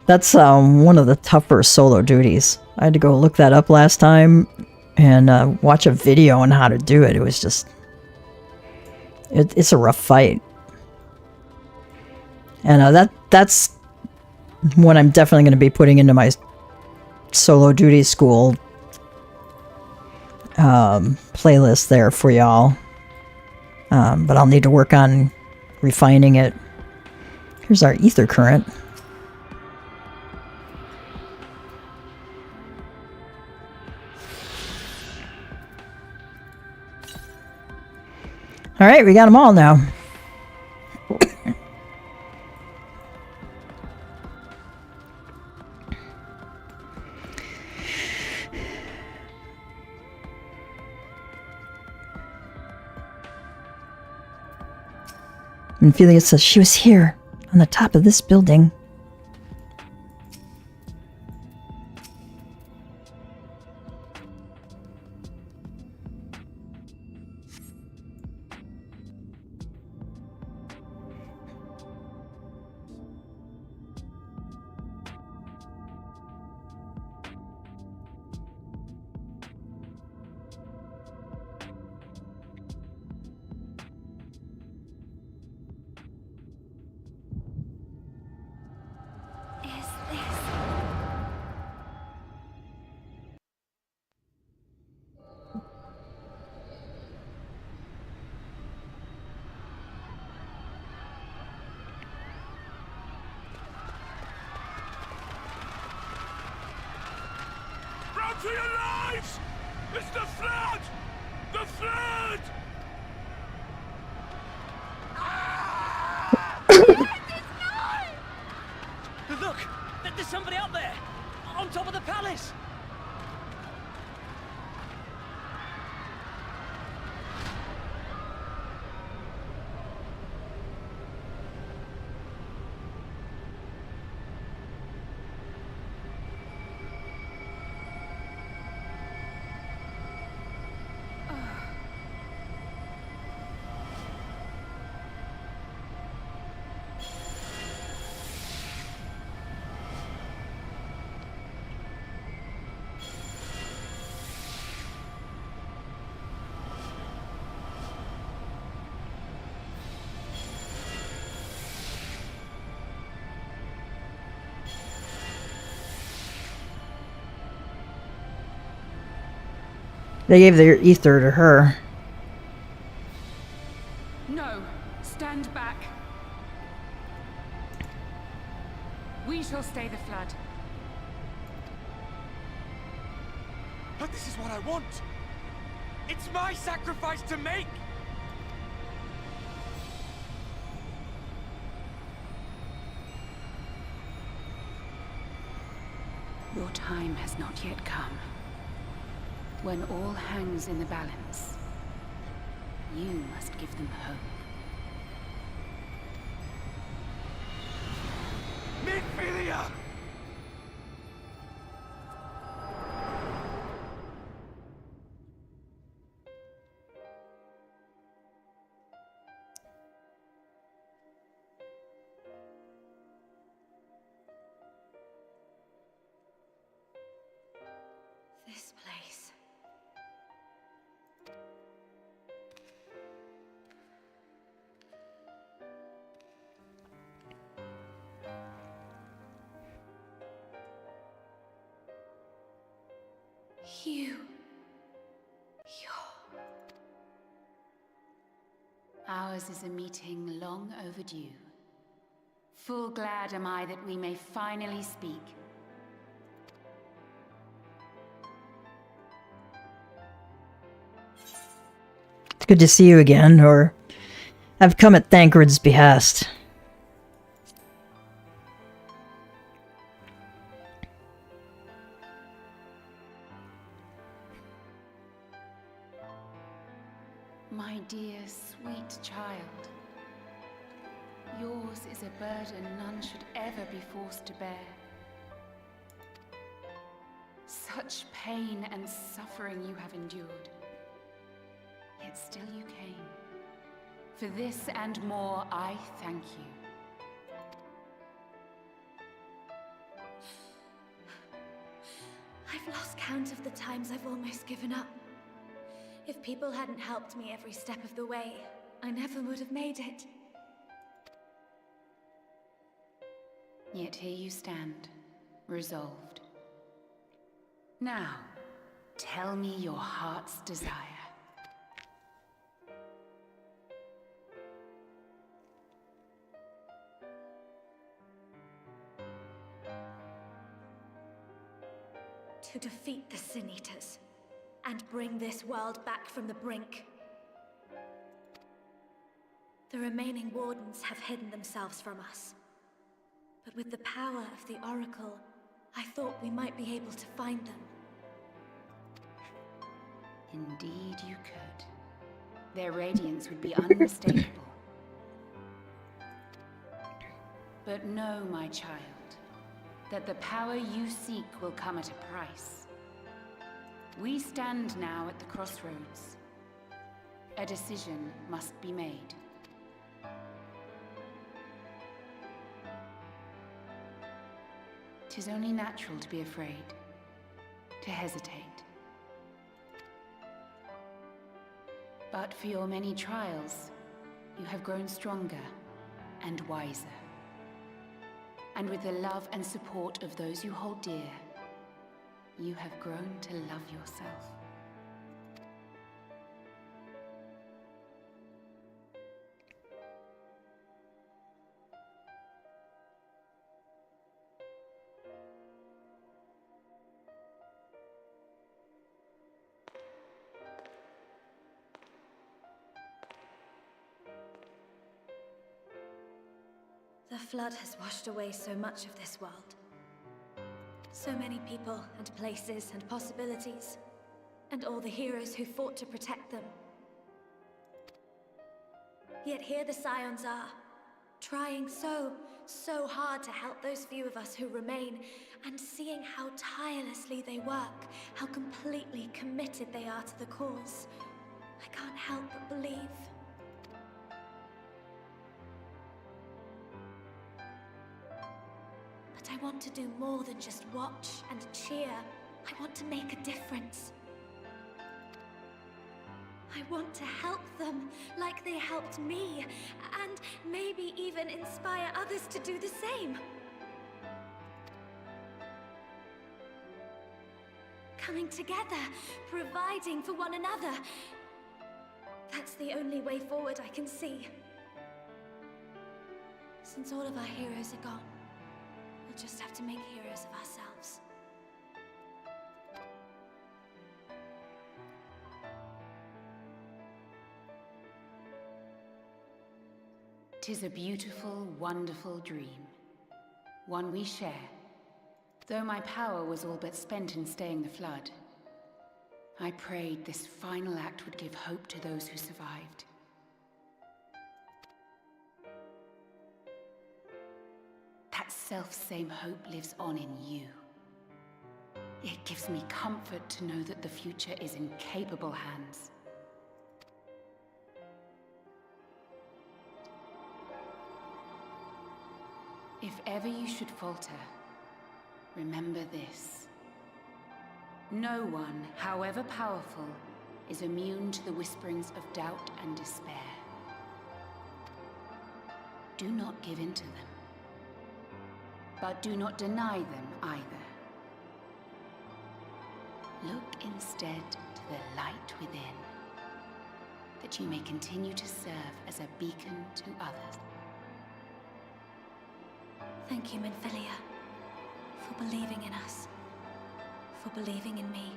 that's one of the tougher solo duties. I had to go look that up last time and watch a video on how to do it. It was just... It's a rough fight. And that's what I'm definitely going to be putting into my solo duty school playlist there for y'all. But I'll need to work on refining it. Here's our ether current. All right, we got them all now. And Ophelia says she was here on the top of this building. To your lives! It's the flood! The flood! Look! There's somebody up there! On top of the palace! They gave their ether to her. No, stand back. We shall stay the flood. But this is what I want! It's my sacrifice to make! Your time has not yet come. When all hangs in the balance, you must give them hope. Midfilia! This place. Ours is a meeting long overdue. Full glad am I that we may finally speak. It's good to see you again, or I've come at Thancred's behest. My dear, sweet child. Yours is a burden none should ever be forced to bear. Such pain and suffering you have endured. Yet still you came. For this and more, I thank you. I've lost count of the times I've almost given up. If people hadn't helped me every step of the way, I never would have made it. Yet here you stand, resolved. Now, tell me your heart's desire. To defeat the Sin Eaters, and bring this world back from the brink. The remaining Wardens have hidden themselves from us. But with the power of the Oracle, I thought we might be able to find them. Indeed you could. Their radiance would be unmistakable. But know, my child, that the power you seek will come at a price. We stand now at the crossroads. A decision must be made. 'Tis only natural to be afraid, to hesitate. But for your many trials, you have grown stronger and wiser. And with the love and support of those you hold dear, you have grown to love yourself. The flood has washed away so much of this world. So many people and places and possibilities, and all the heroes who fought to protect them. Yet here the Scions are, trying so hard to help those few of us who remain, and seeing how tirelessly they work, how completely committed they are to the cause. I can't help but believe. But I want to do more than just watch and cheer. I want to make a difference. I want to help them like they helped me, and maybe even inspire others to do the same. Coming together, providing for one another. That's the only way forward I can see. Since all of our heroes are gone, we'll just have to make heroes of ourselves. 'Tis a beautiful, wonderful dream. One we share. Though my power was all but spent in staying the flood, I prayed this final act would give hope to those who survived. That self-same hope lives on in you. It gives me comfort to know that the future is in capable hands. If ever you should falter, remember this. No one, however powerful, is immune to the whisperings of doubt and despair. Do not give in to them. But do not deny them either. Look instead to the light within, that you may continue to serve as a beacon to others. Thank you, Minfilia, for believing in us, for believing in me.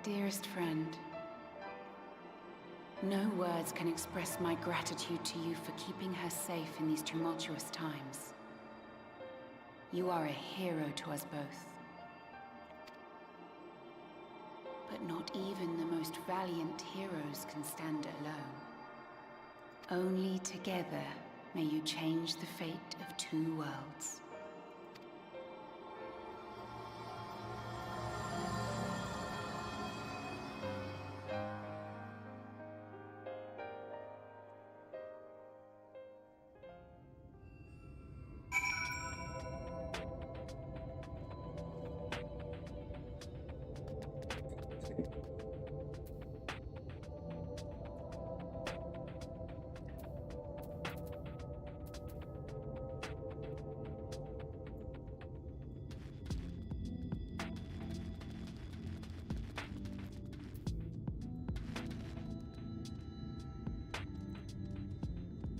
Dearest friend, no words can express my gratitude to you for keeping her safe in these tumultuous times. You are a hero to us both. But not even the most valiant heroes can stand alone. Only together may you change the fate of two worlds.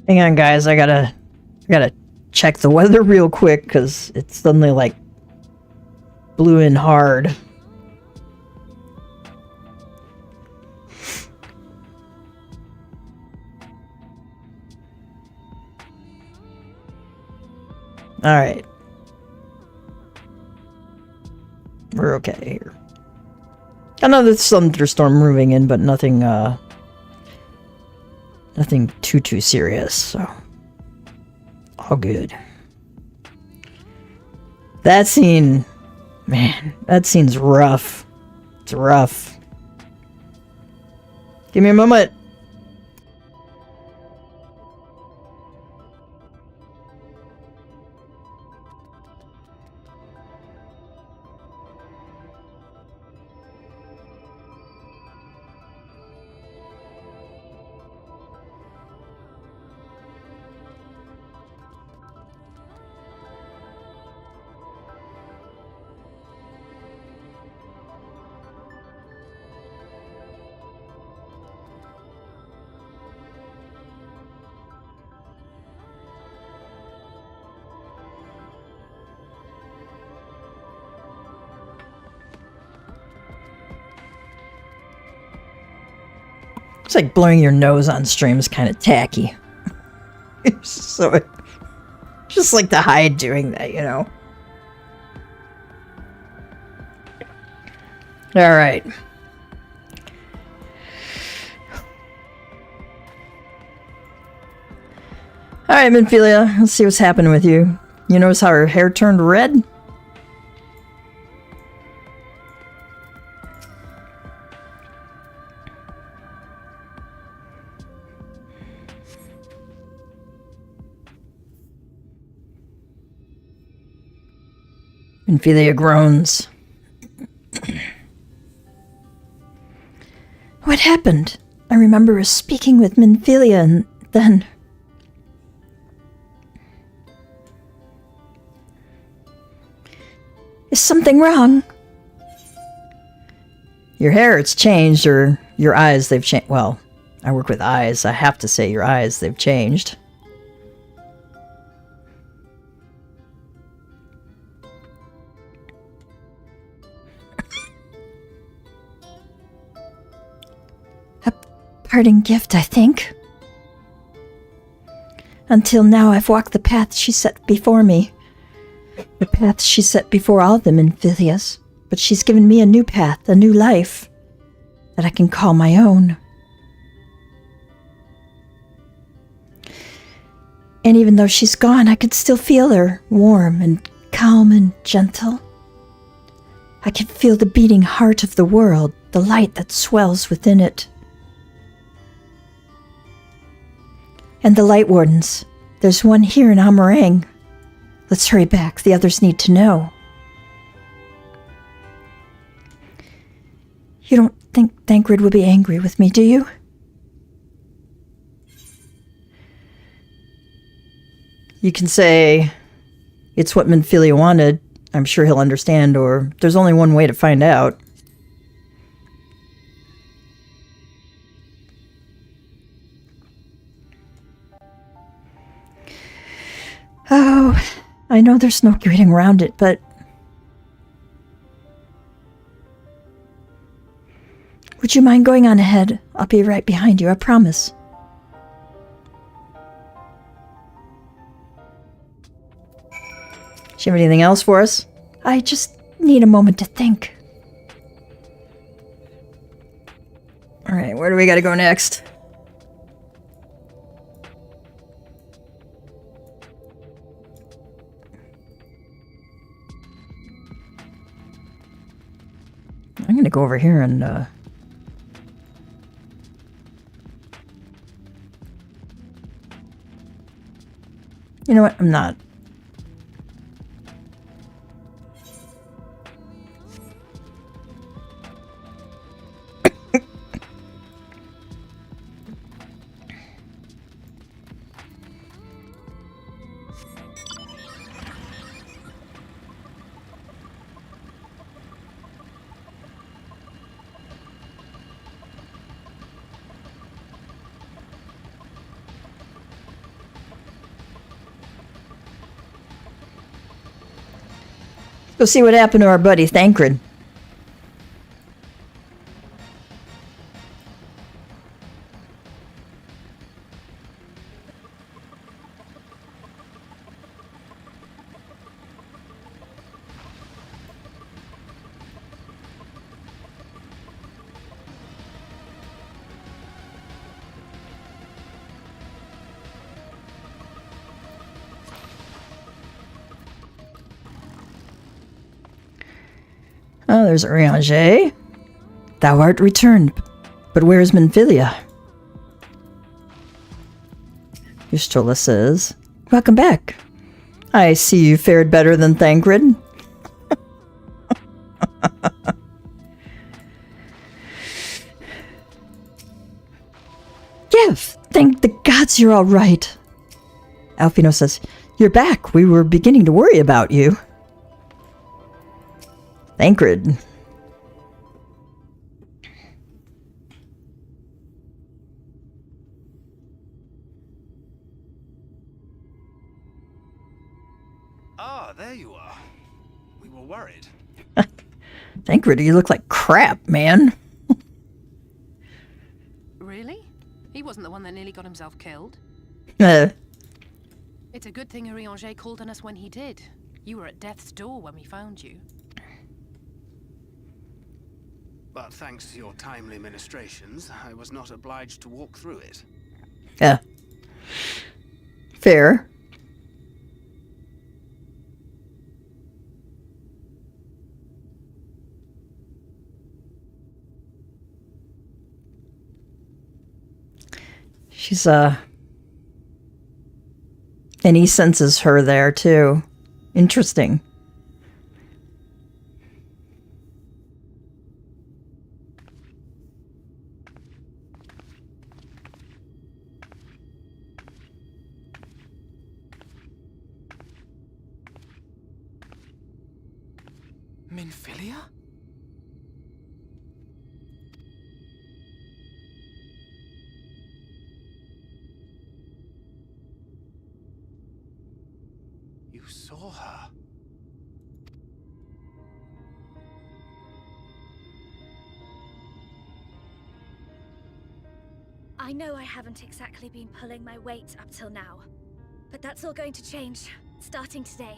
Hang on, guys. I gotta check the weather real quick because it's suddenly like blew in hard. All right, we're okay here. I know there's some thunderstorm moving in, but nothing nothing too serious, so all good. That scene, man, that scene's rough. It's rough. Give me a moment. It's like blowing your nose on stream is kind of tacky. So, just like to hide doing that, you know? Alright. Alright, Minfilia, let's see what's happening with you. You notice how her hair turned red? Minfilia groans. What happened? I remember us speaking with Minfilia and then... Is something wrong? Your hair, it's changed, or your eyes, they've changed. Well, I work with eyes. I have to say your eyes, they've changed. Parting gift, I think. Until now, I've walked the path she set before me. The path she set before all the Minfilias. But she's given me a new path, a new life, that I can call my own. And even though she's gone, I could still feel her, warm and calm and gentle. I can feel the beating heart of the world, the light that swells within it. And the Light Wardens. There's one here in Amarang. Let's hurry back. The others need to know. You don't think Thancred will be angry with me, do you? You can say, it's what Minfilia wanted. I'm sure he'll understand, or there's only one way to find out. Oh, I know there's no getting around it, but... Would you mind going on ahead? I'll be right behind you, I promise. Do you have anything else for us? I just need a moment to think. Alright, where do we gotta go next? I'm gonna go over here and, you know what? I'm not. Go see what happened to our buddy Thancred. Oh, there's Eorzea. Thou art returned, but where is Minfilia? Ystula says, welcome back. I see you fared better than Thancred. Yeah, thank the gods you're all right. Alfino says, you're back. We were beginning to worry about you. Thancred. Ah, there you are. We were worried. Thancred, you look like crap, man. Really? He wasn't the one that nearly got himself killed. It's a good thing Eorzea called on us when he did. You were at death's door when we found you. But thanks to your timely ministrations, I was not obliged to walk through it. Yeah. Fair. She's, and he senses her there, too. Interesting. Minfilia? You saw her. I know I haven't exactly been pulling my weight up till now, but that's all going to change, starting today.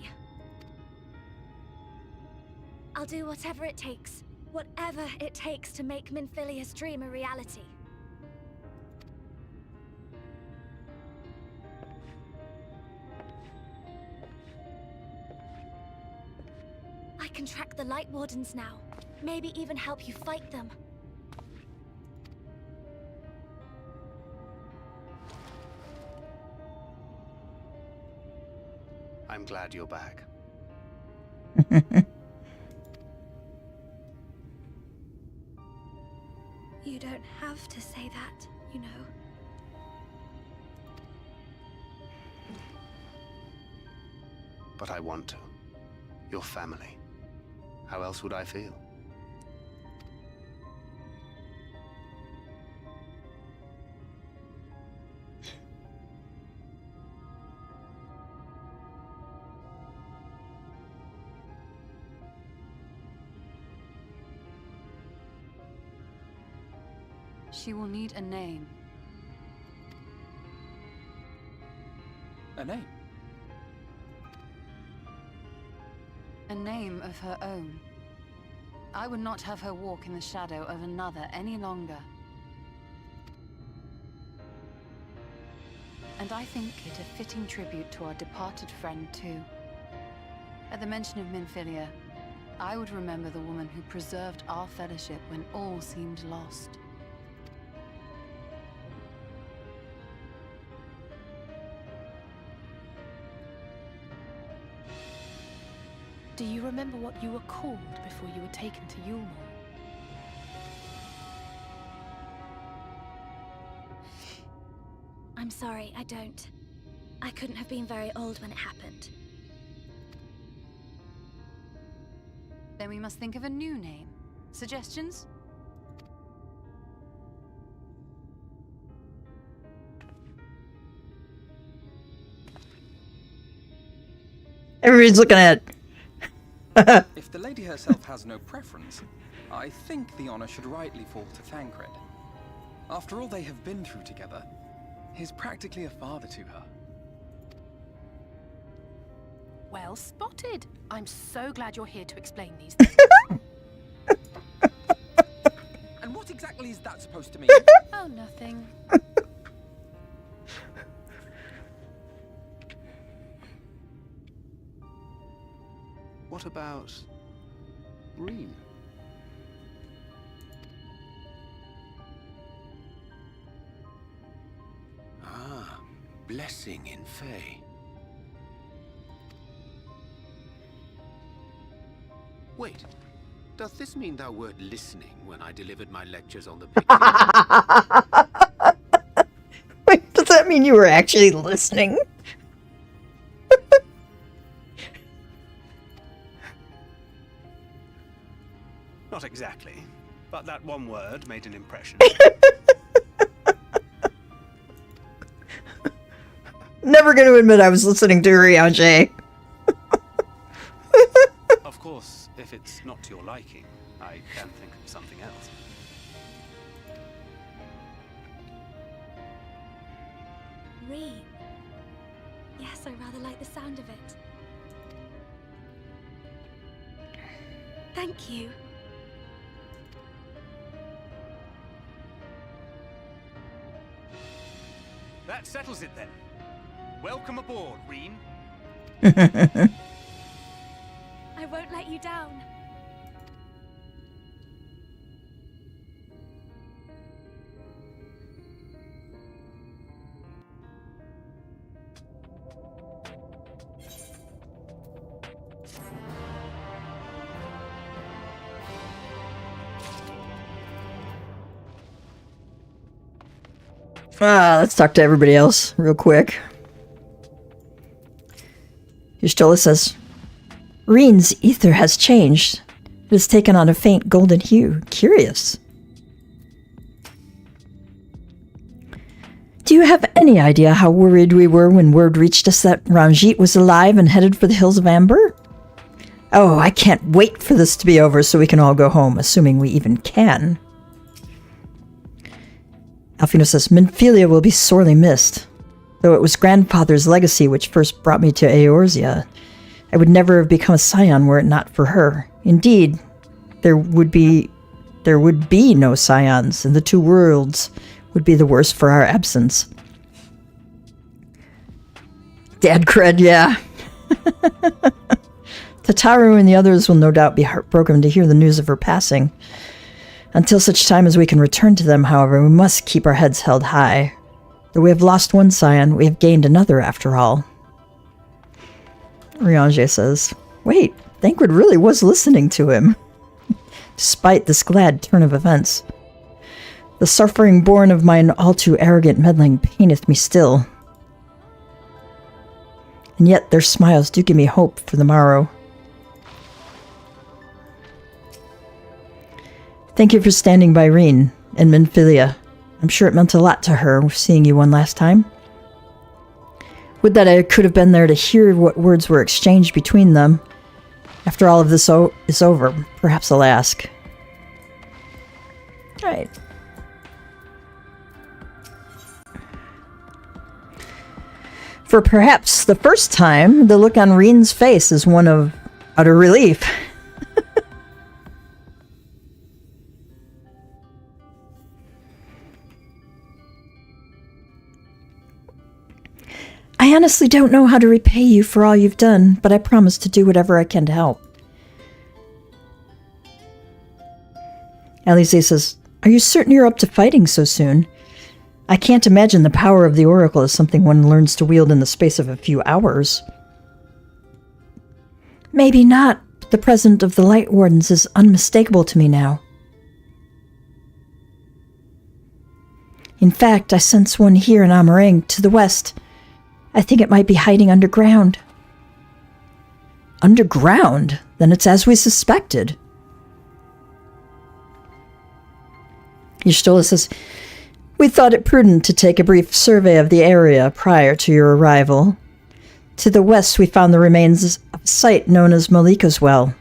I'll do whatever it takes to make Minfilia's dream a reality. I can track the Light Wardens now, maybe even help you fight them. I'm glad you're back. You don't have to say that, you know. But I want to. Your family. How else would I feel? She will need a name. A name? A name of her own. I would not have her walk in the shadow of another any longer. And I think it a fitting tribute to our departed friend, too. At the mention of Minfilia, I would remember the woman who preserved our fellowship when all seemed lost. Do you remember what you were called before you were taken to Yulmore? I'm sorry, I don't. I couldn't have been very old when it happened. Then we must think of a new name. Suggestions? Everybody's looking at it. If the lady herself has no preference, I think the honor should rightly fall to Thancred. After all they have been through together, he's practically a father to her. Well spotted. I'm so glad you're here to explain these things. And what exactly is that supposed to mean? Oh, nothing. What about Reen? Ah, blessing in Fae. Wait, does this mean thou wert listening when I delivered my lectures on the picture? Wait, does that mean you were actually listening? Not exactly, but that one word made an impression. Never going to admit I was listening to Eorzea. Of course, if it's not to your liking, I can think of something else. Reen. Yes, I rather like the sound of it. Thank you. That settles it then. Welcome aboard, Reen. I won't let you down. Let's talk to everybody else real quick. Y'shtola says, Reen's ether has changed. It has taken on a faint golden hue. Curious. Do you have any idea how worried we were when word reached us that Ranjit was alive and headed for the Hills of Amber? Oh, I can't wait for this to be over so we can all go home, assuming we even can. Alfino says, Minfilia will be sorely missed. Though it was grandfather's legacy which first brought me to Eorzea, I would never have become a scion were it not for her. Indeed, there would be no scions, and the two worlds would be the worse for our absence. Dad cred, yeah. Tataru and the others will no doubt be heartbroken to hear the news of her passing. Until such time as we can return to them, however, we must keep our heads held high. Though we have lost one scion, we have gained another after all. Eorzea says, wait, Thancred really was listening to him. Despite this glad turn of events. The suffering born of mine all too arrogant meddling paineth me still. And yet their smiles do give me hope for the morrow. Thank you for standing by Reen and Minfilia. I'm sure it meant a lot to her seeing you one last time. Would that I could have been there to hear what words were exchanged between them. After all of this is over, perhaps I'll ask. Right. For perhaps the first time, the look on Reen's face is one of utter relief. I honestly don't know how to repay you for all you've done, but I promise to do whatever I can to help. Eorzea says, are you certain you're up to fighting so soon? I can't imagine the power of the Oracle is something one learns to wield in the space of a few hours. Maybe not, but the presence of the Light Wardens is unmistakable to me now. In fact, I sense one here in Amarang, to the west. I think it might be hiding underground. Underground? Then it's as we suspected. Y'shtola says, we thought it prudent to take a brief survey of the area prior to your arrival. To the west, we found the remains of a site known as Malika's Well.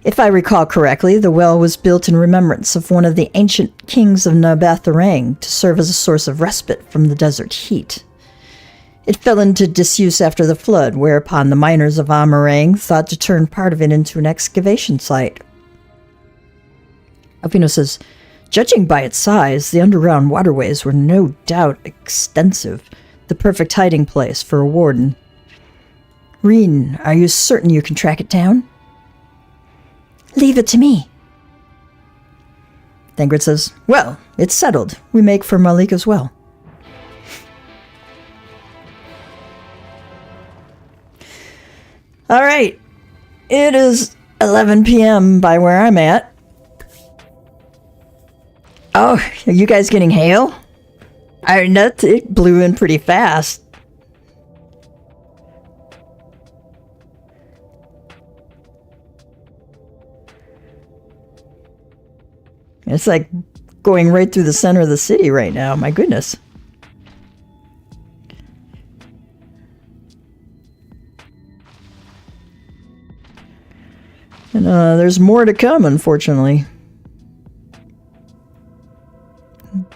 If I recall correctly, the well was built in remembrance of one of the ancient kings of Nabatharang to serve as a source of respite from the desert heat. It fell into disuse after the flood, whereupon the miners of Amarang thought to turn part of it into an excavation site. Alvino says, judging by its size, the underground waterways were no doubt extensive, the perfect hiding place for a warden. Reen, are you certain you can track it down? Leave it to me. Thangred says, well, it's settled. We make for Malika's Well. All right, it is 11 p.m. by where I'm at. Oh, are you guys getting hail? It blew in pretty fast. It's like going right through the center of the city right now. My goodness. And there's more to come, unfortunately.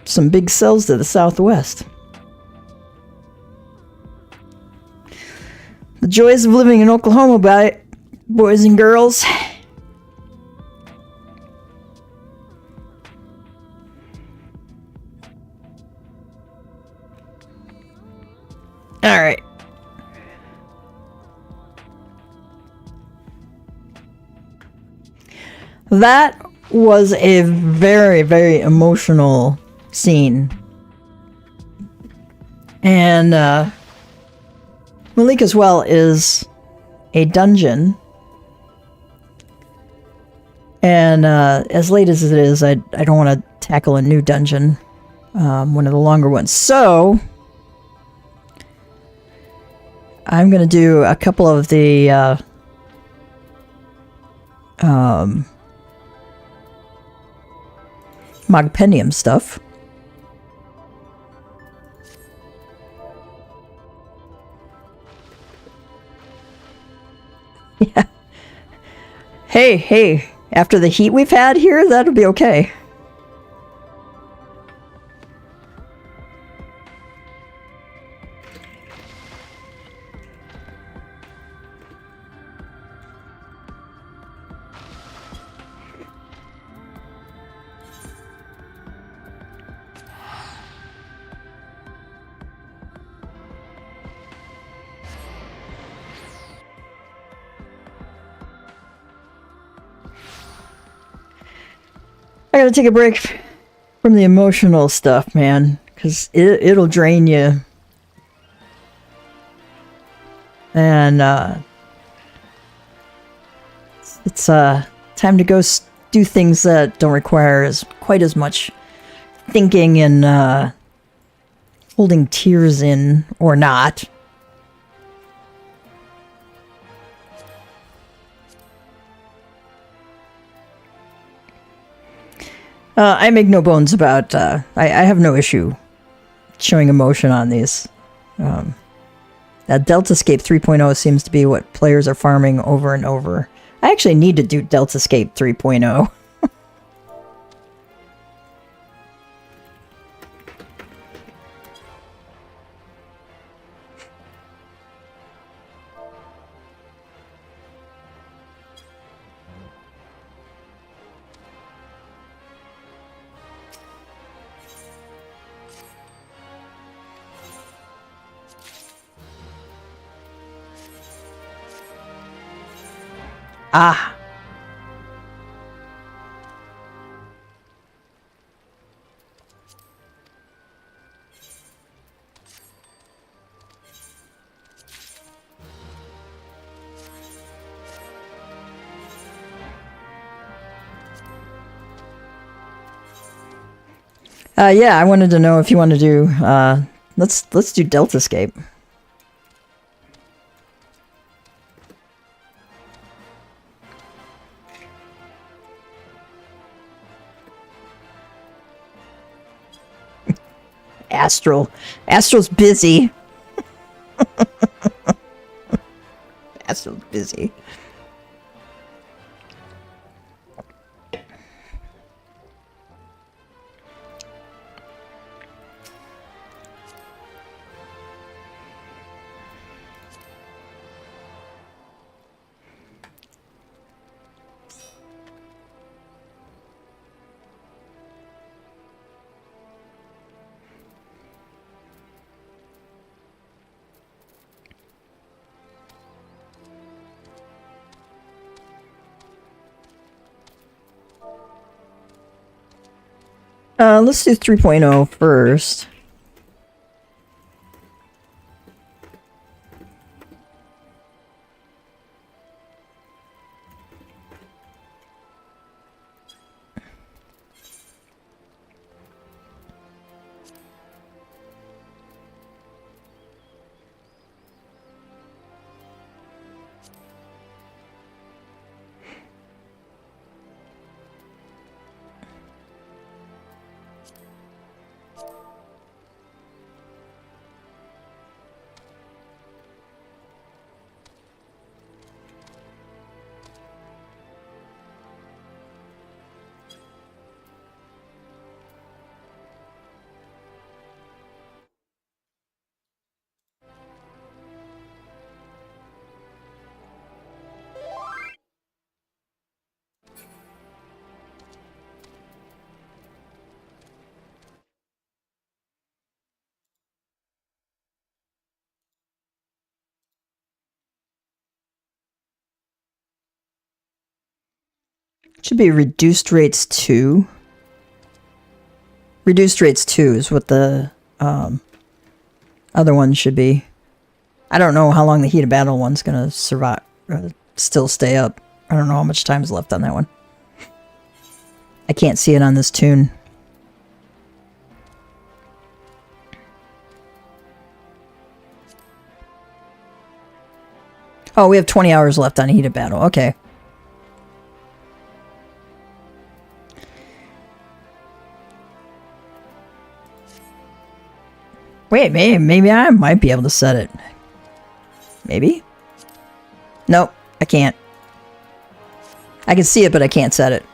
Some big cells to the southwest. The joys of living in Oklahoma, boys and girls. All right. That was a very, very emotional scene. And Malika's Well is a dungeon. And as late as it is, I don't want to tackle a new dungeon. One of the longer ones. So I'm going to do a couple of the Mogpendium stuff. Yeah. Hey, after the heat we've had here, that'll be okay. I gotta take a break from the emotional stuff, man, because it'll drain you. And it's time to go do things that don't require quite as much thinking and holding tears in, or not. I make no bones about, I have no issue showing emotion on these. That Deltascape 3.0 seems to be what players are farming over and over. I actually need to do Deltascape 3.0. Ah. Yeah, I wanted to know if you want to do, let's do Deltascape. Astral's busy. Astral's busy. Let's do 3.0 first. Should be reduced rates 2. Reduced rates 2 is what the other one should be. I don't know how long the heat of battle one's gonna survive, still stay up. I don't know how much time is left on that one. I can't see it on this tune. Oh, we have 20 hours left on heat of battle. Okay. Wait, maybe I might be able to set it. Maybe? Nope, I can't. I can see it, but I can't set it.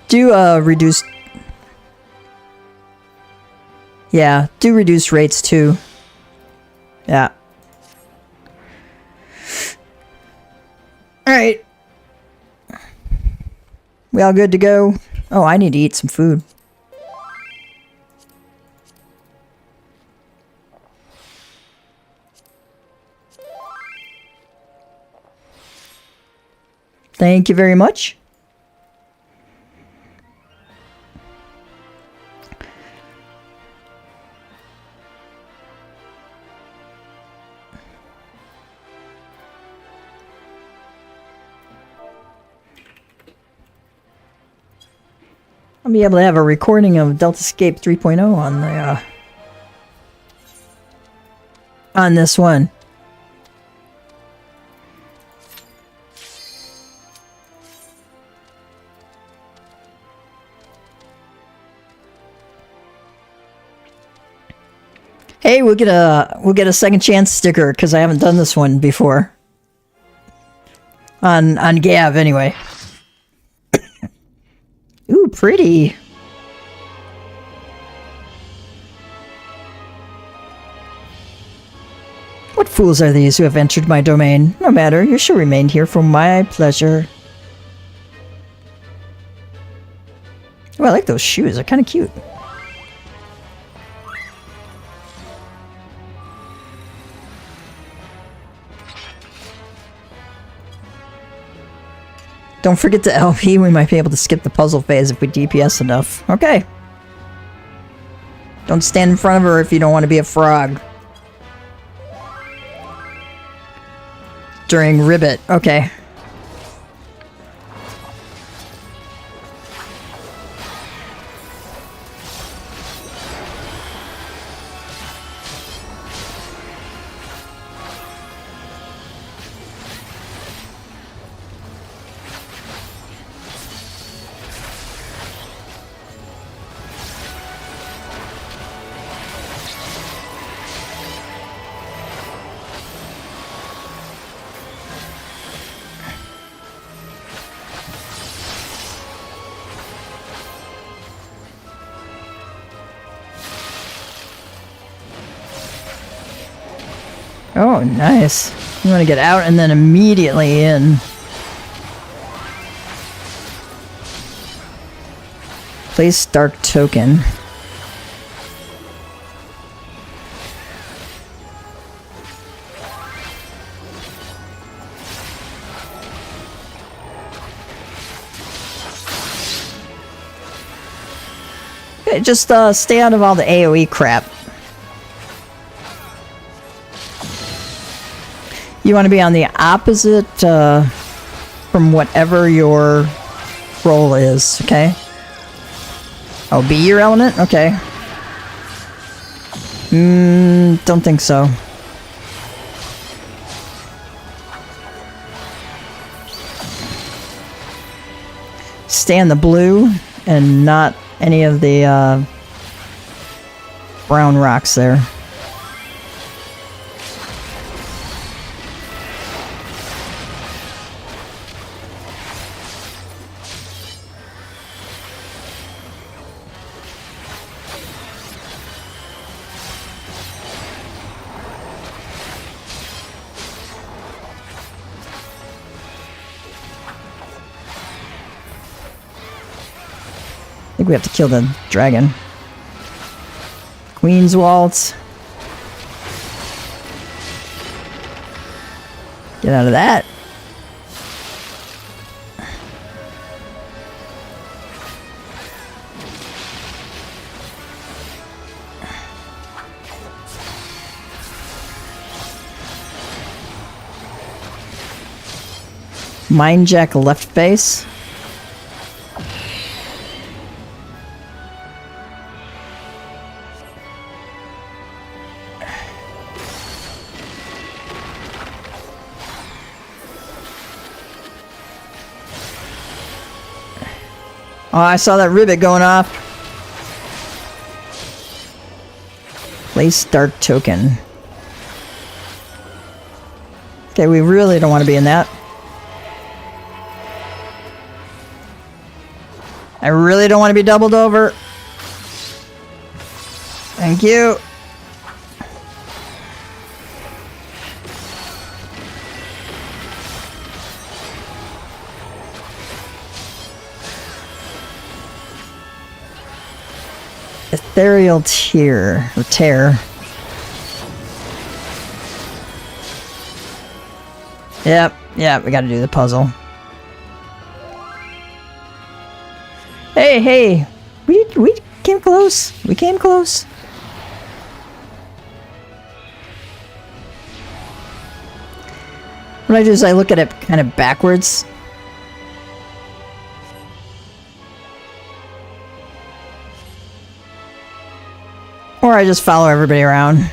Do reduce. Yeah, do reduce rates too. Yeah. Alright. We all good to go? Oh, I need to eat some food. Thank you very much. I'll be able to have a recording of Deltascape 3.0 on the on this one. Hey, we'll get a second chance sticker because I haven't done this one before. On Gav anyway. Ooh, pretty. What fools are these who have entered my domain? No matter, you shall remain here for my pleasure. Oh, I like those shoes. They're kind of cute. Don't forget to LP. We might be able to skip the puzzle phase if we DPS enough. Okay. Don't stand in front of her if you don't want to be a frog. During Ribbit. Okay. Oh, nice. You want to get out and then immediately in. Place dark token. Okay, just stay out of all the AoE crap. You want to be on the opposite from whatever your role is, okay? Oh, be your element? Okay. Don't think so. Stay in the blue and not any of the brown rocks there. I think we have to kill the dragon. Queen's Waltz. Get out of that. Mindjack left face. Oh, I saw that ribbit going off. Place dark token. Okay, we really don't want to be in that. I really don't want to be doubled over. Thank you. Ethereal tear or tear. Yep, we gotta do the puzzle. Hey, we came close. We came close. What I do is I look at it kind of backwards. Or I just follow everybody around.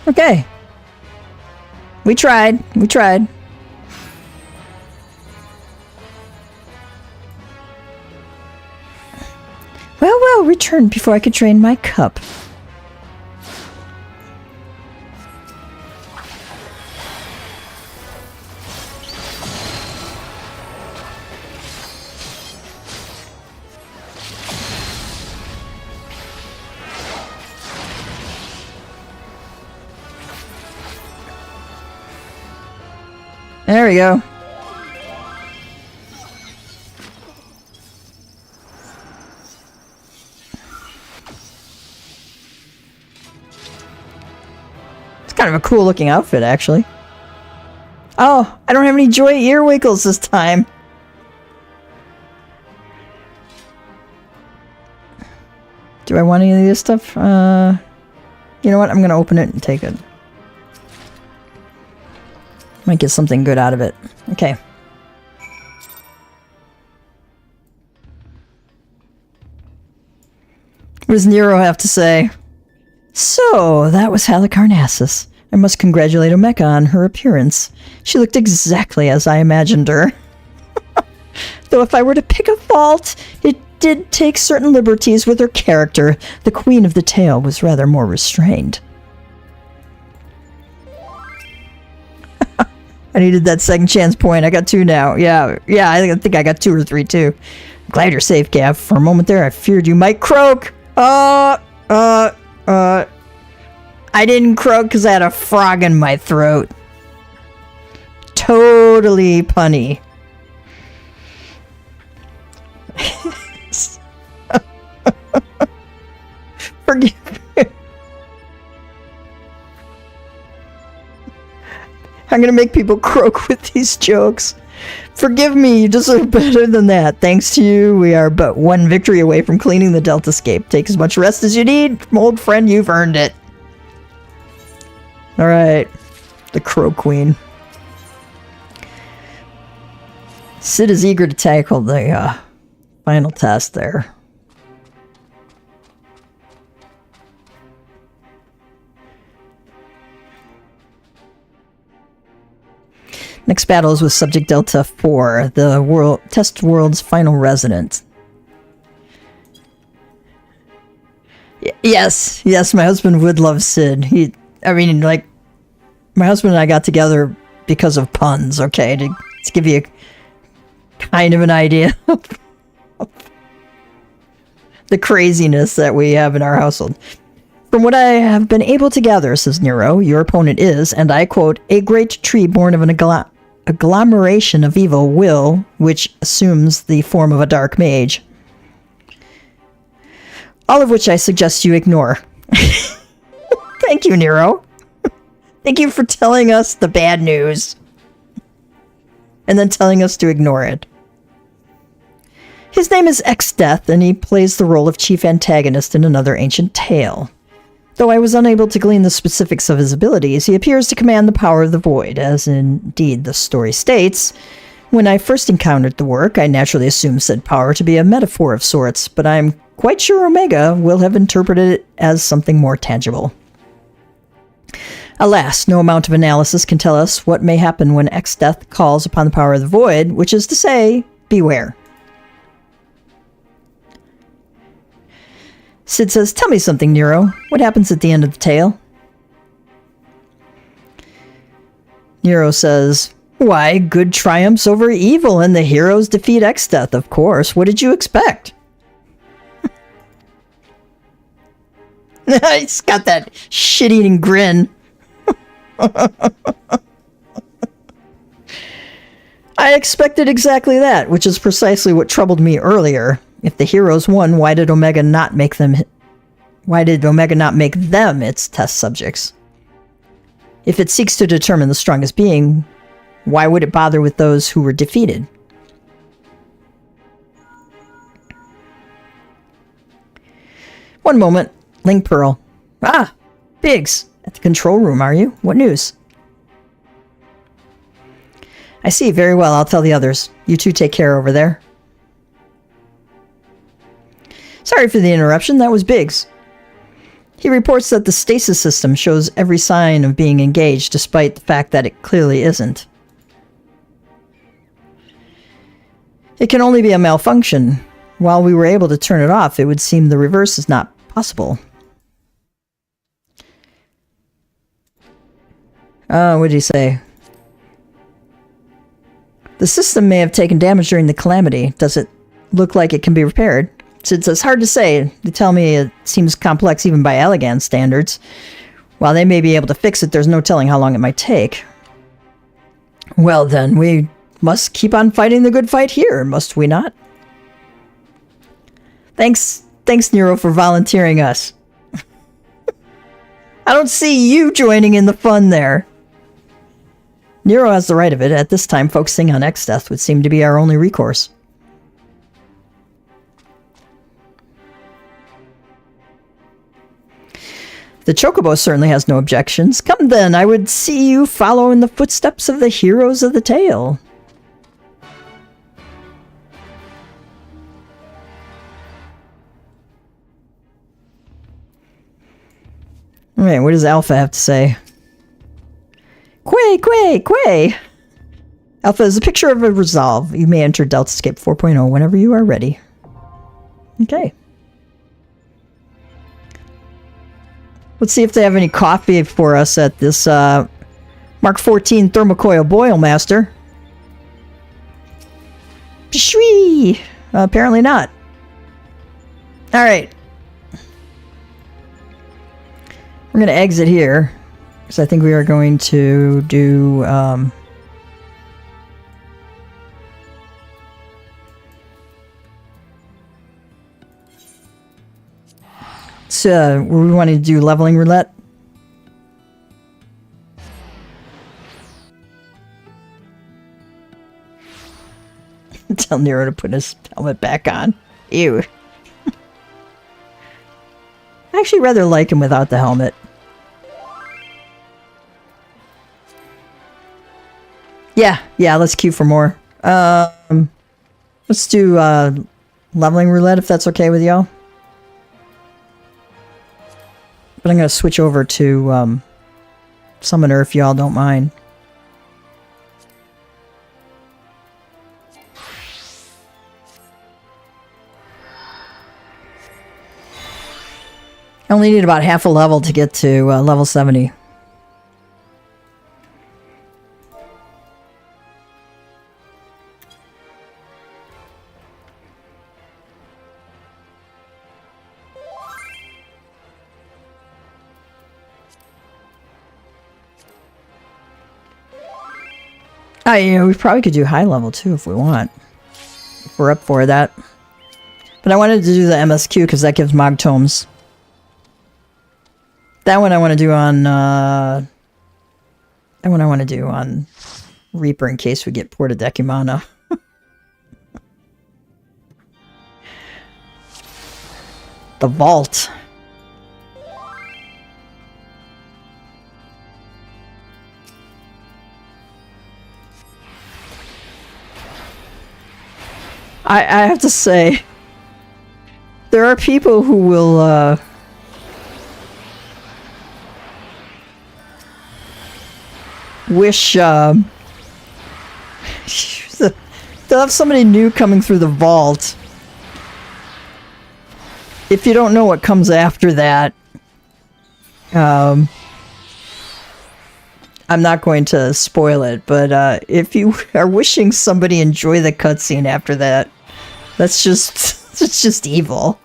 Okay. We tried. Well, return before I could drain my cup. There we go. It's kind of a cool looking outfit, actually. Oh, I don't have any joy earwiggles this time. Do I want any of this stuff? You know what? I'm going to open it and take it. Might get something good out of it. Okay. What does Nero have to say? So, that was Halicarnassus. I must congratulate Omega on her appearance. She looked exactly as I imagined her. Though if I were to pick a fault, it did take certain liberties with her character. The Queen of the Tale was rather more restrained. I needed that second chance point. I got 2 now. Yeah, I think I got 2 or 3 too. Glad you're safe, Gav. For a moment there, I feared you might croak. I didn't croak because I had a frog in my throat. Totally punny. Forgive me. I'm gonna make people croak with these jokes. Forgive me, you deserve better than that. Thanks to you, we are but 1 victory away from cleaning the Deltascape. Take as much rest as you need. Old friend, you've earned it. Alright. The Crow Queen. Sid is eager to tackle the final test there. Next battle is with Subject Delta 4, the test world's final resident. Yes, my husband would love Sid. My husband and I got together because of puns, okay? To give you kind of an idea of the craziness that we have in our household. From what I have been able to gather, says Nero, your opponent is, and I quote, a great tree born of an agglomeration of evil will, which assumes the form of a dark mage. All of which I suggest you ignore. Thank you, Nero. Thank you for telling us the bad news. And then telling us to ignore it. His name is X-Death, and he plays the role of chief antagonist in another ancient tale. Though I was unable to glean the specifics of his abilities, he appears to command the power of the void, as indeed the story states. When I first encountered the work, I naturally assumed said power to be a metaphor of sorts, but I'm quite sure Omega will have interpreted it as something more tangible. Alas, no amount of analysis can tell us what may happen when X-Death calls upon the power of the void, which is to say, beware. Sid says, tell me something, Nero. What happens at the end of the tale? Nero says, why, good triumphs over evil and the heroes defeat X-Death, of course. What did you expect? He's got that shit-eating grin. I expected exactly that, which is precisely what troubled me earlier. If the heroes won, why did Omega not make them its test subjects? If it seeks to determine the strongest being, why would it bother with those who were defeated? One moment. Link Pearl. Ah! Biggs! At the control room, are you? What news? I see. Very well. I'll tell the others. You two take care over there. Sorry for the interruption. That was Biggs. He reports that the stasis system shows every sign of being engaged, despite the fact that it clearly isn't. It can only be a malfunction. While we were able to turn it off, it would seem the reverse is not possible. What did he say? The system may have taken damage during the calamity. Does it look like it can be repaired? Sid says, hard to say. They tell me it seems complex even by Elegant standards. While they may be able to fix it, there's no telling how long it might take. Well then, we must keep on fighting the good fight here, must we not? Thanks, Nero, for volunteering us. I don't see you joining in the fun there. Nero has the right of it. At this time, focusing on X-Death would seem to be our only recourse. The Chocobo certainly has no objections. Come then, I would see you follow in the footsteps of the heroes of the tale. Alright, what does Alpha have to say? Quay! Alpha is a picture of a resolve. You may enter Delta Escape 4.0 whenever you are ready. Okay. Let's see if they have any coffee for us at this Mark 14 Thermocoil Boil Master. Pshwee! Apparently not. Alright. We're going to exit here, because I think we are going to do, we want to do leveling roulette. Tell Nero to put his helmet back on. Ew. I actually rather like him without the helmet. Yeah, let's queue for more. Let's do leveling roulette if that's okay with y'all. But I'm going to switch over to Summoner if y'all don't mind. I only need about half a level to get to level 70. We probably could do high level too if we want. If we're up for that. But I wanted to do the MSQ because that gives Mog Tomes. That one I want to do on Reaper in case we get Porta Decumana. The Vault. I have to say, there are people who will wish they'll have somebody new coming through the vault. If you don't know what comes after that, I'm not going to spoil it, but if you are wishing somebody enjoy the cutscene after that, that's just evil.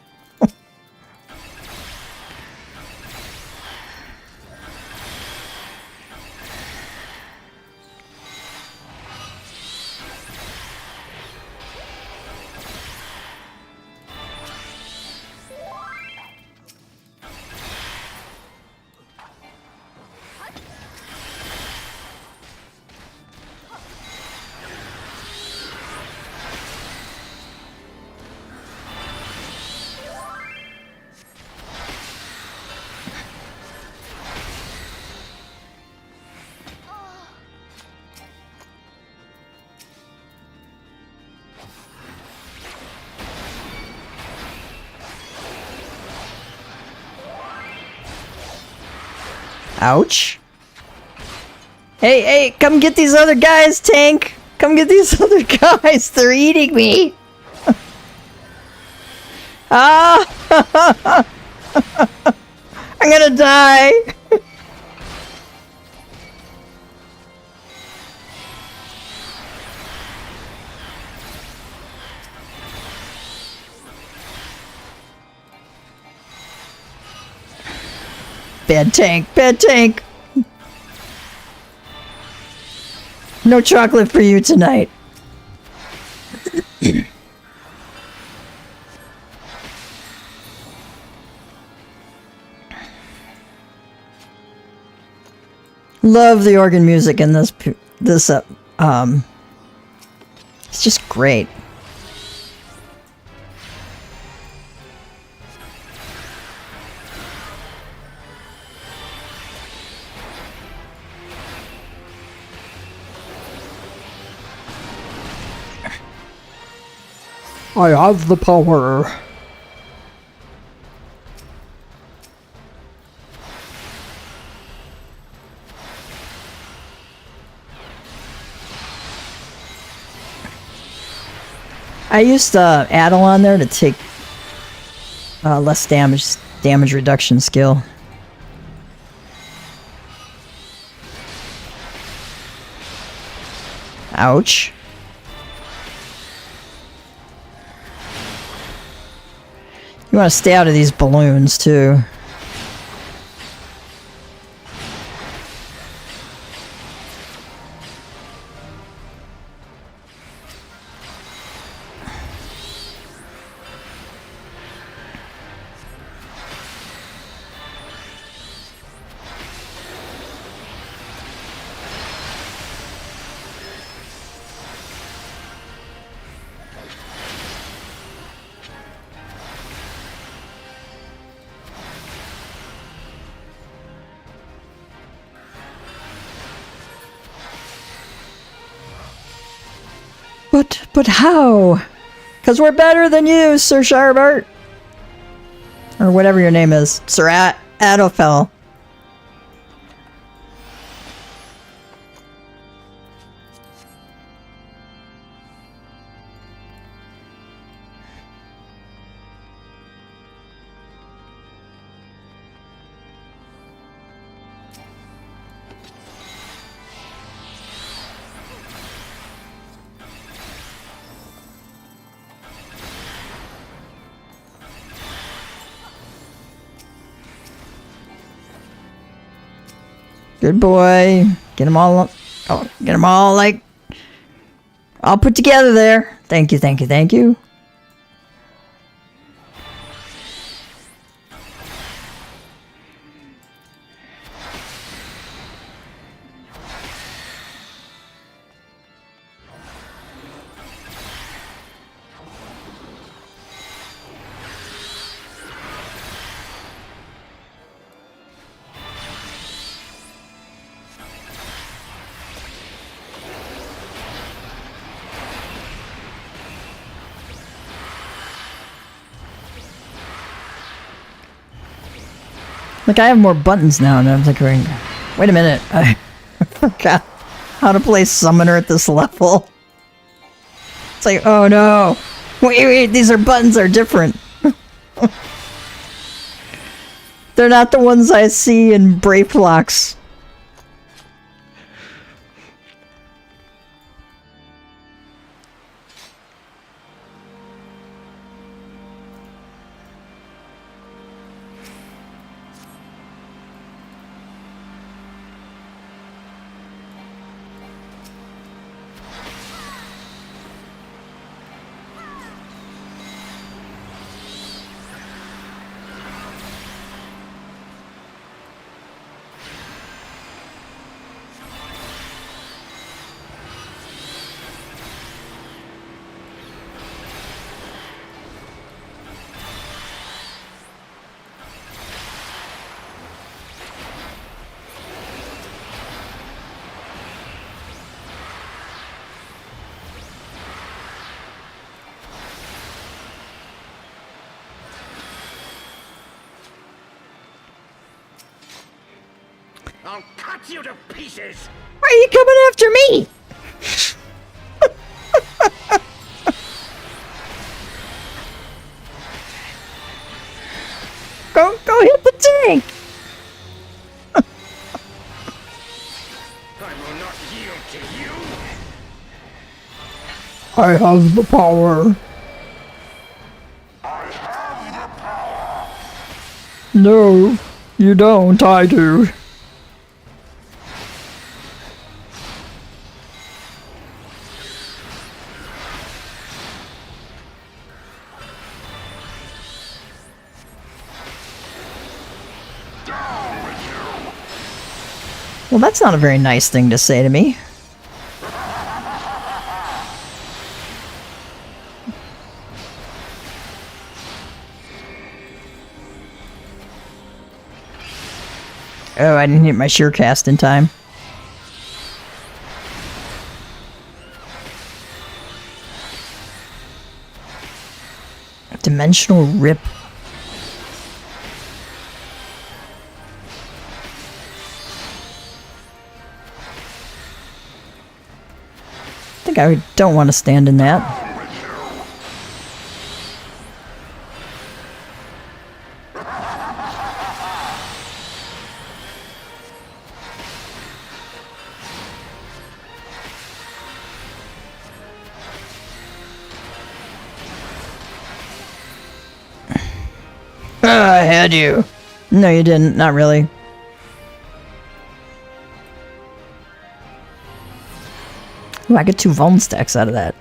Ouch. Hey, come get these other guys, Tank! Come get these other guys! They're eating me! Ah! I'm gonna die! Bad tank, bad tank! No chocolate for you tonight. Love the organ music in this it's just great. I have the power. I used Addle on there to take less damage reduction skill. Ouch. You want to stay out of these balloons too. But how? Because we're better than you, Sir Sharbart. Or whatever your name is. Sir Adofel. Good boy. Get them all. Oh, get them all like all put together there. Thank you, thank you, thank you. Like, I have more buttons now, and I'm like, wait a minute, I forgot how to play Summoner at this level. It's like, oh no, wait, these buttons are different. They're not the ones I see in Brave Blocks. I'll cut you to pieces! Why are you coming after me? Go hit the tank! I will not yield to you! I have the power. I have the power! No, you don't, I do. Well, that's not a very nice thing to say to me. Oh, I didn't hit my sheer cast in time. Dimensional rip. I think I don't want to stand in that. I had you. No, you didn't. Not really. Ooh, I get 2 Vuln stacks out of that.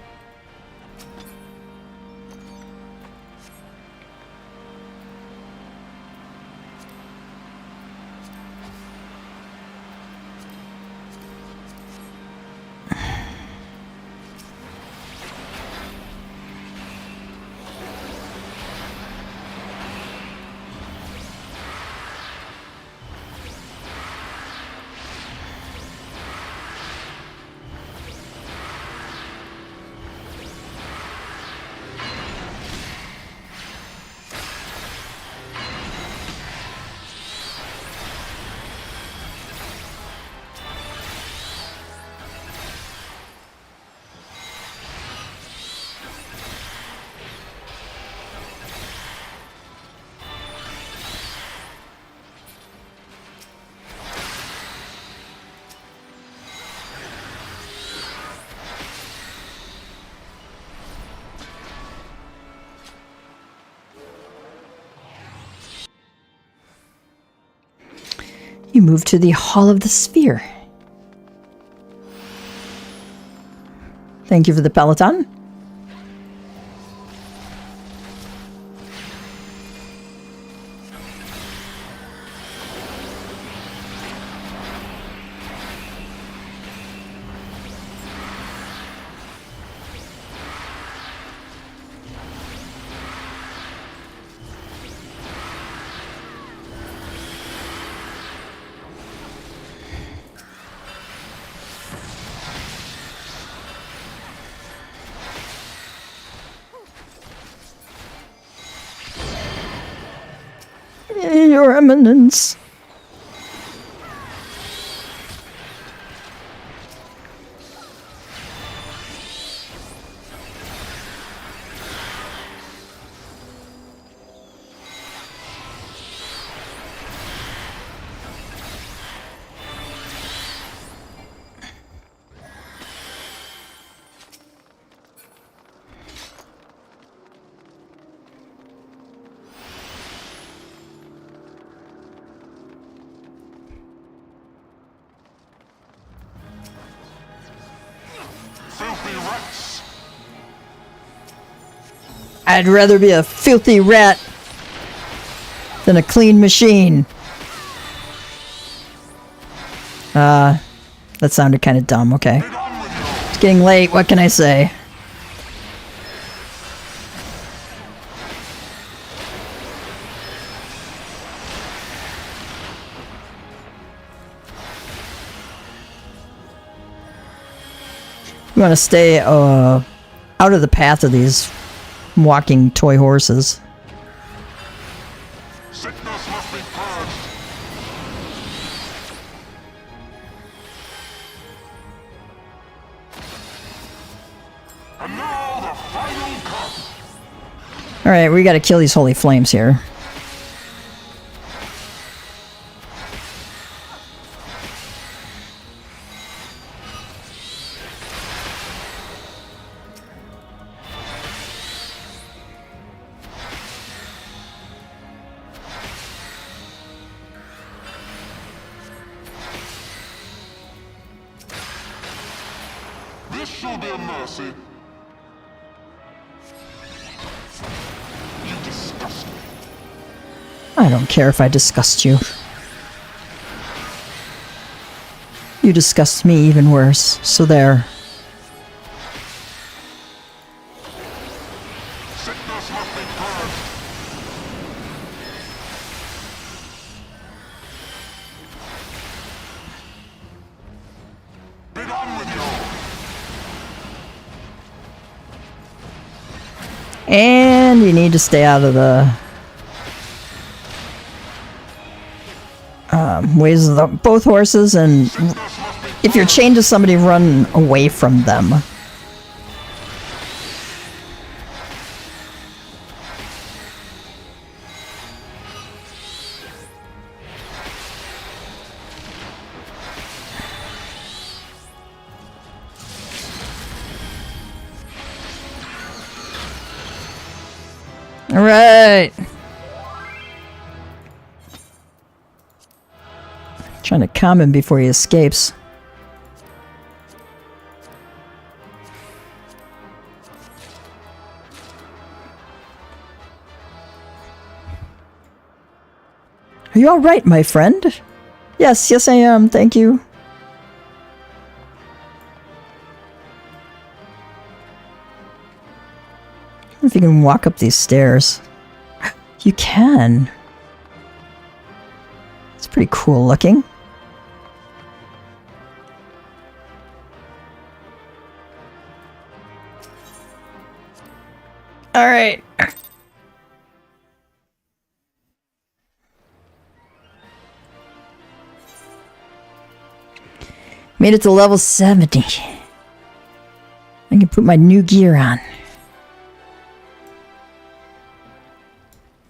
You move to the Hall of the Sphere. Thank you for the Peloton. Your Eminence. I'd rather be a filthy rat than a clean machine. That sounded kind of dumb. Okay. It's getting late. What can I say? You want to stay out of the path of these walking toy horses. Sickness must be purged. And now the final cut. Alright, we gotta kill these holy flames here. This shall be a mercy. You disgust me. I don't care if I disgust you. You disgust me even worse. So there. And you need to stay out of the ways of both horses, and if you're chained to somebody, run away from them. All right. Trying to calm him before he escapes. Are you all right, my friend? Yes, yes I am, thank you. I don't know if you can walk up these stairs. You can. It's pretty cool looking. All right. Made it to level 70. I can put my new gear on.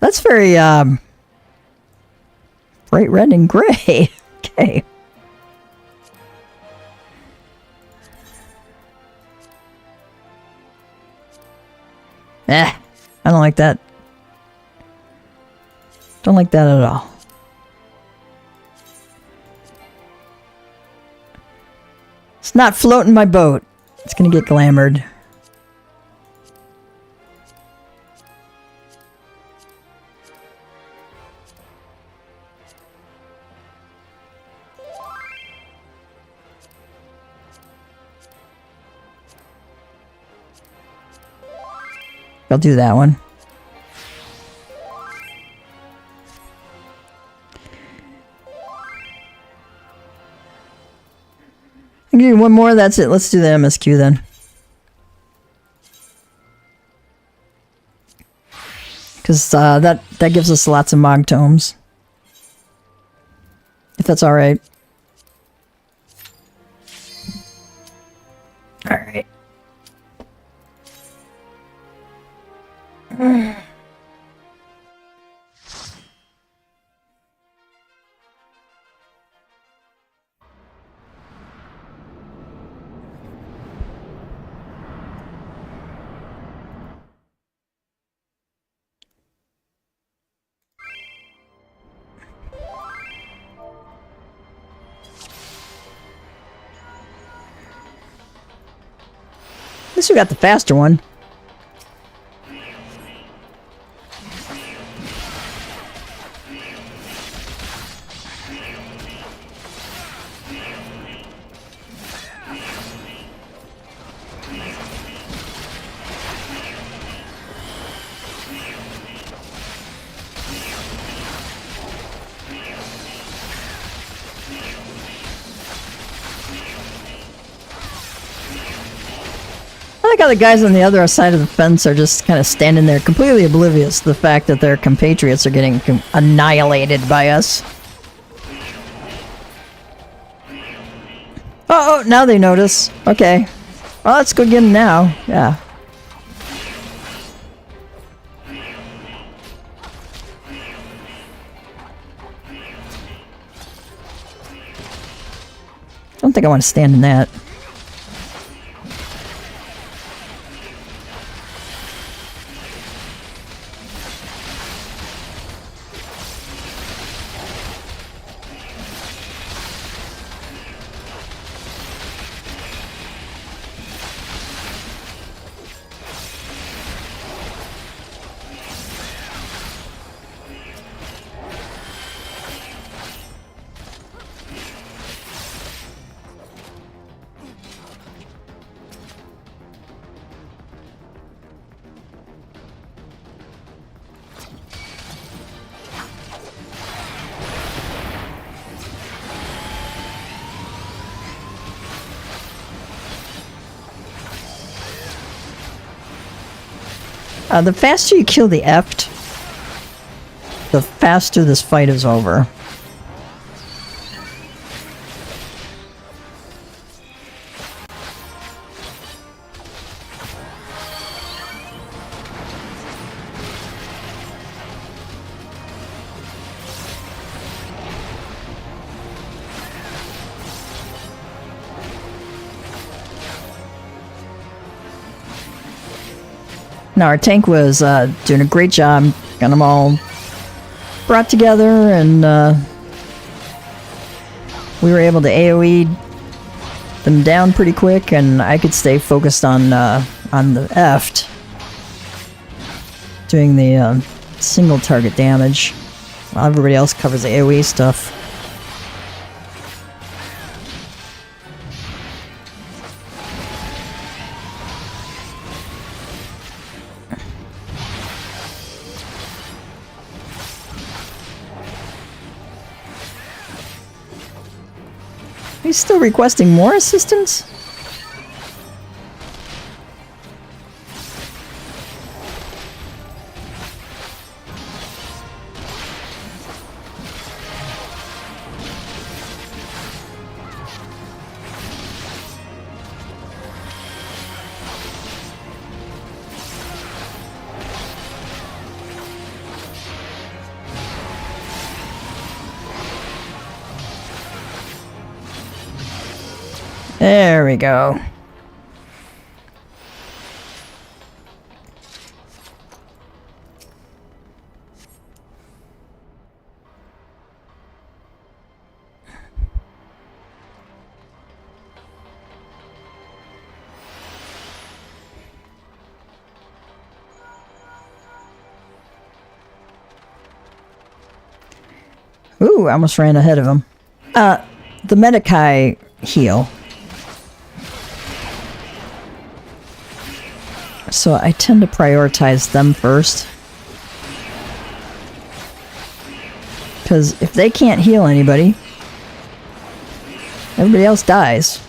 That's very, bright red and gray. Okay. I don't like that. Don't like that at all. It's not floating my boat. It's gonna get glamored. I'll do that one. I can do one more, that's it. Let's do the MSQ then. Because that gives us lots of Mog tomes. If that's alright. Alright. At least we got the faster one. I like how the guys on the other side of the fence are just kind of standing there completely oblivious to the fact that their compatriots are getting annihilated by us. Oh, now they notice. Okay. Well, let's go get them now. Yeah. I don't think I want to stand in that. The faster you kill the Eft, the faster this fight is over. Now our tank was doing a great job, got them all brought together, and we were able to AoE them down pretty quick, and I could stay focused on the Eft, doing the single target damage, while everybody else covers the AoE stuff. He's still requesting more assistance? There we go. Ooh, I almost ran ahead of him. The Medicae heal. So I tend to prioritize them first. Because if they can't heal anybody, everybody else dies.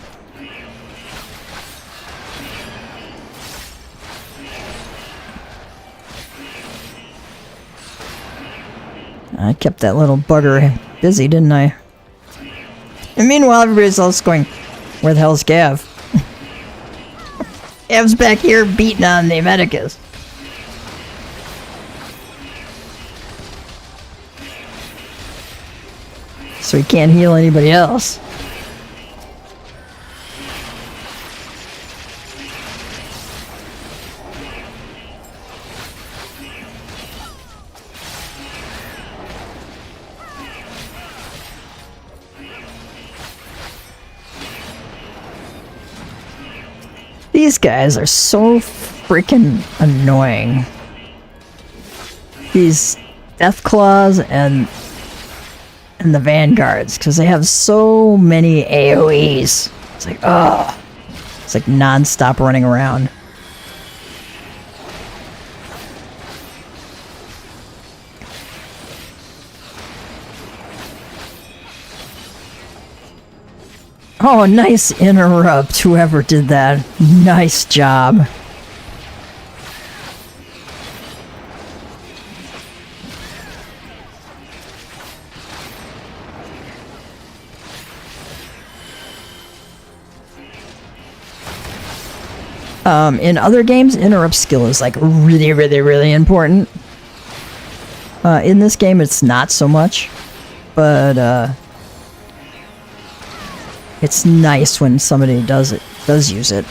I kept that little bugger busy, didn't I? And meanwhile, everybody's else going, where the hell's Gav? Gav's back here beating on the Medicus. So he can't heal anybody else. These guys are so freaking annoying. These Death Claws and the Vanguards, because they have so many AoEs. It's like, ugh. It's like non-stop running around. Oh, nice interrupt, whoever did that. Nice job. In other games, interrupt skill is like really, really, really important. In this game, it's not so much, but it's nice when somebody does use it.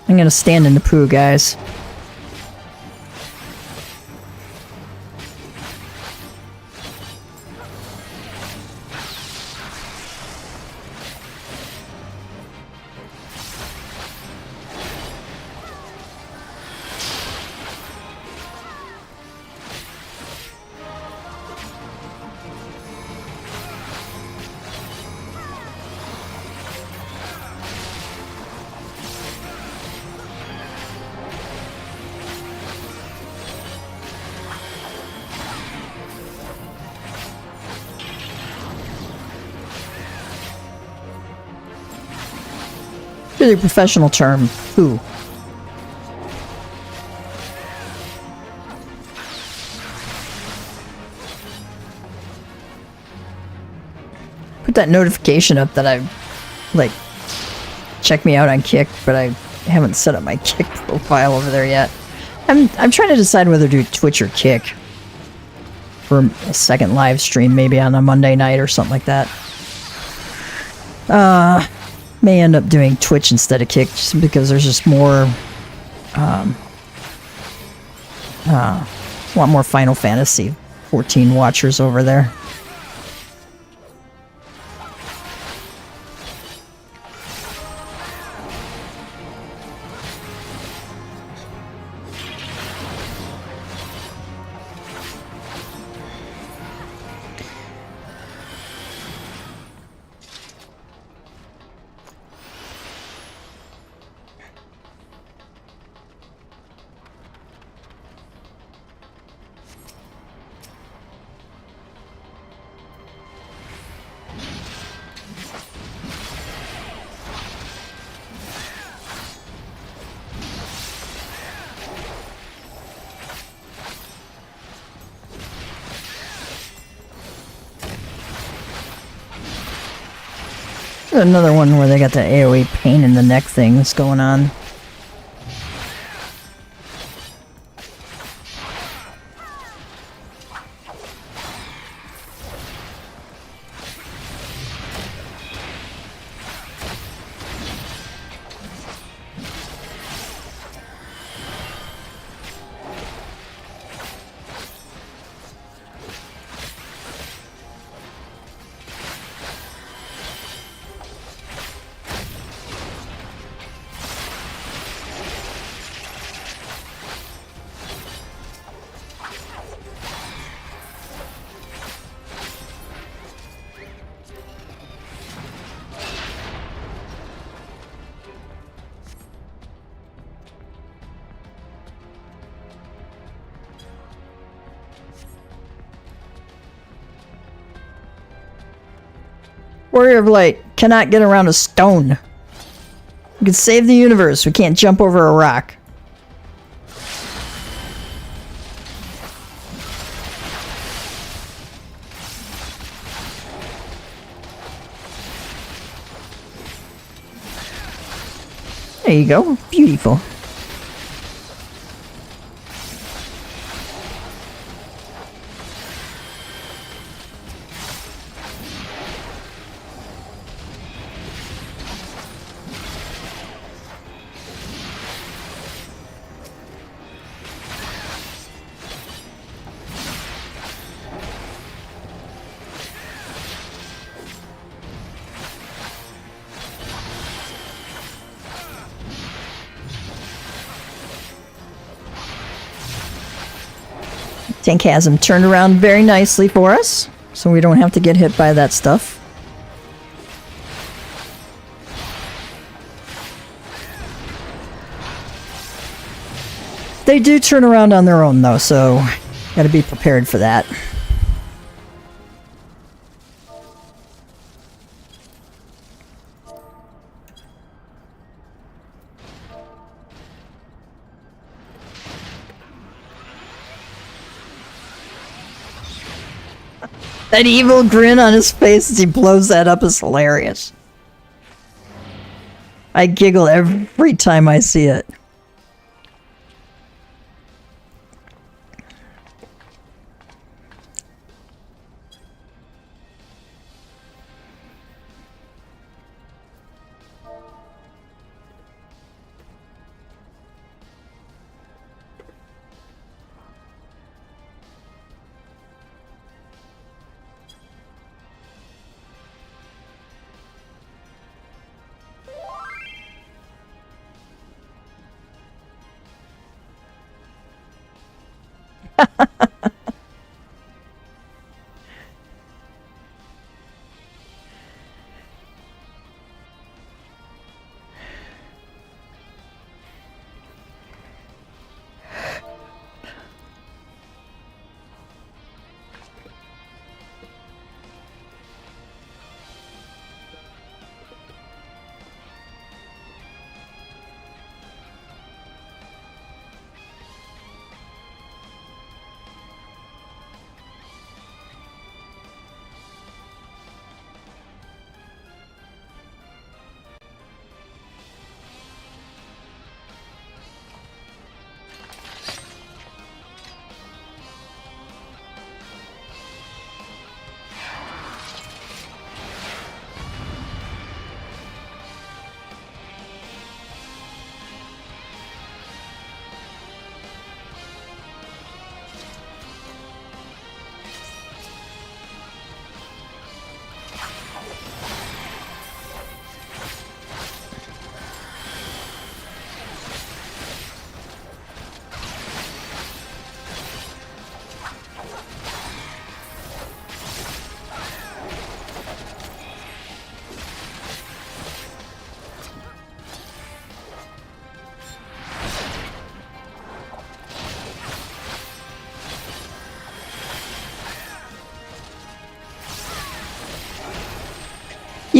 I'm gonna stand in the poo, guys. Really professional term. Who? Put that notification up that I, like, check me out on Kick, but I haven't set up my Kick profile over there yet. I'm trying to decide whether to do Twitch or Kick for a second live stream, maybe on a Monday night or something like that. May end up doing Twitch instead of Kick, just because there's just more, a lot more Final Fantasy 14 watchers over there. Another one where they got the AoE pain in the neck things going on. Warrior of Light cannot get around a stone. We can save the universe. We can't jump over a rock. There you go. Beautiful. Tank has him turned around very nicely for us, so we don't have to get hit by that stuff. They do turn around on their own, though, so gotta be prepared for that. That evil grin on his face as he blows that up is hilarious. I giggle every time I see it.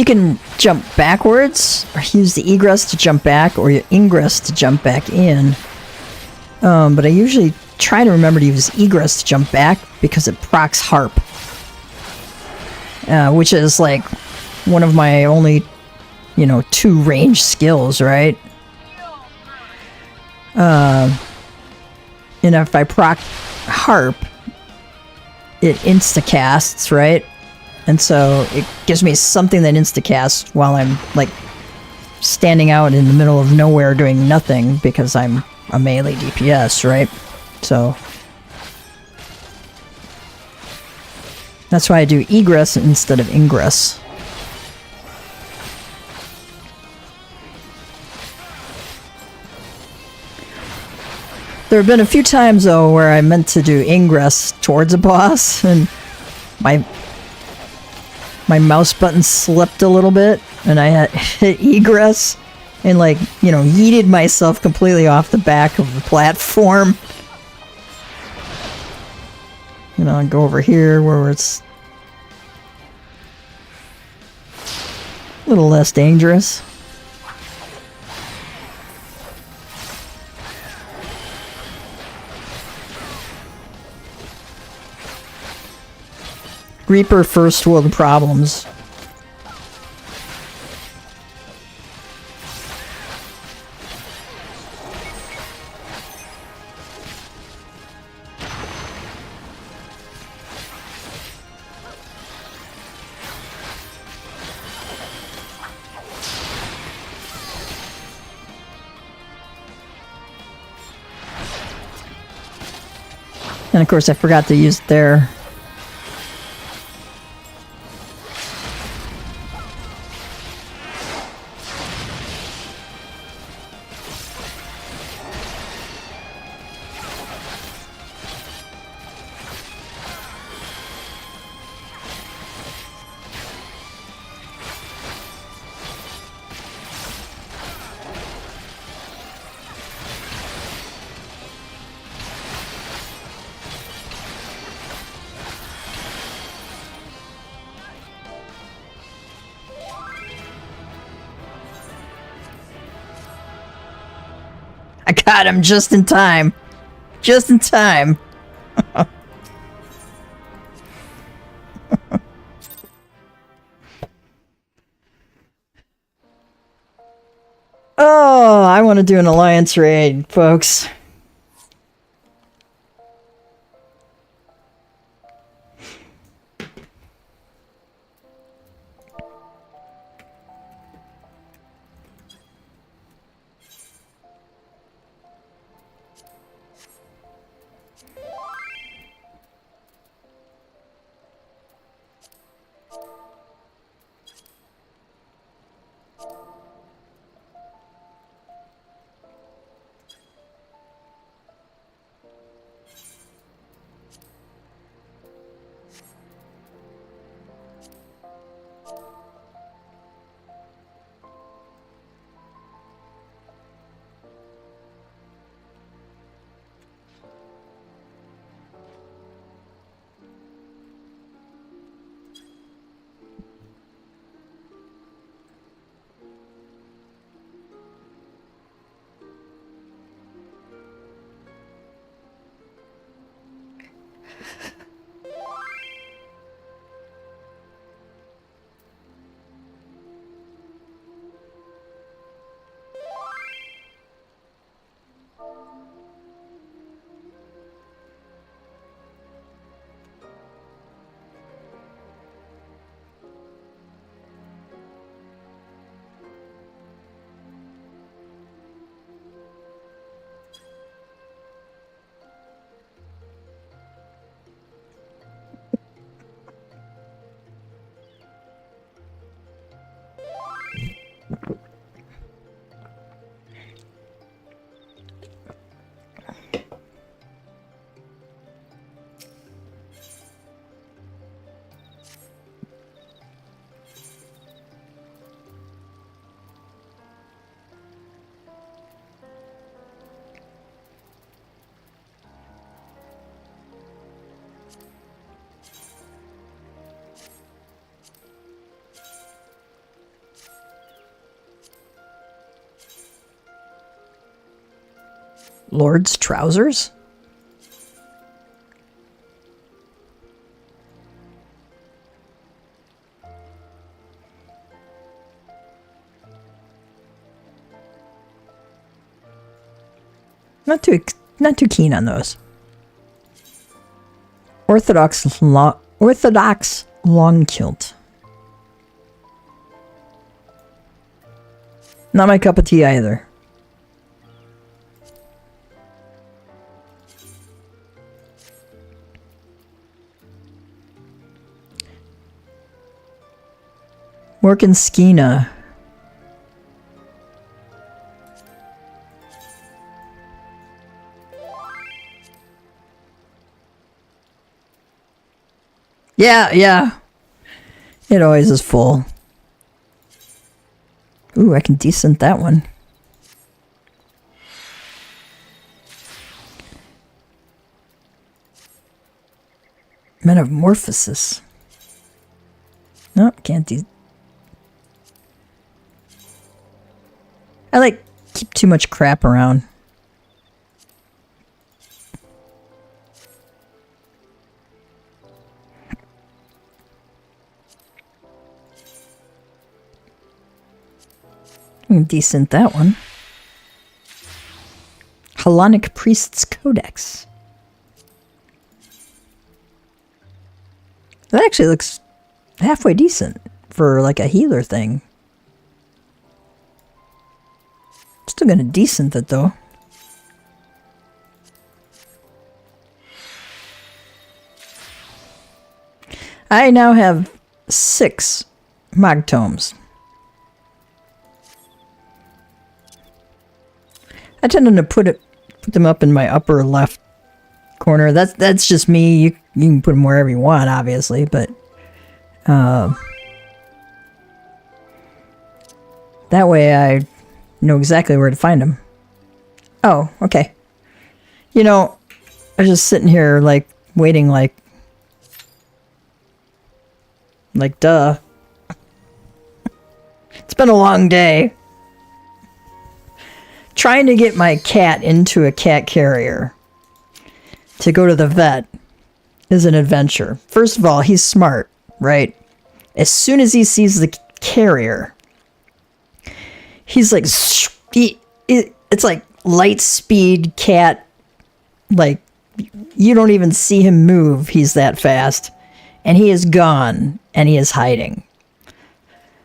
You can jump backwards, or use the egress to jump back, or your ingress to jump back in. But I usually try to remember to use egress to jump back because it procs harp. Which is like one of my only, 2 range skills, right? And if I proc harp, it insta-casts, right? And so it gives me something that insta-casts while I'm, like, standing out in the middle of nowhere doing nothing because I'm a melee DPS, right? So that's why I do egress instead of ingress. There have been a few times, though, where I meant to do ingress towards a boss, and my mouse button slipped a little bit, and I had hit egress, and, like, yeeted myself completely off the back of the platform. And go over here where it's a little less dangerous. Reaper first world problems. And of course I forgot to use it there. I got him just in time. Just in time. Oh, I want to do an alliance raid, folks. Lord's trousers? Not too keen on those. Orthodox long kilt. Not my cup of tea either. Morkenskina. Yeah. It always is full. Ooh, I can decent that one. Metamorphosis. No, can't do. I like keep too much crap around. Decent that one. Hellenic Priest's Codex. That actually looks halfway decent for like a healer thing. Still gonna decent it though. I now have 6 Mog Tomes. I tend to put them up in my upper left corner. That's just me. You can put them wherever you want, obviously, but that way I know exactly where to find them. Oh, okay. You know, I was just sitting here like waiting, like duh. It's been a long day. Trying to get my cat into a cat carrier to go to the vet is an adventure. First of all, he's smart, right? As soon as he sees the carrier, he's like, it's like light speed cat. Like, you don't even see him move. He's that fast. And he is gone, and he is hiding.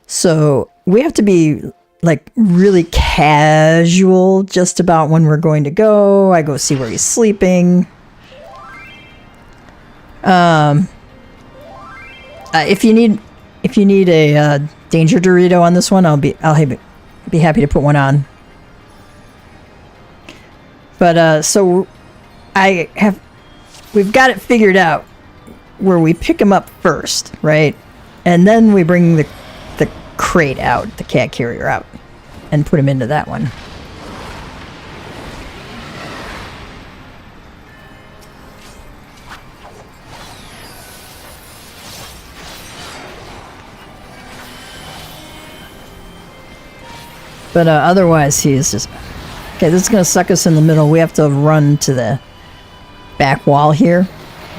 So we have to be like really casual just about when we're going to go. I go see where he's sleeping. If you need a danger Dorito on this one, I'll be happy to put one on. But so we've got it figured out where we pick him up first, right? And then we bring the crate out, the cat carrier out, and put him into that one. But otherwise, he's just... Okay, this is going to suck us in the middle. We have to run to the back wall here,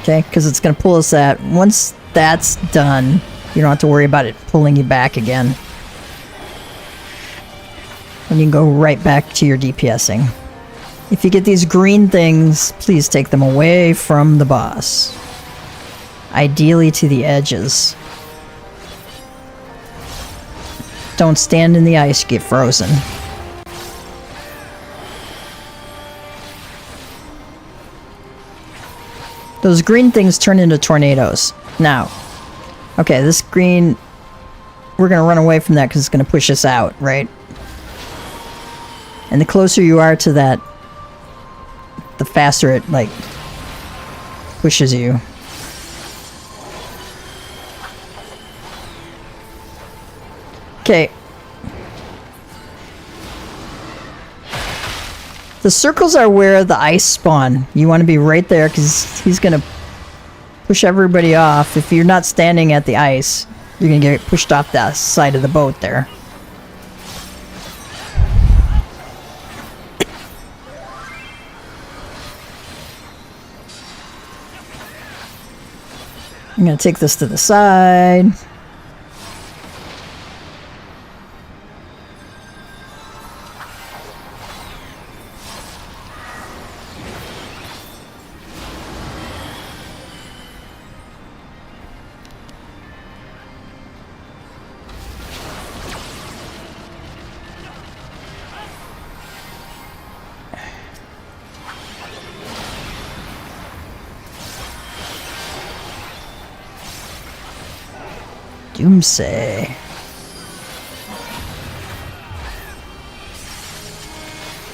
okay? Because it's going to pull us at... Once that's done, you don't have to worry about it pulling you back again. And you can go right back to your DPSing. If you get these green things, please take them away from the boss. Ideally to the edges. Don't stand in the ice, get frozen. Those green things turn into tornadoes. Now, okay, this green, we're going to run away from that because it's going to push us out, right? And the closer you are to that, the faster it, like, pushes you. Okay. The circles are where the ice spawn. You want to be right there because he's going to push everybody off. If you're not standing at the ice, you're going to get pushed off the side of the boat there. I'm gonna take this to the side. Doomsay.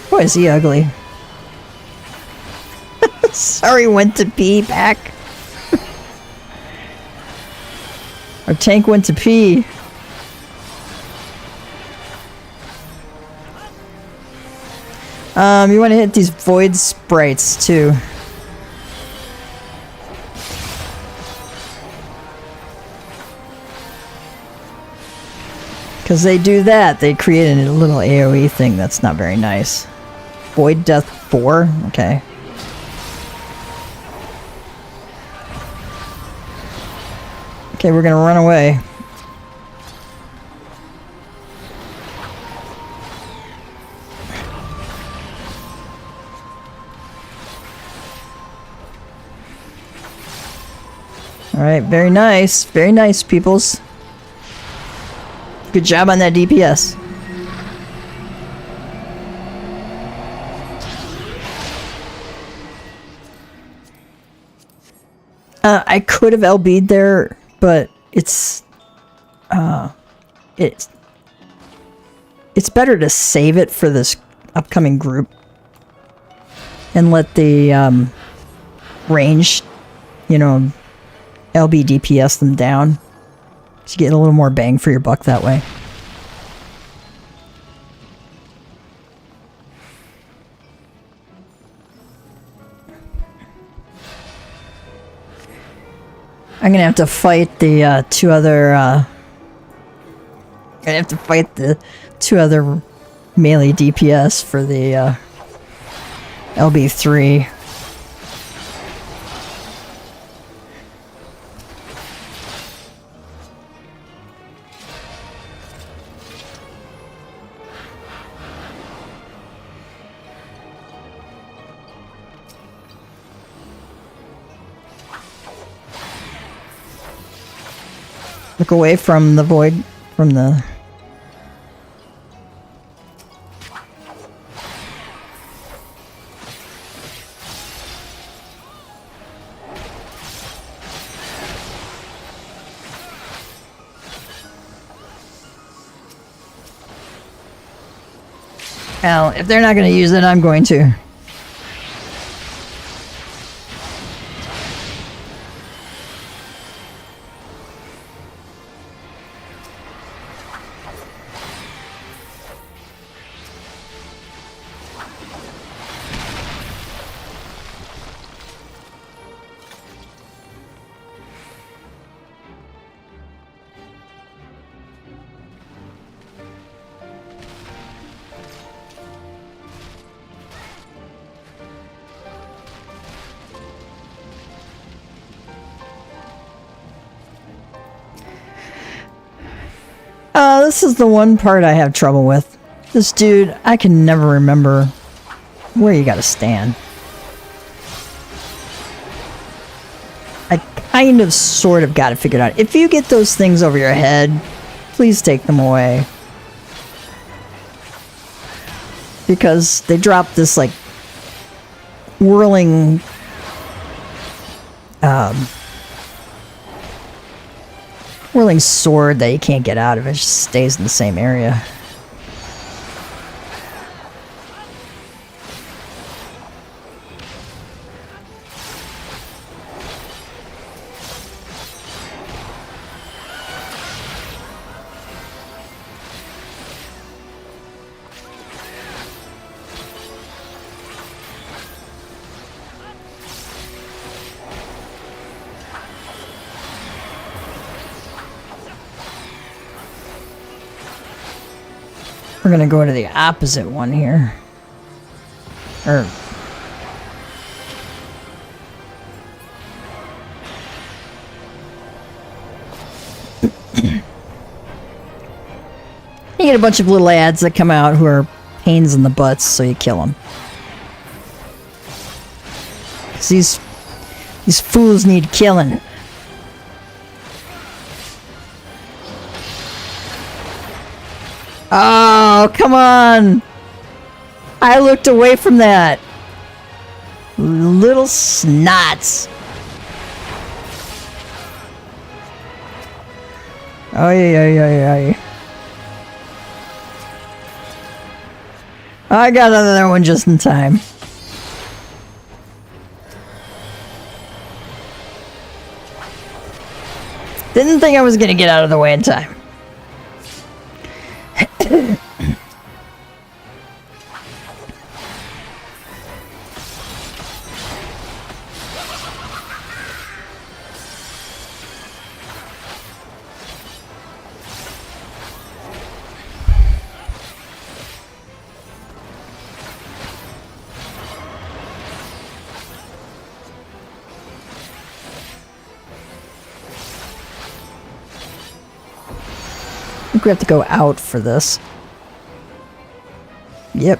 Boy, is he ugly. Sorry, went to pee back. Our tank went to pee. You want to hit these void sprites too. Because they do that, they create a little AoE thing that's not very nice. Void Death 4? Okay. Okay, we're gonna run away. Alright, very nice. Very nice, peoples. Good job on that DPS. I could have LB'd there, but it's better to save it for this upcoming group and let the range, you know, LB DPS them down. So you get a little more bang for your buck that way. I'm gonna have to fight the two other melee DPS for the LB3. Look away from the void, from the... Well, if they're not going to use it, I'm going to. This is the one part I have trouble with. This dude, I can never remember where you gotta stand. I kind of sort of got it figured out. If you get those things over your head, please take them away. Because they drop this like whirling whirling sword that you can't get out of. It just stays in the same area. We're gonna go to the opposite one here. Or... You get a bunch of little ads that come out who are pains in the butts, so you kill them. 'Cause these fools need killing. Oh, come on! I looked away from that. Little snots. Ay. I got another one just in time. Didn't think I was gonna get out of the way in time. I think we have to go out for this. Yep.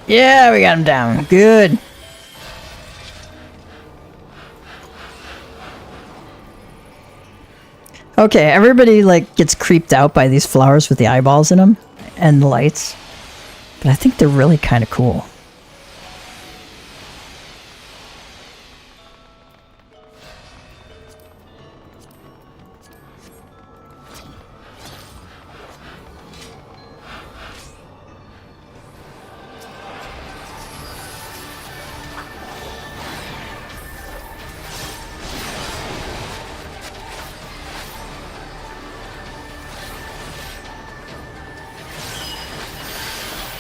Yeah, we got him down. Good. Okay, everybody like gets creeped out by these flowers with the eyeballs in them and the lights. But I think they're really kind of cool.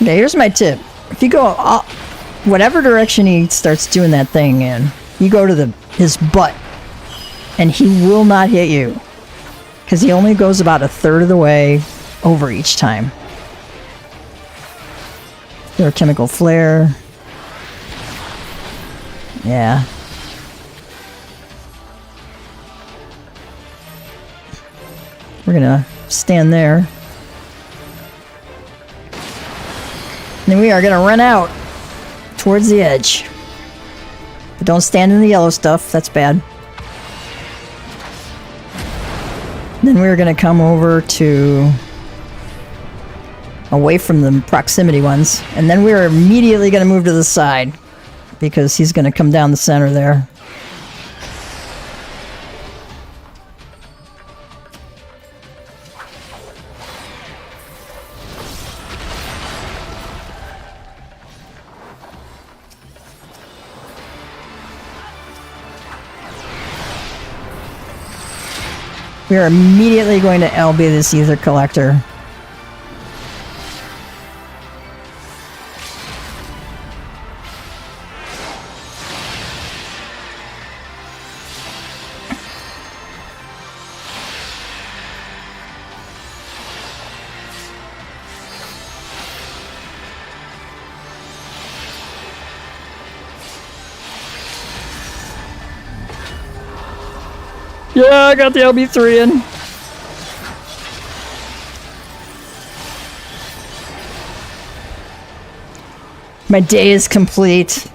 Okay, here's my tip. If you go whatever direction he starts doing that thing in, you go to his butt, and he will not hit you. Because he only goes about a third of the way over each time. Their chemical flare. Yeah. We're gonna stand there. And we are going to run out towards the edge. But don't stand in the yellow stuff. That's bad. Then we're going to come over to away from the proximity ones. And then we're immediately going to move to the side because he's going to come down the center there. We are immediately going to LB this ether collector. Yeah, I got the LB3 in. My day is complete.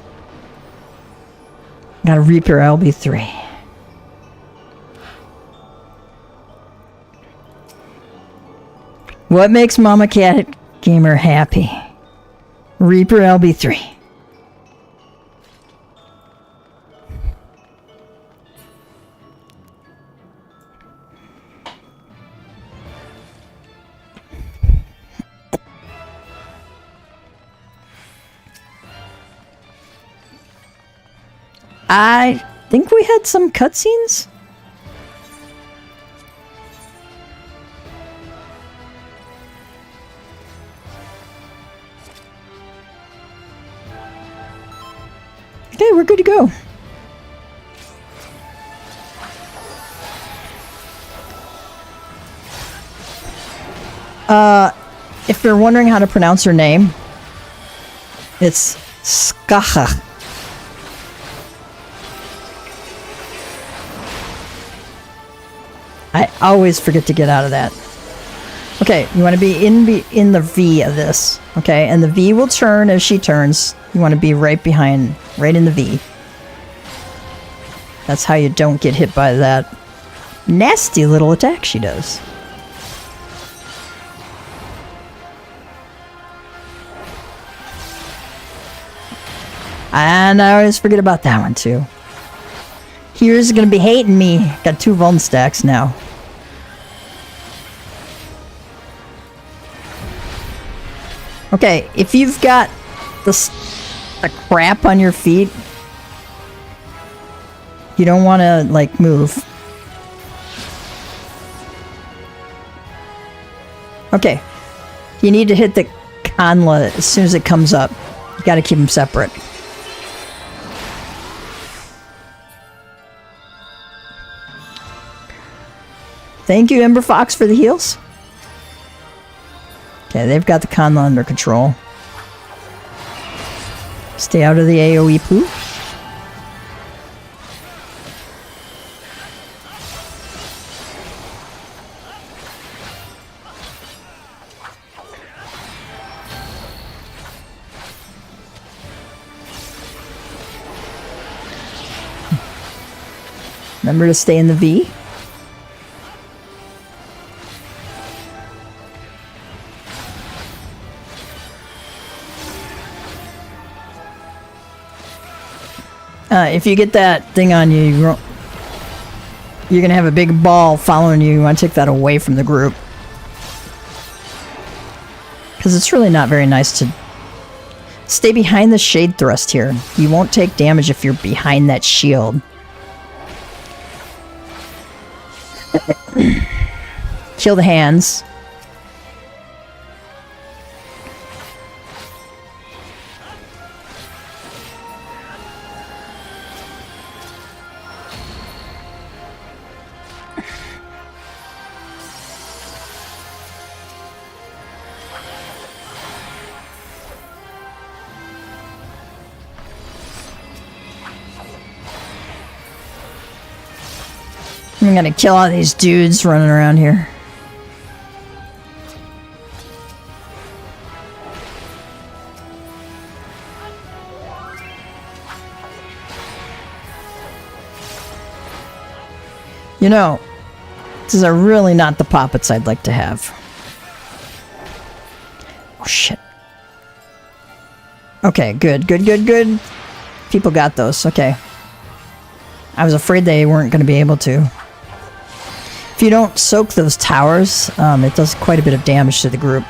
Gotta Reaper LB3. What makes MamaCat Gamer happy? Reaper LB3. I think we had some cutscenes. Okay, we're good to go. If you're wondering how to pronounce her name, it's Skacha. I always forget to get out of that. Okay, you want to be in the V of this. Okay, and the V will turn as she turns. You want to be right behind, right in the V. That's how you don't get hit by that nasty little attack she does. And I always forget about that one too. Here's gonna be hating me. Got 2 vuln stacks now. Okay, if you've got the crap on your feet, you don't want to, like, move. Okay, you need to hit the Conla as soon as it comes up. You gotta keep them separate. Thank you, Ember Fox, for the heals. Okay, they've got the Conla under control. Stay out of the AoE poo. Remember to stay in the V. If you get that thing on you, you're going to have a big ball following you. You want to take that away from the group. Because it's really not very nice to stay behind the shade thrust here. You won't take damage if you're behind that shield. Kill the hands. I'm gonna kill all these dudes running around here. You know, these are really not the poppets I'd like to have. Oh, shit. Okay, good. People got those, okay. I was afraid they weren't going to be able to. If you don't soak those towers, it does quite a bit of damage to the group.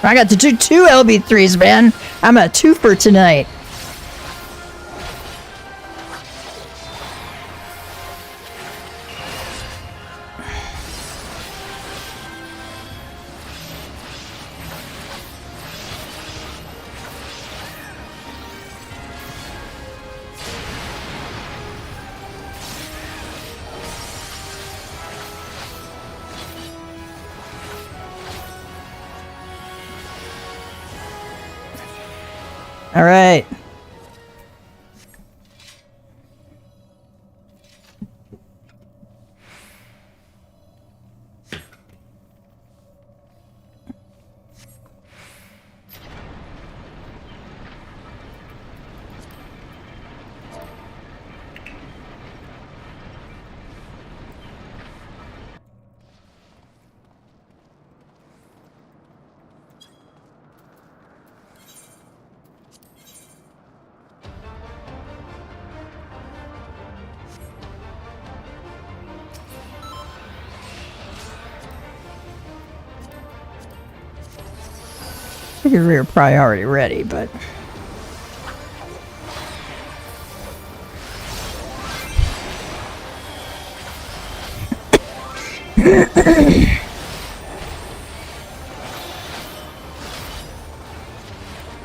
I got to do 2 LB3s, man. I'm a 2 for tonight. All right. Figured we were probably already ready, but...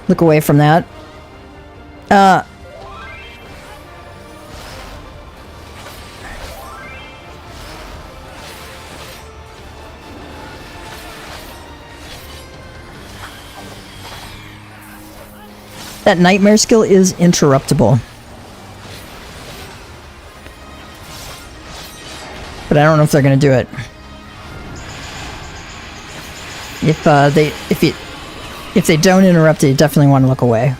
Look away from that. That nightmare skill is interruptible. But I don't know if they're going to do it. If they don't interrupt it, you definitely want to look away.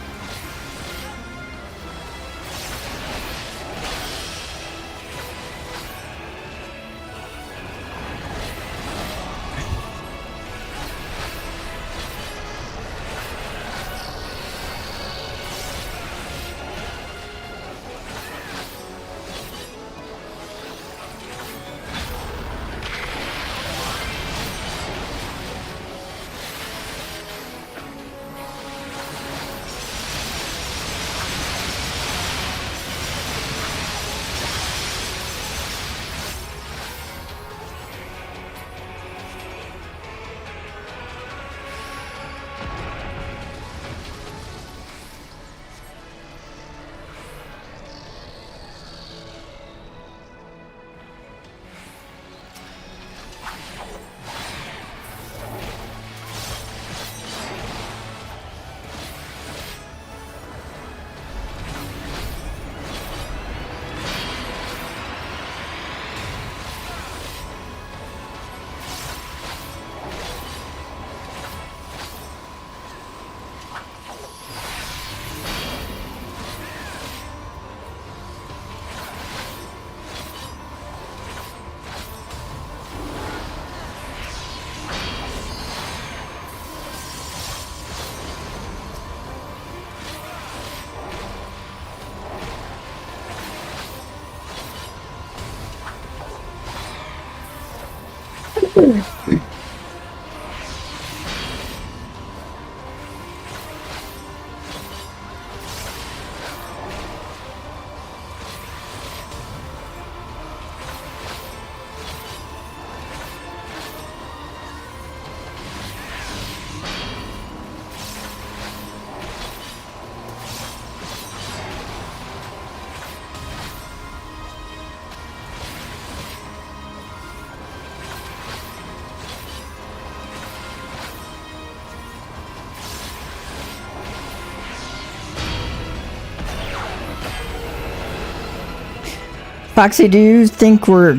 Foxy, do you think we're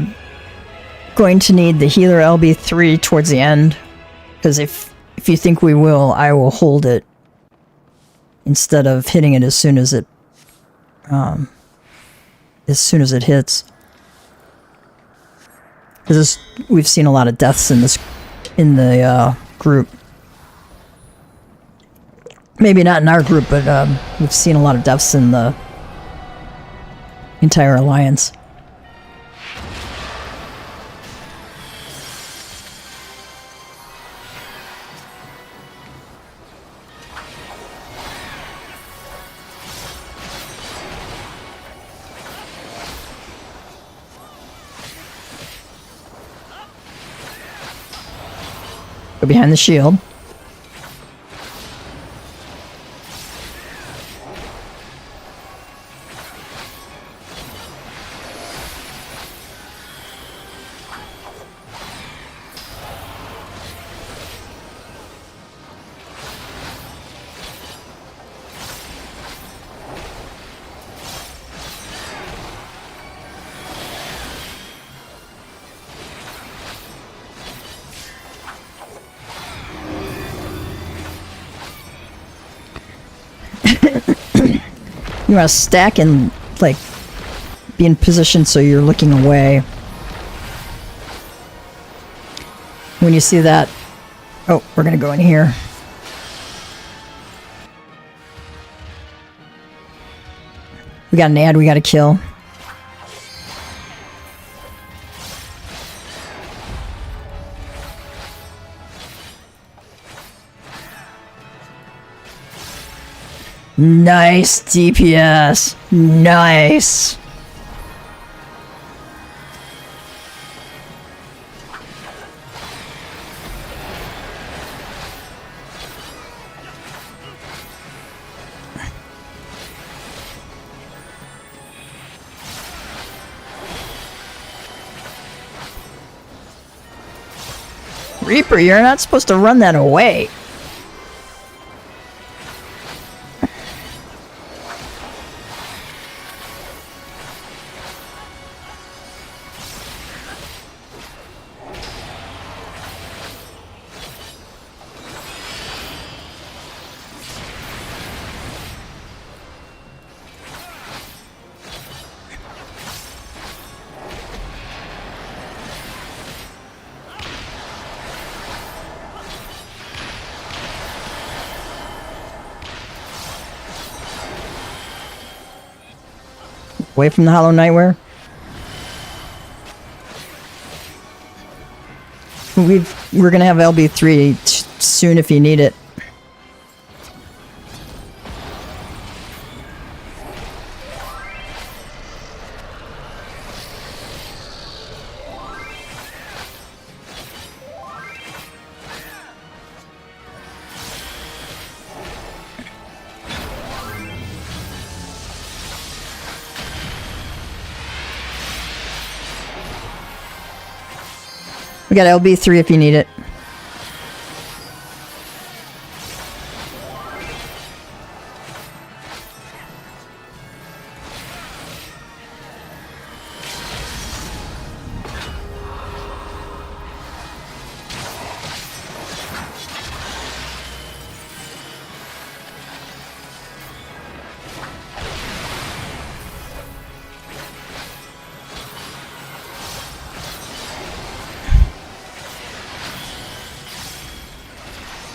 going to need the healer LB3 towards the end? Because if you think we will, I will hold it instead of hitting it as soon as it hits. Because we've seen a lot of deaths in the group. Maybe not in our group, but we've seen a lot of deaths in the entire alliance. Go behind the shield. You want to stack and, like, be in position so you're looking away. When you see that... Oh, we're going to go in here. We got an ad we got to kill. Nice DPS. Nice. Reaper, you're not supposed to run that away. Away from the Hollow Nightmare. We're gonna have LB3 soon if you need it. We got LB3 if you need it.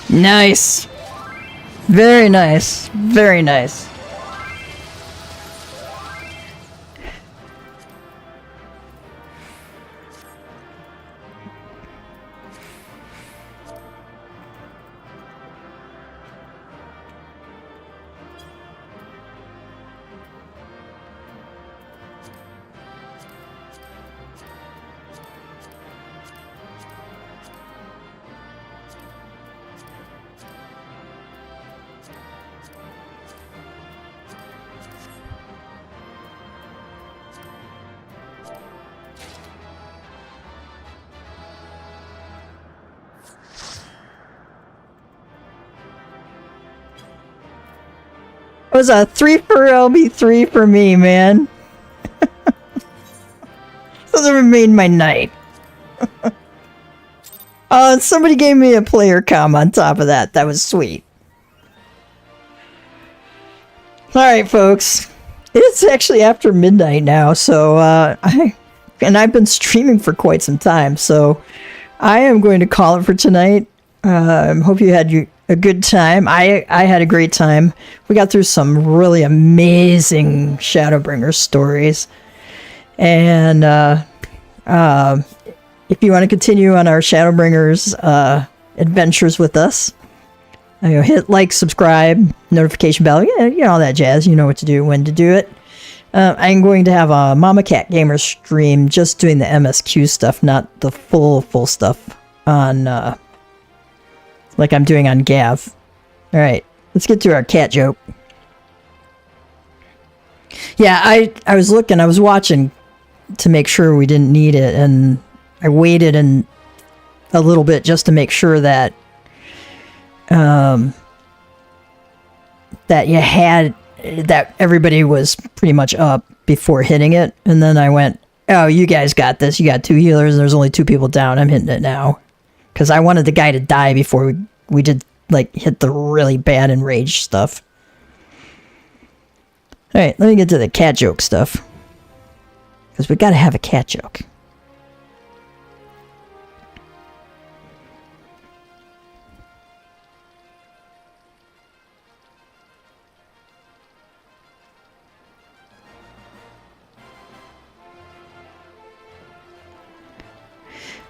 Nice. Very nice. Very nice. It was a 3 for LB3 for me, man. Those have made my night. And somebody gave me a player comm on top of that. That was sweet. Alright, folks. It's actually after midnight now, so I've been streaming for quite some time, so I am going to call it for tonight. Hope you had a good time. I had a great time. We got through some really amazing Shadowbringers stories. And if you want to continue on our Shadowbringers adventures with us, hit like, subscribe, notification bell, you know, all that jazz. You know what to do, when to do it. I'm going to have a MamaCat gamer stream just doing the MSQ stuff, not the full stuff on like I'm doing on Gav. All right, let's get to our cat joke. Yeah, I was looking, I was watching to make sure we didn't need it, and I waited a little bit just to make sure that that everybody was pretty much up before hitting it, and then I went, oh, you guys got this, you got 2 healers and there's only 2 people down, I'm hitting it now, because I wanted the guy to die before we did like hit the really bad enraged stuff. Alright, let me get to the cat joke stuff, because we gotta have a cat joke.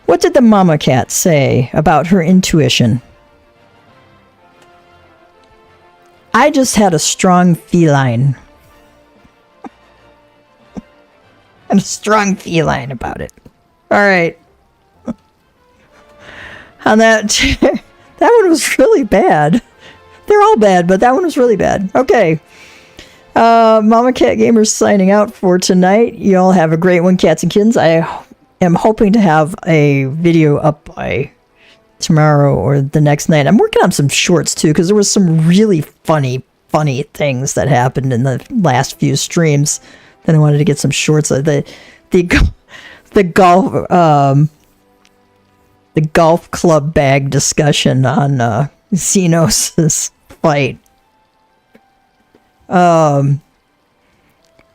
What did the MamaCat say about her intuition? I just had a strong feline. And a strong feline about it. Alright. On that, that one was really bad. They're all bad, but that one was really bad. Okay. MamaCat Gamers signing out for tonight. You all have a great one, Cats and Kittens. I am hoping to have a video up by tomorrow or the next night. I'm working on some shorts too, because there was some really funny things that happened in the last few streams. Then I wanted to get some shorts. The golf club bag discussion on Xenos' fight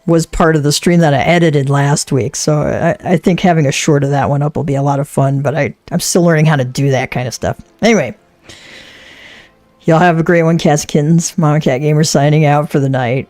was part of the stream that I edited last week. So I think having a short of that one up will be a lot of fun, but I'm still learning how to do that kind of stuff. Anyway, y'all have a great one, Cats and Kittens. MamaCat Gamer signing out for the night.